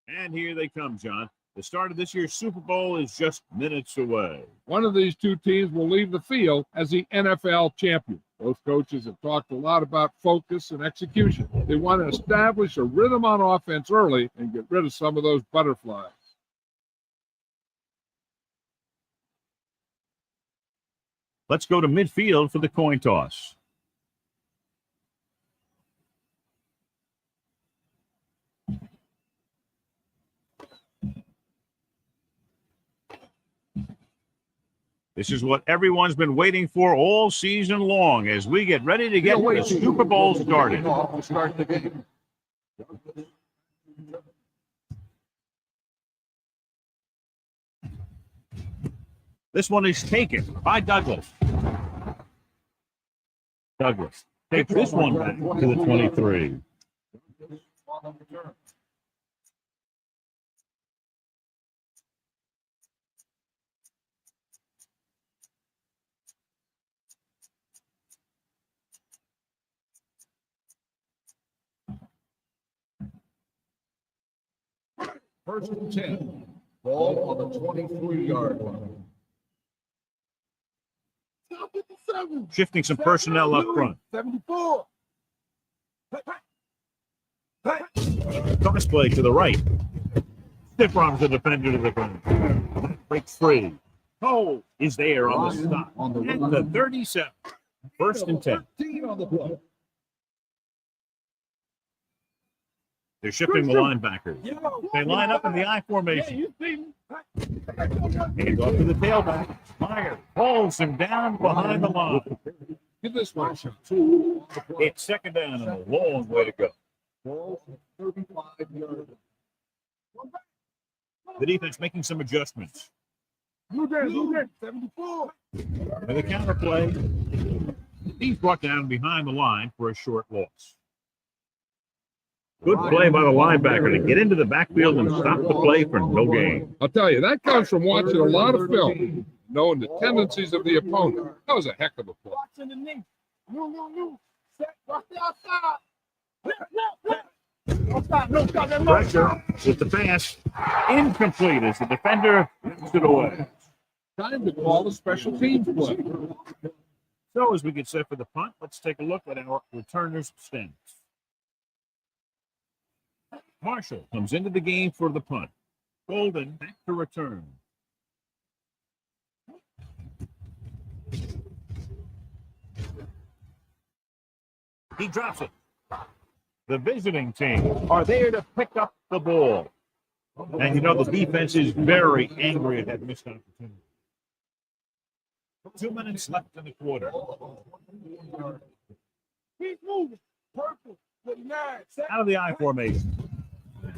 [SPEAKER 3] And here they come, John. The start of this year's Super Bowl is just minutes away.
[SPEAKER 4] One of these two teams will leave the field as the NFL champion. Both coaches have talked a lot about focus and execution. They want to establish a rhythm on offense early and get rid of some of those butterflies.
[SPEAKER 3] Let's go to midfield for the coin toss. This is what everyone's been waiting for all season long as we get ready to get the Super Bowl started.
[SPEAKER 4] Start the game.
[SPEAKER 3] This one is taken by Douglas. Douglas takes this one back to the 23.
[SPEAKER 4] First and 10. Ball on the 23-yard line.
[SPEAKER 3] Shifting some personnel up front.
[SPEAKER 5] 74.
[SPEAKER 3] Toss play to the right. Stiff arms the defender to the front. Breaks free. Cole is there on the stop. At the 37. First and 10.
[SPEAKER 4] On the play.
[SPEAKER 3] They're shifting the linebackers. They line up in the I formation. Hands off to the tailback. Myers pulls him down behind the line.
[SPEAKER 4] Give this one a shot.
[SPEAKER 3] It's second down and a long way to go.
[SPEAKER 4] Ball on the 35-yard line.
[SPEAKER 3] The defense making some adjustments.
[SPEAKER 5] Blue Jays, 74.
[SPEAKER 3] And the counter play. He's brought down behind the line for a short loss. Good play by the linebacker to get into the backfield and stop the play for no gain.
[SPEAKER 4] I'll tell you, that comes from watching a lot of film, knowing the tendencies of the opponent. That was a heck of a play.
[SPEAKER 5] Watching the knee. No. Set. Watch the outside. No stop.
[SPEAKER 3] Pressure with the pass. Incomplete as the defender gets it away.
[SPEAKER 4] Time to call a special teams play.
[SPEAKER 3] So as we get set for the punt, let's take a look at our returners' stance. Marshall comes into the game for the punt. Golden back to return. He drops it. The visiting team are there to pick up the ball. And you know the defense is very angry at that missed opportunity. 2 minutes left in the quarter.
[SPEAKER 5] Keep moving. Purple. 59.
[SPEAKER 3] Out of the I formation.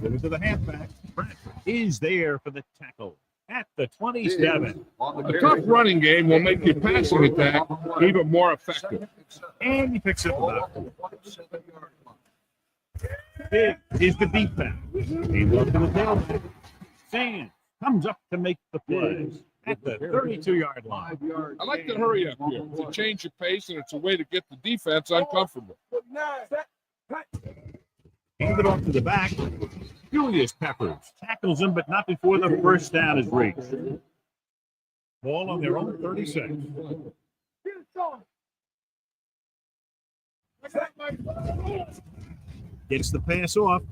[SPEAKER 3] Give it to the halfback. Bradford is there for the tackle at the 27.
[SPEAKER 4] A tough running game will make your passing attack even more effective.
[SPEAKER 3] And he picks up about 4. Big is the deep pass. He looks to the tailback. Sands comes up to make the play at the 32-yard line.
[SPEAKER 4] I like to hurry up here. It's a change of pace, and it's a way to get the defense uncomfortable.
[SPEAKER 3] Hand it off to the back. Julius Peppers tackles him, but not before the first down is reached. Ball on their own 36. Gets the pass off.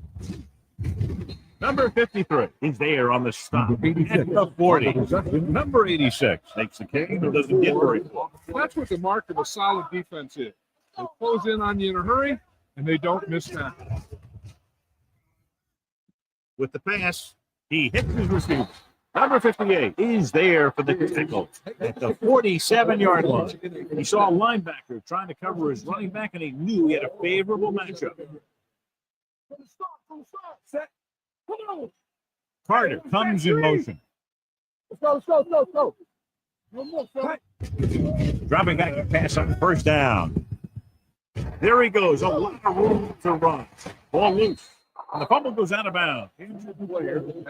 [SPEAKER 3] Number 53 is there on the stop at the 40. Number 86 takes the game and doesn't get very far.
[SPEAKER 4] That's what the mark of a solid defense is. They close in on you in a hurry, and they don't miss tackle.
[SPEAKER 3] With the pass, he hits his receiver. Number 58 is there for the tackle at the 47-yard line. He saw a linebacker trying to cover his running back, and he knew he had a favorable matchup. Carter comes in motion.
[SPEAKER 5] Let's go. One more,
[SPEAKER 3] Dropping back to pass on first down. There he goes. A lot of room to run. Ball loose. And the fumble goes out of bounds.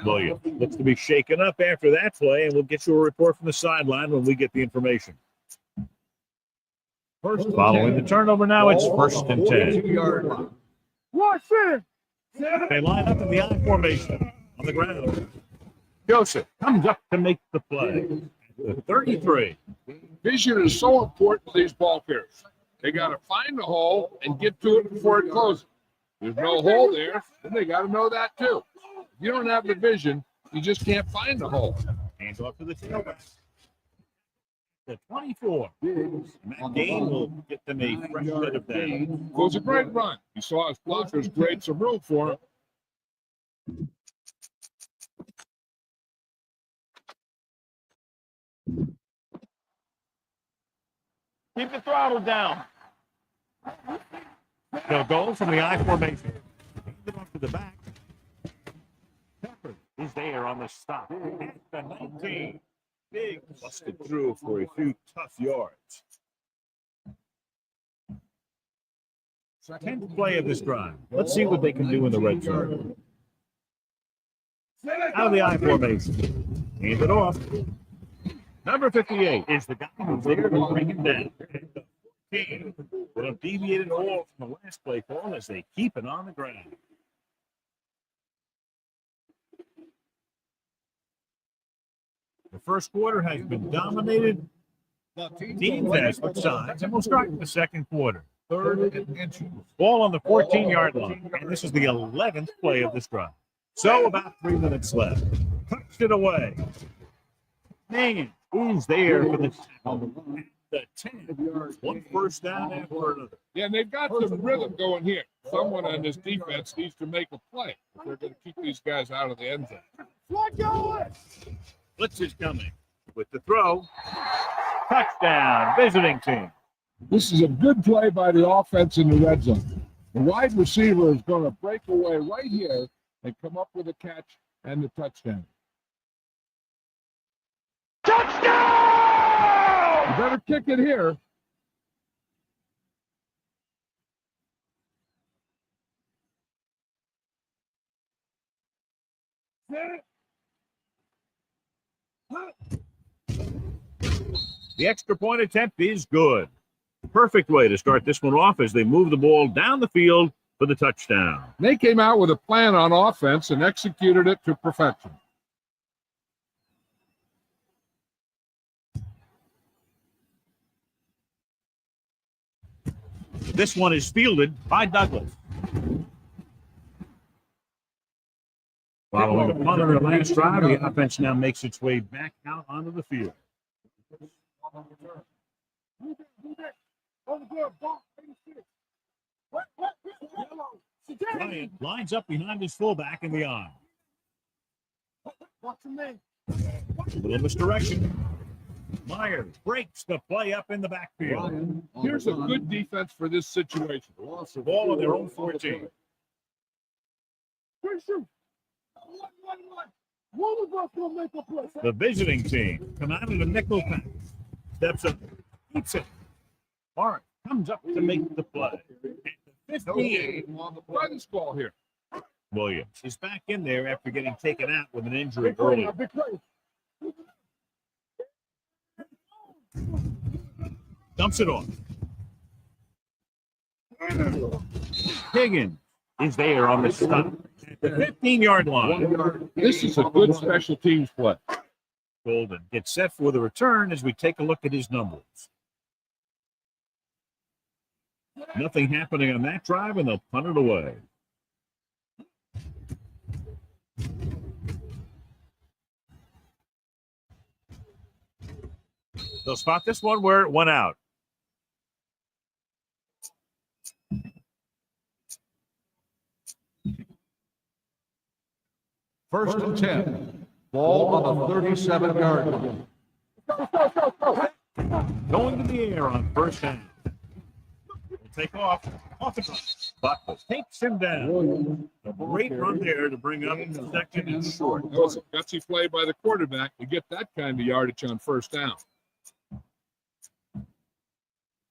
[SPEAKER 3] Williams looks to be shaken up after that play, and we'll get you a report from the sideline when we get the information. Following the turnover now, it's first and 10.
[SPEAKER 5] Watch it.
[SPEAKER 3] They line up in the I formation. on the ground. Joseph comes up to make the play. The 33.
[SPEAKER 4] Vision is so important to these ball players. They got to find the hole and get to it before it closes. There's no hole there, and they got to know that too. If you don't have the vision, you just can't find the hole.
[SPEAKER 3] Hands off to the tailback. The 24. And that gain will get them a fresh set of down.
[SPEAKER 4] It was a great run. You saw his blockers create some room for him.
[SPEAKER 3] Keep the throttle down. They'll go from the I formation. Hand it off to the back. Pepper is there on the stop. At the 19. Big busted through for a few tough yards. 10th play of this drive. Let's see what they can do in the red zone. Out of the I formation. Hand it off. Number 58 is the guy who's there to bring him down. But have deviated all from the last play call as they keep it on the ground. The first quarter has been dominated. Teams have switched sides, and we'll start in the second quarter. Third and inches. Ball on the 14-yard line, and this is the 11th play of this drive. So about 3 minutes left. Touched it away. Hanging. Who's there for the tackle? The 10. One first down after another.
[SPEAKER 4] Yeah, and they've got some rhythm going here. Someone on this defense needs to make a play if they're going to keep these guys out of the end zone.
[SPEAKER 3] Blitz is coming with the throw. Touchdown, visiting team.
[SPEAKER 4] This is a good play by the offense in the red zone. The wide receiver is going to break away right here and come up with a catch and the touchdown.
[SPEAKER 5] Touchdown!
[SPEAKER 4] You better kick it here.
[SPEAKER 3] The extra point attempt is good. Perfect way to start this one off as they move the ball down the field for the touchdown.
[SPEAKER 4] They came out with a plan on offense and executed it to perfection.
[SPEAKER 3] This one is fielded by Douglas. Following the punt on the last drive, the offense now makes its way back out onto the field. Bryant lines up behind his fullback in the arm. A little misdirection. Myers breaks the play up in the backfield.
[SPEAKER 4] Here's a good defense for this situation.
[SPEAKER 3] Ball on their own 14. The visiting team come out in a nickel pack. Steps up, keeps it. Mark comes up to make the play. 58
[SPEAKER 4] on the practice ball here.
[SPEAKER 3] Williams is back in there after getting taken out with an injury earlier. Dumps it off. Higgins is there on the stop. The 15-yard line.
[SPEAKER 4] This is a good special teams play.
[SPEAKER 3] Golden gets set for the return as we take a look at his numbers. Nothing happening on that drive, and they'll punt it away. They'll spot this one where it went out.
[SPEAKER 4] First and 10. Ball on the 37-yard line.
[SPEAKER 3] Going to the air on first down. We'll take off the clock. Buckles takes him down. A great run there to bring up second and short.
[SPEAKER 4] That was a gutsy play by the quarterback to get that kind of yardage on first down.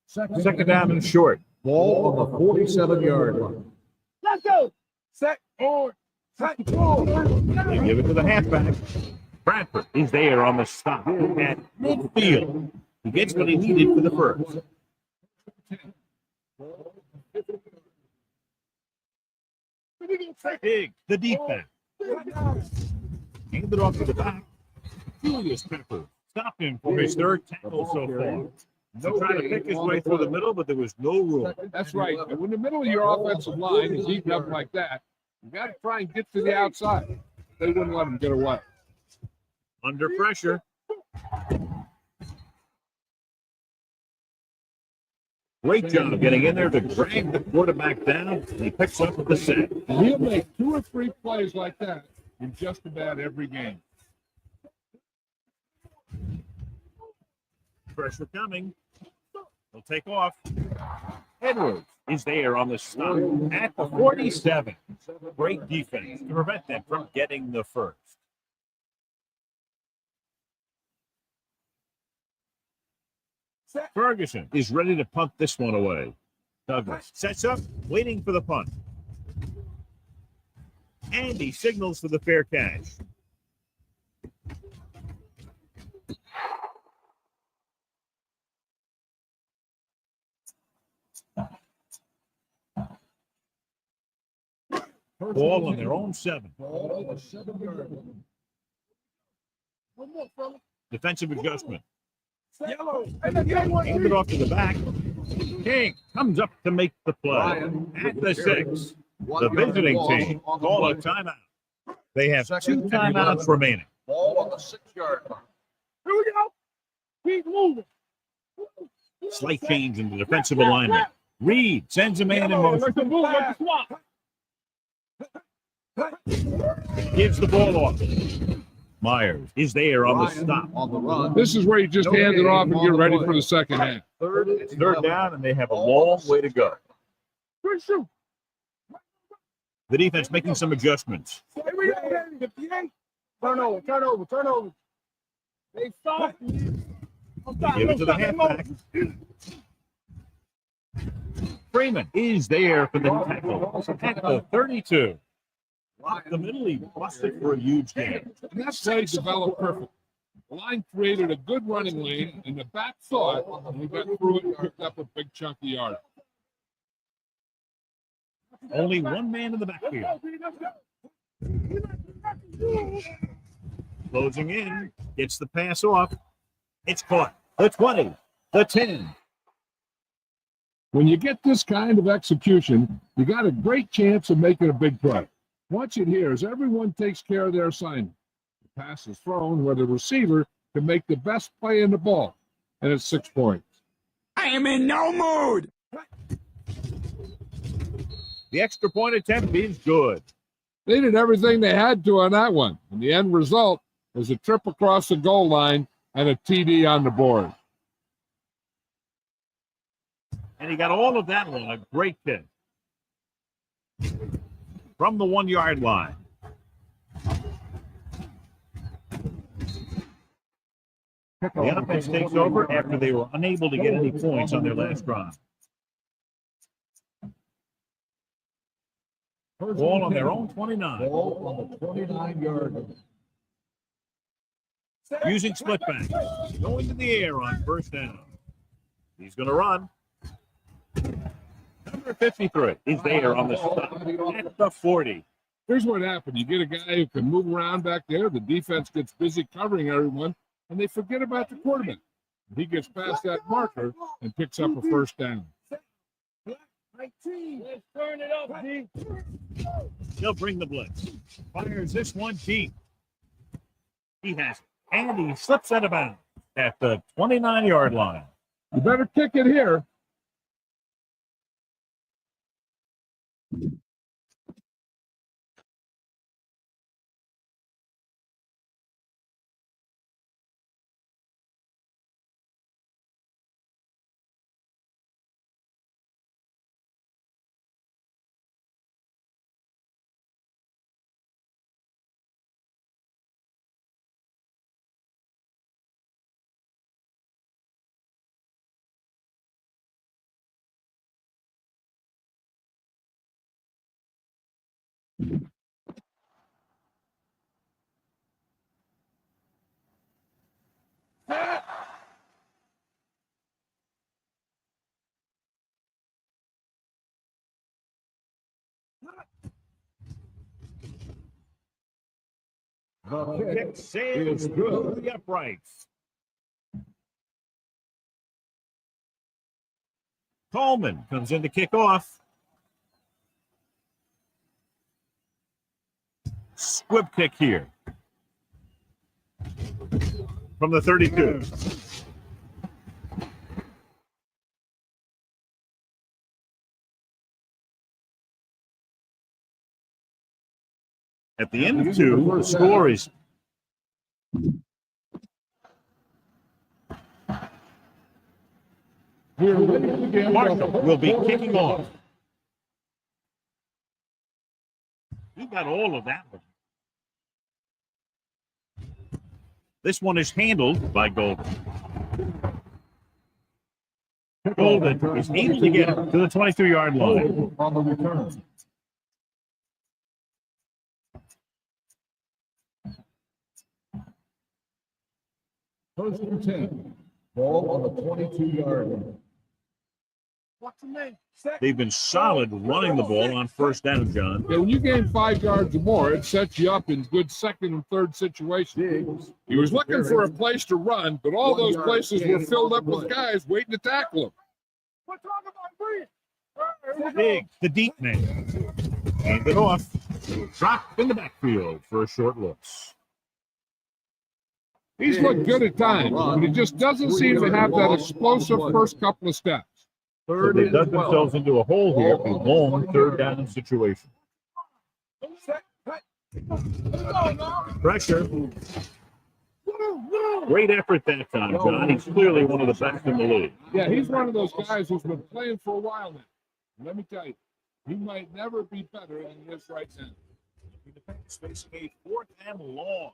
[SPEAKER 3] Second down and short.
[SPEAKER 4] Ball on the 47-yard line.
[SPEAKER 5] Let's go. Set forward.
[SPEAKER 3] They give it to the halfback. Bradford is there on the stop at midfield. He gets what he needed for the first. Big, the defense. Hand it off to the back. Julius Pepper stopped him for his third tackle so far. He tried to pick his way through the middle, but there was no room.
[SPEAKER 4] That's right. And when the middle of your offensive line is eaten up like that, you got to try and get to the outside. They wouldn't let him get away.
[SPEAKER 3] Under pressure. Great job getting in there to drag the quarterback down, and he picks up the sack.
[SPEAKER 4] And he'll make 2 or 3 plays like that in just about every game.
[SPEAKER 3] Pressure coming. He'll take off. Edwards is there on the stop at the 47. Great defense to prevent them from getting the first. Ferguson is ready to punt this one away. Douglas sets up, waiting for the punt. And he signals for the fair catch. Ball on their own 7. Defensive adjustment. Hand it off to the back. King comes up to make the play. At the 6, the visiting team call a timeout. They have 2 timeouts remaining.
[SPEAKER 5] Ball on the 6-yard line. Here we go. Keep moving.
[SPEAKER 3] Slight change in the defensive alignment. Reed sends a man in motion. Gives the ball off. Myers is there on the stop.
[SPEAKER 5] On the run.
[SPEAKER 4] This is where you just hand it off and get ready for the second half.
[SPEAKER 3] Third down, and they have a long way to go. The defense making some adjustments.
[SPEAKER 5] Here we go, baby. Turnover. They stop.
[SPEAKER 3] Give it to the halfback. Freeman is there for the tackle at the 32. Lock the middle, he busted for a huge gain.
[SPEAKER 4] And that play developed perfect. The line created a good running lane, and the back saw it, and he got through it and picked up a big chunk of yard.
[SPEAKER 3] Only one man in the backfield. Closing in, gets the pass off. It's caught. The 20, the 10.
[SPEAKER 4] When you get this kind of execution, you got a great chance of making a big play. Watch it here as everyone takes care of their assignment. The pass is thrown where the receiver can make the best play in the ball, and it's 6 points.
[SPEAKER 5] I am in no mood.
[SPEAKER 3] The extra point attempt is good.
[SPEAKER 4] They did everything they had to on that one, and the end result is a trip across the goal line and a TD on the board.
[SPEAKER 3] And he got all of that on a great kick. From the 1-yard line. The offense takes over after they were unable to get any points on their last drive. Ball on their own 29.
[SPEAKER 5] Ball on the 29-yard line.
[SPEAKER 3] Using split back. Going to the air on first down. He's going to run. Number 53 is there on the stop at the 40.
[SPEAKER 4] Here's what happened. You get a guy who can move around back there. The defense gets busy covering everyone, and they forget about the quarterback. He gets past that marker and picks up a first down.
[SPEAKER 5] Let's turn it up, D.
[SPEAKER 3] He'll bring the blitz. Fires this one deep. He has it. And he slips out of bounds at the 29-yard line.
[SPEAKER 4] You better kick it here.
[SPEAKER 3] The kick sails through the uprights. Coleman comes in to kick off. Squib kick here from the 32. At the end of 2, the score is Marshall will be kicking off. He got all of that one. This one is handled by Golden. Golden is able to get it to the 22-yard line.
[SPEAKER 4] On the return. First and 10. Ball on the 22-yard line.
[SPEAKER 5] What's the name?
[SPEAKER 3] They've been solid running the ball on first down, John.
[SPEAKER 4] Yeah, when you gain 5 yards or more, it sets you up in good second and third situations. He was looking for a place to run, but all those places were filled up with guys waiting to tackle him.
[SPEAKER 5] We're talking about Bree.
[SPEAKER 3] Big, the deep man. Hand it off. Drop in the backfield for a short loss.
[SPEAKER 4] He's looked good at times, but he just doesn't seem to have that explosive first couple of steps.
[SPEAKER 3] So they dug themselves into a hole here, a long third down situation. Pressure. Great effort that time, John. He's clearly one of the best in the league.
[SPEAKER 4] Yeah, he's one of those guys who's been playing for a while now. Let me tell you, he might never be better than he is right now.
[SPEAKER 3] Facing a 4th and long.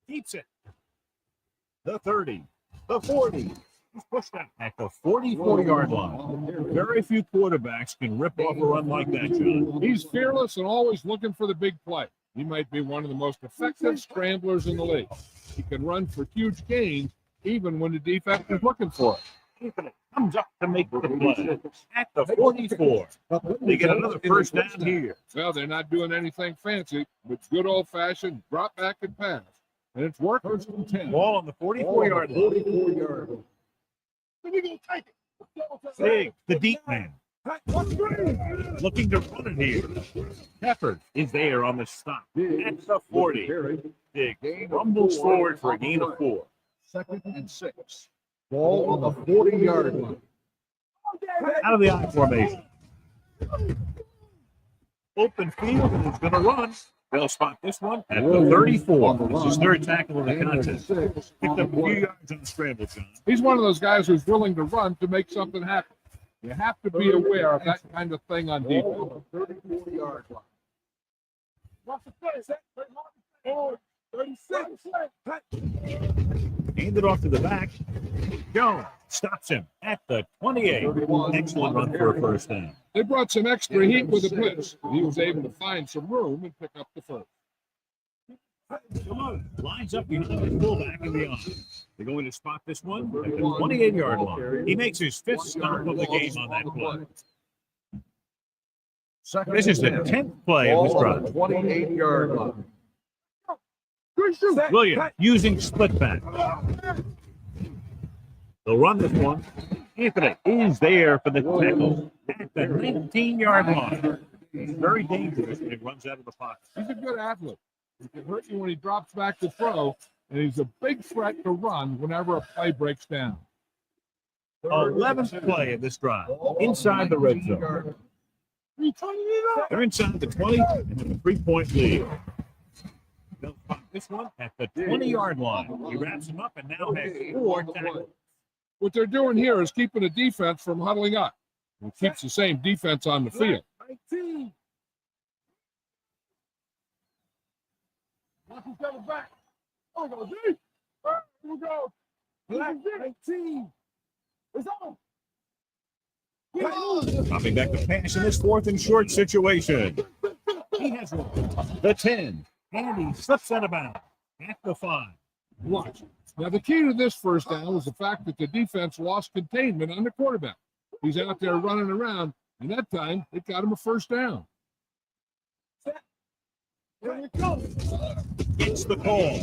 [SPEAKER 3] Keeps it. The 30, the 40. He's pushed out at the 44-yard line. Very few quarterbacks can rip off a run like that, John.
[SPEAKER 4] He's fearless and always looking for the big play. He might be one of the most effective scramblers in the league. He can run for huge gains even when the defense is looking for it.
[SPEAKER 3] Comes up to make the play at the 44. They get another first down here.
[SPEAKER 4] Well, they're not doing anything fancy, but good old-fashioned drop back and pass. And it's working.
[SPEAKER 3] First and 10. Ball on the 44-yard line. Big, the deep man. Looking to run it here. Pepper is there on the stop. At the 40. Big rumbles forward for a gain of 4.
[SPEAKER 4] Second and 6. Ball on the 40-yard line.
[SPEAKER 3] Out of the I formation. Open field, and he's going to run. They'll spot this one at the 34. It's his third tackle of the contest. Picked up a few yards on the scramble, John.
[SPEAKER 4] He's one of those guys who's willing to run to make something happen. You have to be aware of that kind of thing on defense. 34-yard line.
[SPEAKER 5] What's the play? 36.
[SPEAKER 3] Hand it off to the back. Jones stops him at the 28. Excellent run for a first down.
[SPEAKER 4] They brought some extra heat with the blitz. He was able to find some room and pick up the first.
[SPEAKER 3] Lines up behind the fullback and beyond. They're going to spot this one at the 28-yard line. He makes his 5th stop of the game on that play. This is the 10th play of this drive.
[SPEAKER 4] 28-yard line.
[SPEAKER 3] Williams using split back. They'll run this one. Anthony is there for the tackle at the 19-yard line. He's very dangerous when he runs out of the pocket.
[SPEAKER 4] He's a good athlete. He can hurt you when he drops back to throw, and he's a big threat to run whenever a play breaks down.
[SPEAKER 3] 11th play of this drive, inside the red zone. They're inside the 20 and with a 3-point lead. They'll spot this one at the 20-yard line. He wraps him up and now has 4 tackles.
[SPEAKER 4] What they're doing here is keeping the defense from huddling up. It keeps the same defense on the field.
[SPEAKER 5] 19. Watch him coming back. Oh, go deep. Here we go. Black 19. It's on.
[SPEAKER 3] Dropping back the pass in this 4th and short situation. He has one. The 10. And he slips out of bounds at the 5.
[SPEAKER 4] Watch. Now, the key to this first down was the fact that the defense lost containment on the quarterback. He's out there running around, and that time it got him a first down.
[SPEAKER 3] Gets the call.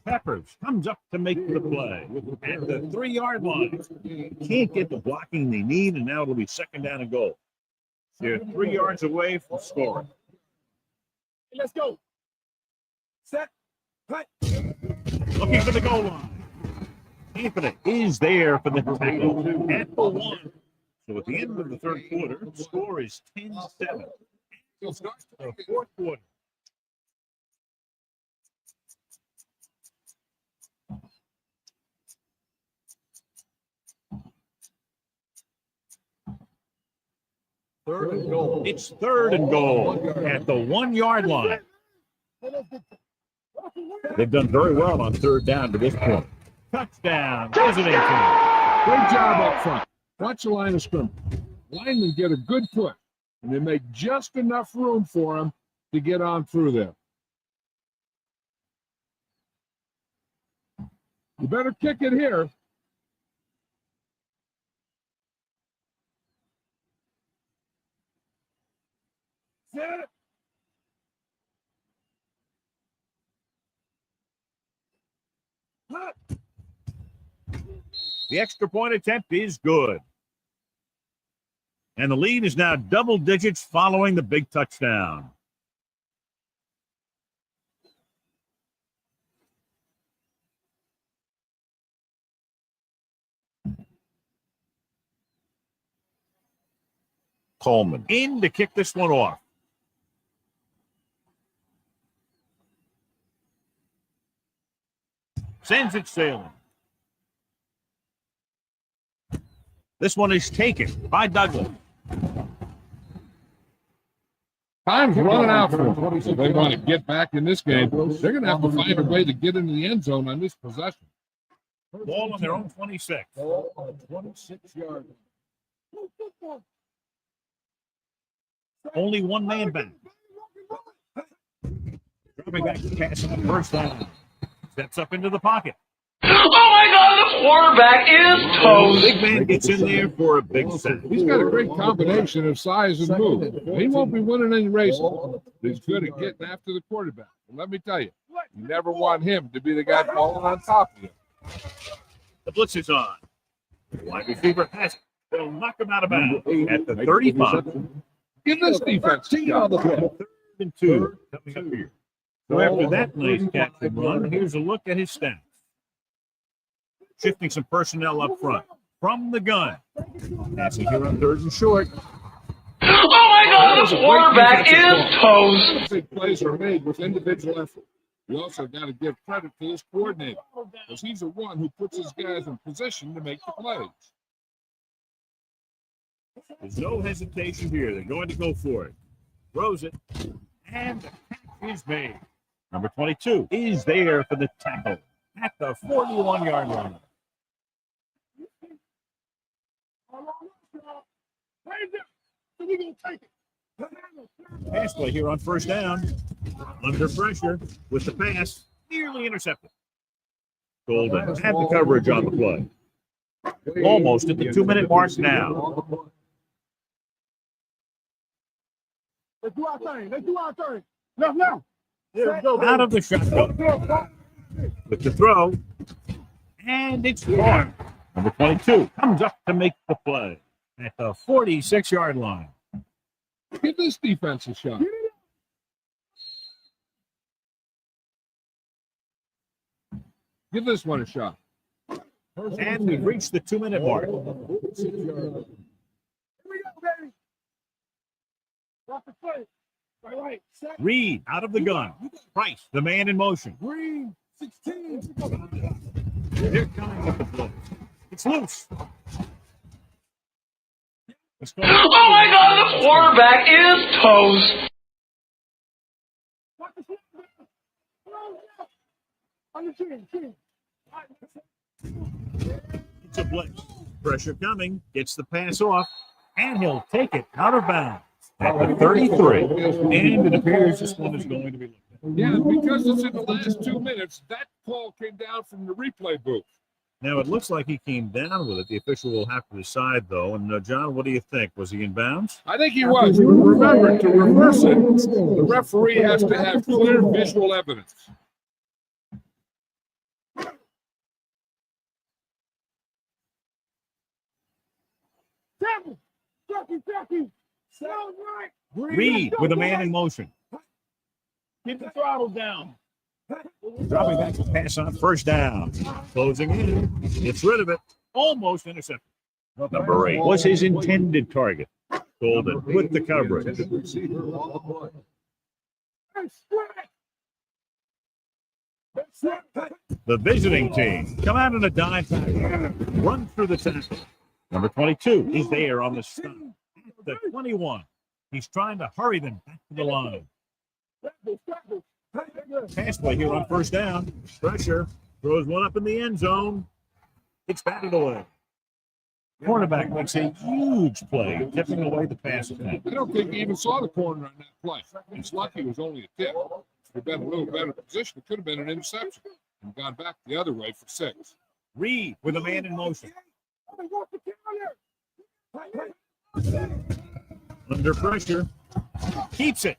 [SPEAKER 3] Peppers comes up to make the play at the 3-yard line. Can't get the blocking they need, and now it'll be second down and goal. They're 3 yards away from scoring.
[SPEAKER 5] Let's go. Set. Cut.
[SPEAKER 3] Looking for the goal line. Anthony is there for the tackle at the 1. So at the end of the third quarter, the score is 10-7. The fourth quarter. Third and goal. It's third and goal at the 1-yard line. They've done very well on third down to this point. Touchdown, visiting team.
[SPEAKER 4] Great job up front. Watch the line of scrimmage. Linemen get a good push, and they make just enough room for him to get on through there. You better kick it here.
[SPEAKER 5] Set. Cut.
[SPEAKER 3] The extra point attempt is good. And the lead is now double digits following the big touchdown. Coleman in to kick this one off. Sends it sailing. This one is taken by Douglas.
[SPEAKER 4] Time's running out for them. If they want to get back in this game, they're going to have to find a way to get into the end zone on this possession.
[SPEAKER 3] Ball on their own 26.
[SPEAKER 4] 26-yard.
[SPEAKER 3] Only one man back. Dropping back to pass on the first down. Steps up into the pocket.
[SPEAKER 6] Oh my God, the quarterback is toast.
[SPEAKER 3] Big man gets in there for a big sack.
[SPEAKER 4] He's got a great combination of size and move. He won't be winning any races. He's good at getting after the quarterback. And let me tell you, you never want him to be the guy falling on top of you.
[SPEAKER 3] The blitz is on. Wide receiver has it. They'll knock him out of bounds at the 35.
[SPEAKER 4] Give this defense a shot.
[SPEAKER 3] Third and 2 coming up here. So after that nice catch and run, here's a look at his stats. Shifting some personnel up front from the gun. Passing here on third and short.
[SPEAKER 6] Oh my God, the quarterback is toast.
[SPEAKER 4] Big plays are made with individual effort. You also got to give credit to his coordinator, because he's the one who puts his guys in position to make the plays.
[SPEAKER 3] There's no hesitation here. They're going to go for it. Throws it, and the catch is made. Number 22 is there for the tackle at the 41-yard line. Pass play here on first down. Under pressure with the pass. Nearly intercepted. Golden had the coverage on the play. Almost at the 2-minute mark now.
[SPEAKER 5] Let's do our thing. Let's do our thing. Left.
[SPEAKER 3] Out of the shotgun. With the throw. And it's gone. Number 22 comes up to make the play at the 46-yard line.
[SPEAKER 4] Give this defense a shot. Give this one a shot.
[SPEAKER 3] And we've reached the 2-minute mark.
[SPEAKER 5] Here we go, baby. Watch the play. Right. Set.
[SPEAKER 3] Reed out of the gun. Price, the man in motion.
[SPEAKER 5] Green. 16.
[SPEAKER 3] They're coming with the blitz. It's loose.
[SPEAKER 6] Oh my God, the quarterback is toast.
[SPEAKER 5] On the chin.
[SPEAKER 3] It's a blitz. Pressure coming. Gets the pass off. And he'll take it out of bounds at the 33. And it appears this one is going to be looked at.
[SPEAKER 4] Yeah, because it's in the last 2 minutes, that call came down from the replay booth.
[SPEAKER 3] Now, it looks like he came down with it. The official will have to decide, though. And, John, what do you think? Was he in bounds?
[SPEAKER 4] I think he was. Remember, to reverse it, the referee has to have clear visual evidence.
[SPEAKER 3] Reed with a man in motion. Get the throttle down. Dropping back to pass on first down. Closing in. Gets rid of it. Almost intercepted. Number 8 was his intended target. Golden with the coverage. The visiting team come out in a dime tackle. Run through the tackle. Number 22 is there on the stop. The 21. He's trying to hurry them back to the line. Pass play here on first down. Pressure. Throws one up in the end zone. It's batted away. Cornerback makes a huge play, tipping away the pass attempt.
[SPEAKER 4] I don't think he even saw the corner on that play. It's lucky it was only a tip. If it had been a little better position, it could have been an interception and gone back the other way for 6.
[SPEAKER 3] Reed with a man in motion. Under pressure. Keeps it.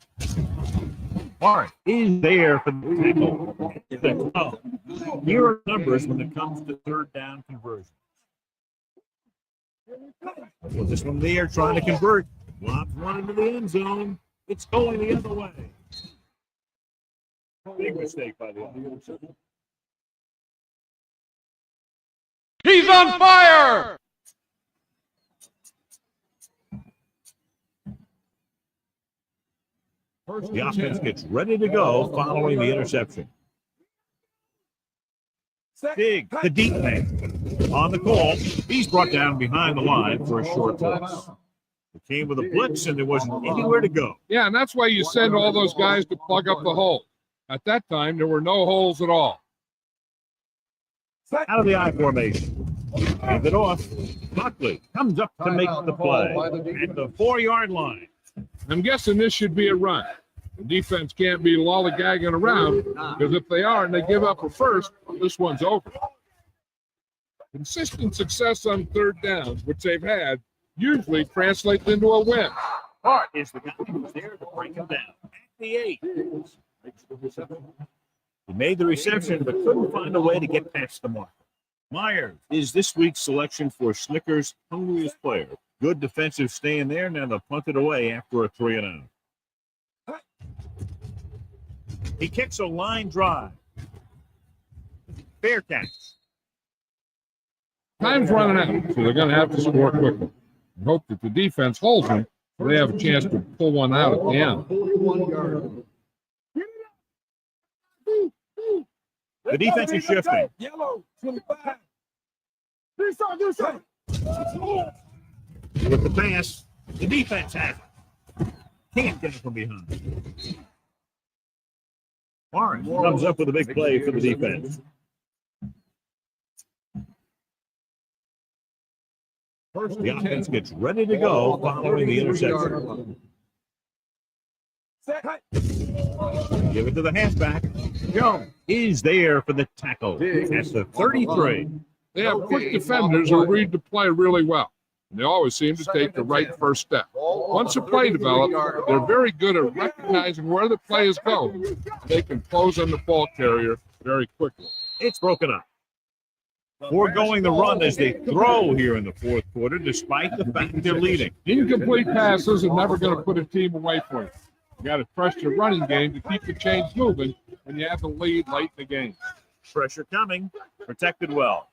[SPEAKER 3] Warren is there for the tackle. Here are numbers when it comes to third down conversion. Well, this one there trying to convert. Lobs one into the end zone. It's going the other way. Big mistake by the offense.
[SPEAKER 6] He's on fire!
[SPEAKER 3] The offense gets ready to go following the interception. Big, the deep man. On the call, he's brought down behind the line for a short toss. It came with a blitz, and there wasn't anywhere to go.
[SPEAKER 4] Yeah, and that's why you send all those guys to plug up the hole. At that time, there were no holes at all.
[SPEAKER 3] Out of the I formation. Hand it off. Buckley comes up to make the play at the 4-yard line.
[SPEAKER 4] I'm guessing this should be a run. The defense can't be lollygagging around, because if they are and they give up a first, this one's over. Consistent success on third downs, which they've had, usually translates into a win.
[SPEAKER 3] Hart is the guy who's there to break him down. At the 8. He made the reception, but couldn't find a way to get past the mark. Myers is this week's selection for Snicker's hungriest player. Good defensive staying there. Now they'll punt it away after a 3-and-out. He kicks a line drive. Fair catch.
[SPEAKER 4] Time's running out, so they're going to have to score quickly. I hope that the defense holds them so they have a chance to pull one out at the end.
[SPEAKER 3] The defense is shifting.
[SPEAKER 5] Yellow, 25.
[SPEAKER 3] With the pass, the defense has it. Can't get it from behind. Warren comes up with a big play for the defense. The offense gets ready to go following the interception. Give it to the halfback. Jones is there for the tackle at the 33.
[SPEAKER 4] They have quick defenders who read the play really well. And they always seem to take the right first step. Once a play develops, they're very good at recognizing where the play is going. They can close on the ball carrier very quickly.
[SPEAKER 3] It's broken up. Foregoing the run as they throw here in the fourth quarter, despite the fact they're leading.
[SPEAKER 4] Incomplete passes are never going to put a team away from you. You got to trust your running game to keep the chains moving when you have the lead late in the game.
[SPEAKER 3] Pressure coming, protected well.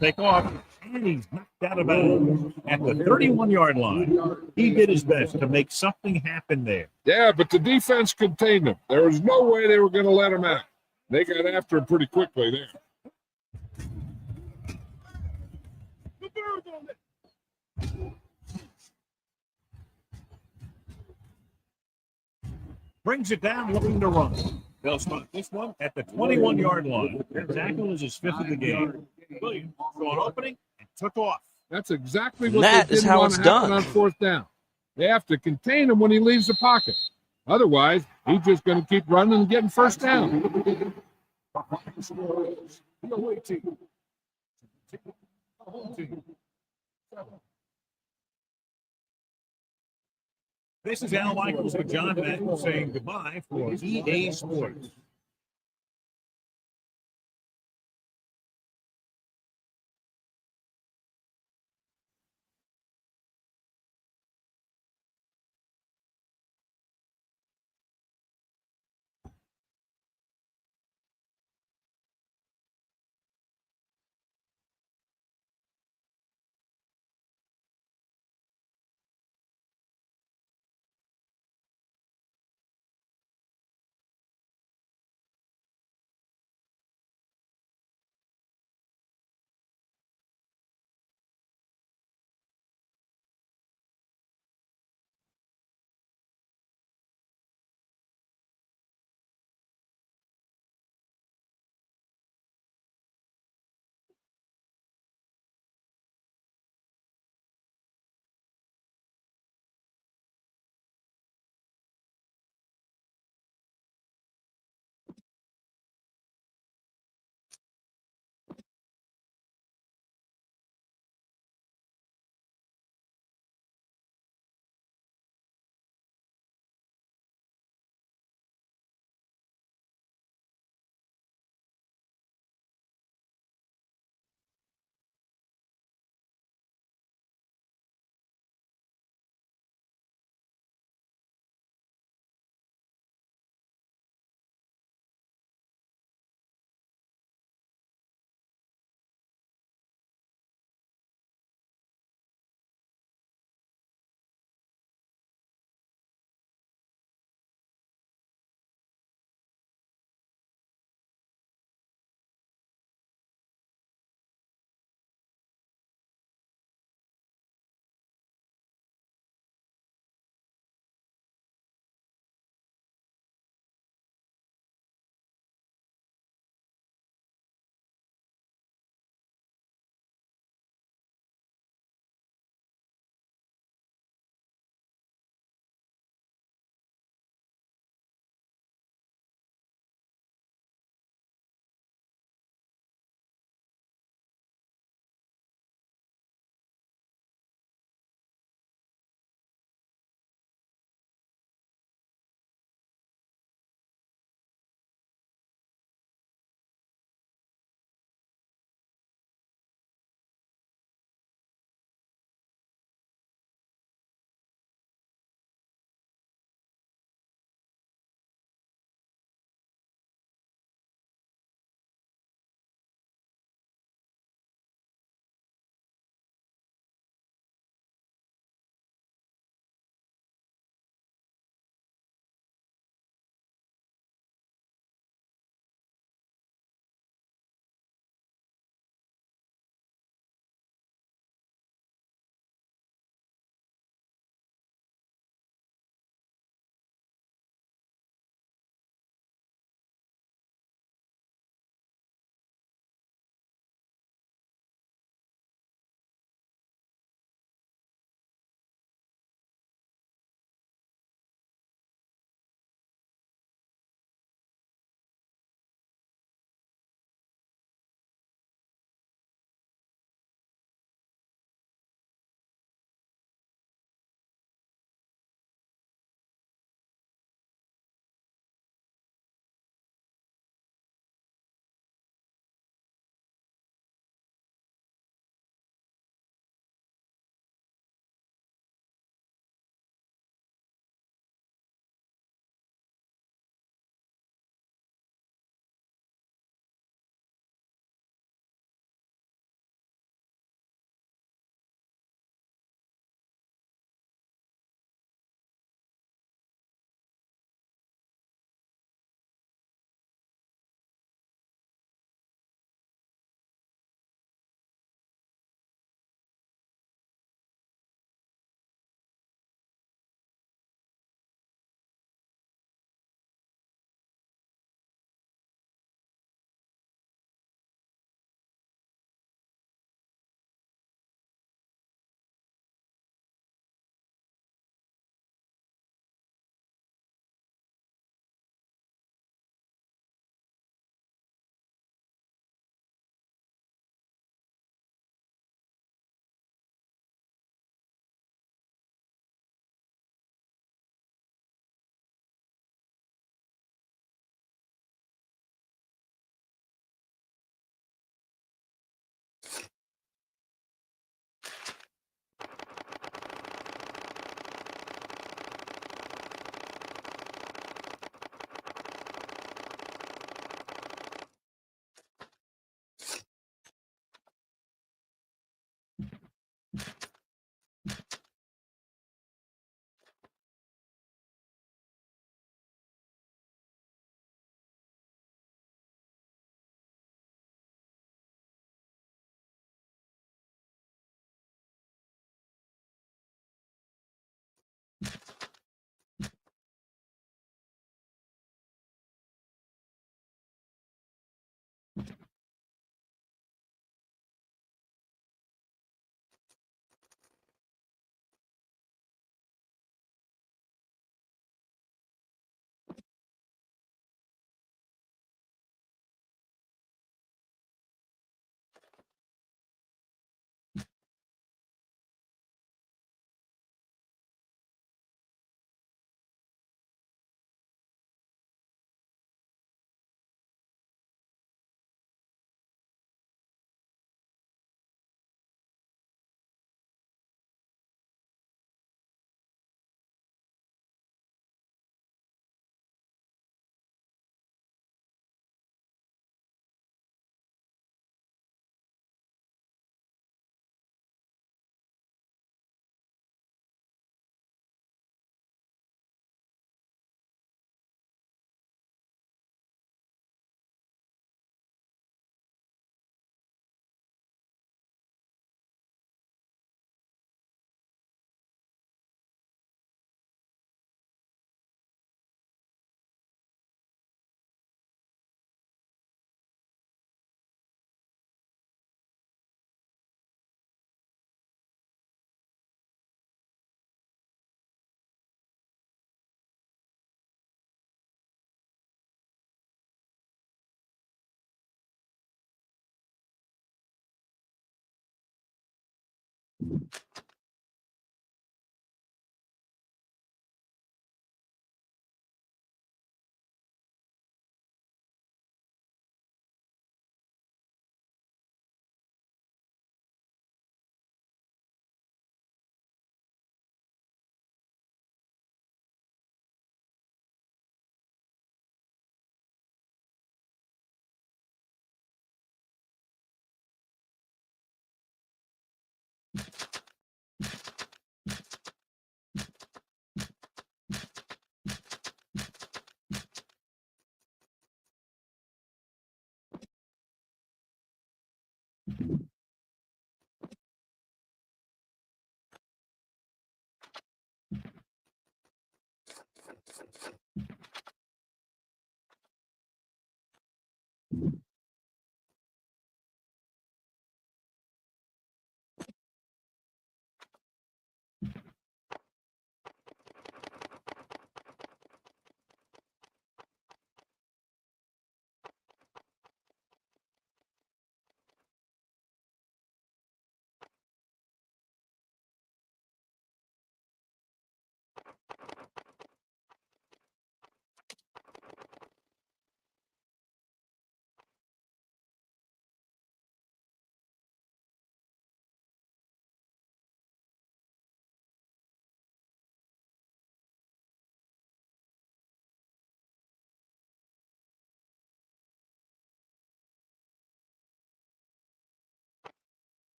[SPEAKER 3] Take off, and he's knocked out of bounds at the 31-yard line. He did his best to make something happen there.
[SPEAKER 4] Yeah, but the defense contained him. There was no way they were going to let him out. They got after him pretty quickly there.
[SPEAKER 3] Brings it down, looking to run. They'll spot this one at the 21-yard line. Tackle is his 5th of the game. Williams saw an opening and took off.
[SPEAKER 4] That's exactly what
[SPEAKER 11] That
[SPEAKER 4] they
[SPEAKER 11] is
[SPEAKER 4] didn't
[SPEAKER 11] how
[SPEAKER 4] want
[SPEAKER 11] it's
[SPEAKER 4] to happen
[SPEAKER 11] done.
[SPEAKER 4] on fourth down. They have to contain him when he leaves the pocket. Otherwise, he's just going to keep running and getting first down. the away team. The home team. 7.
[SPEAKER 3] This is Al Michaels and John Madden saying goodbye for EA Sports.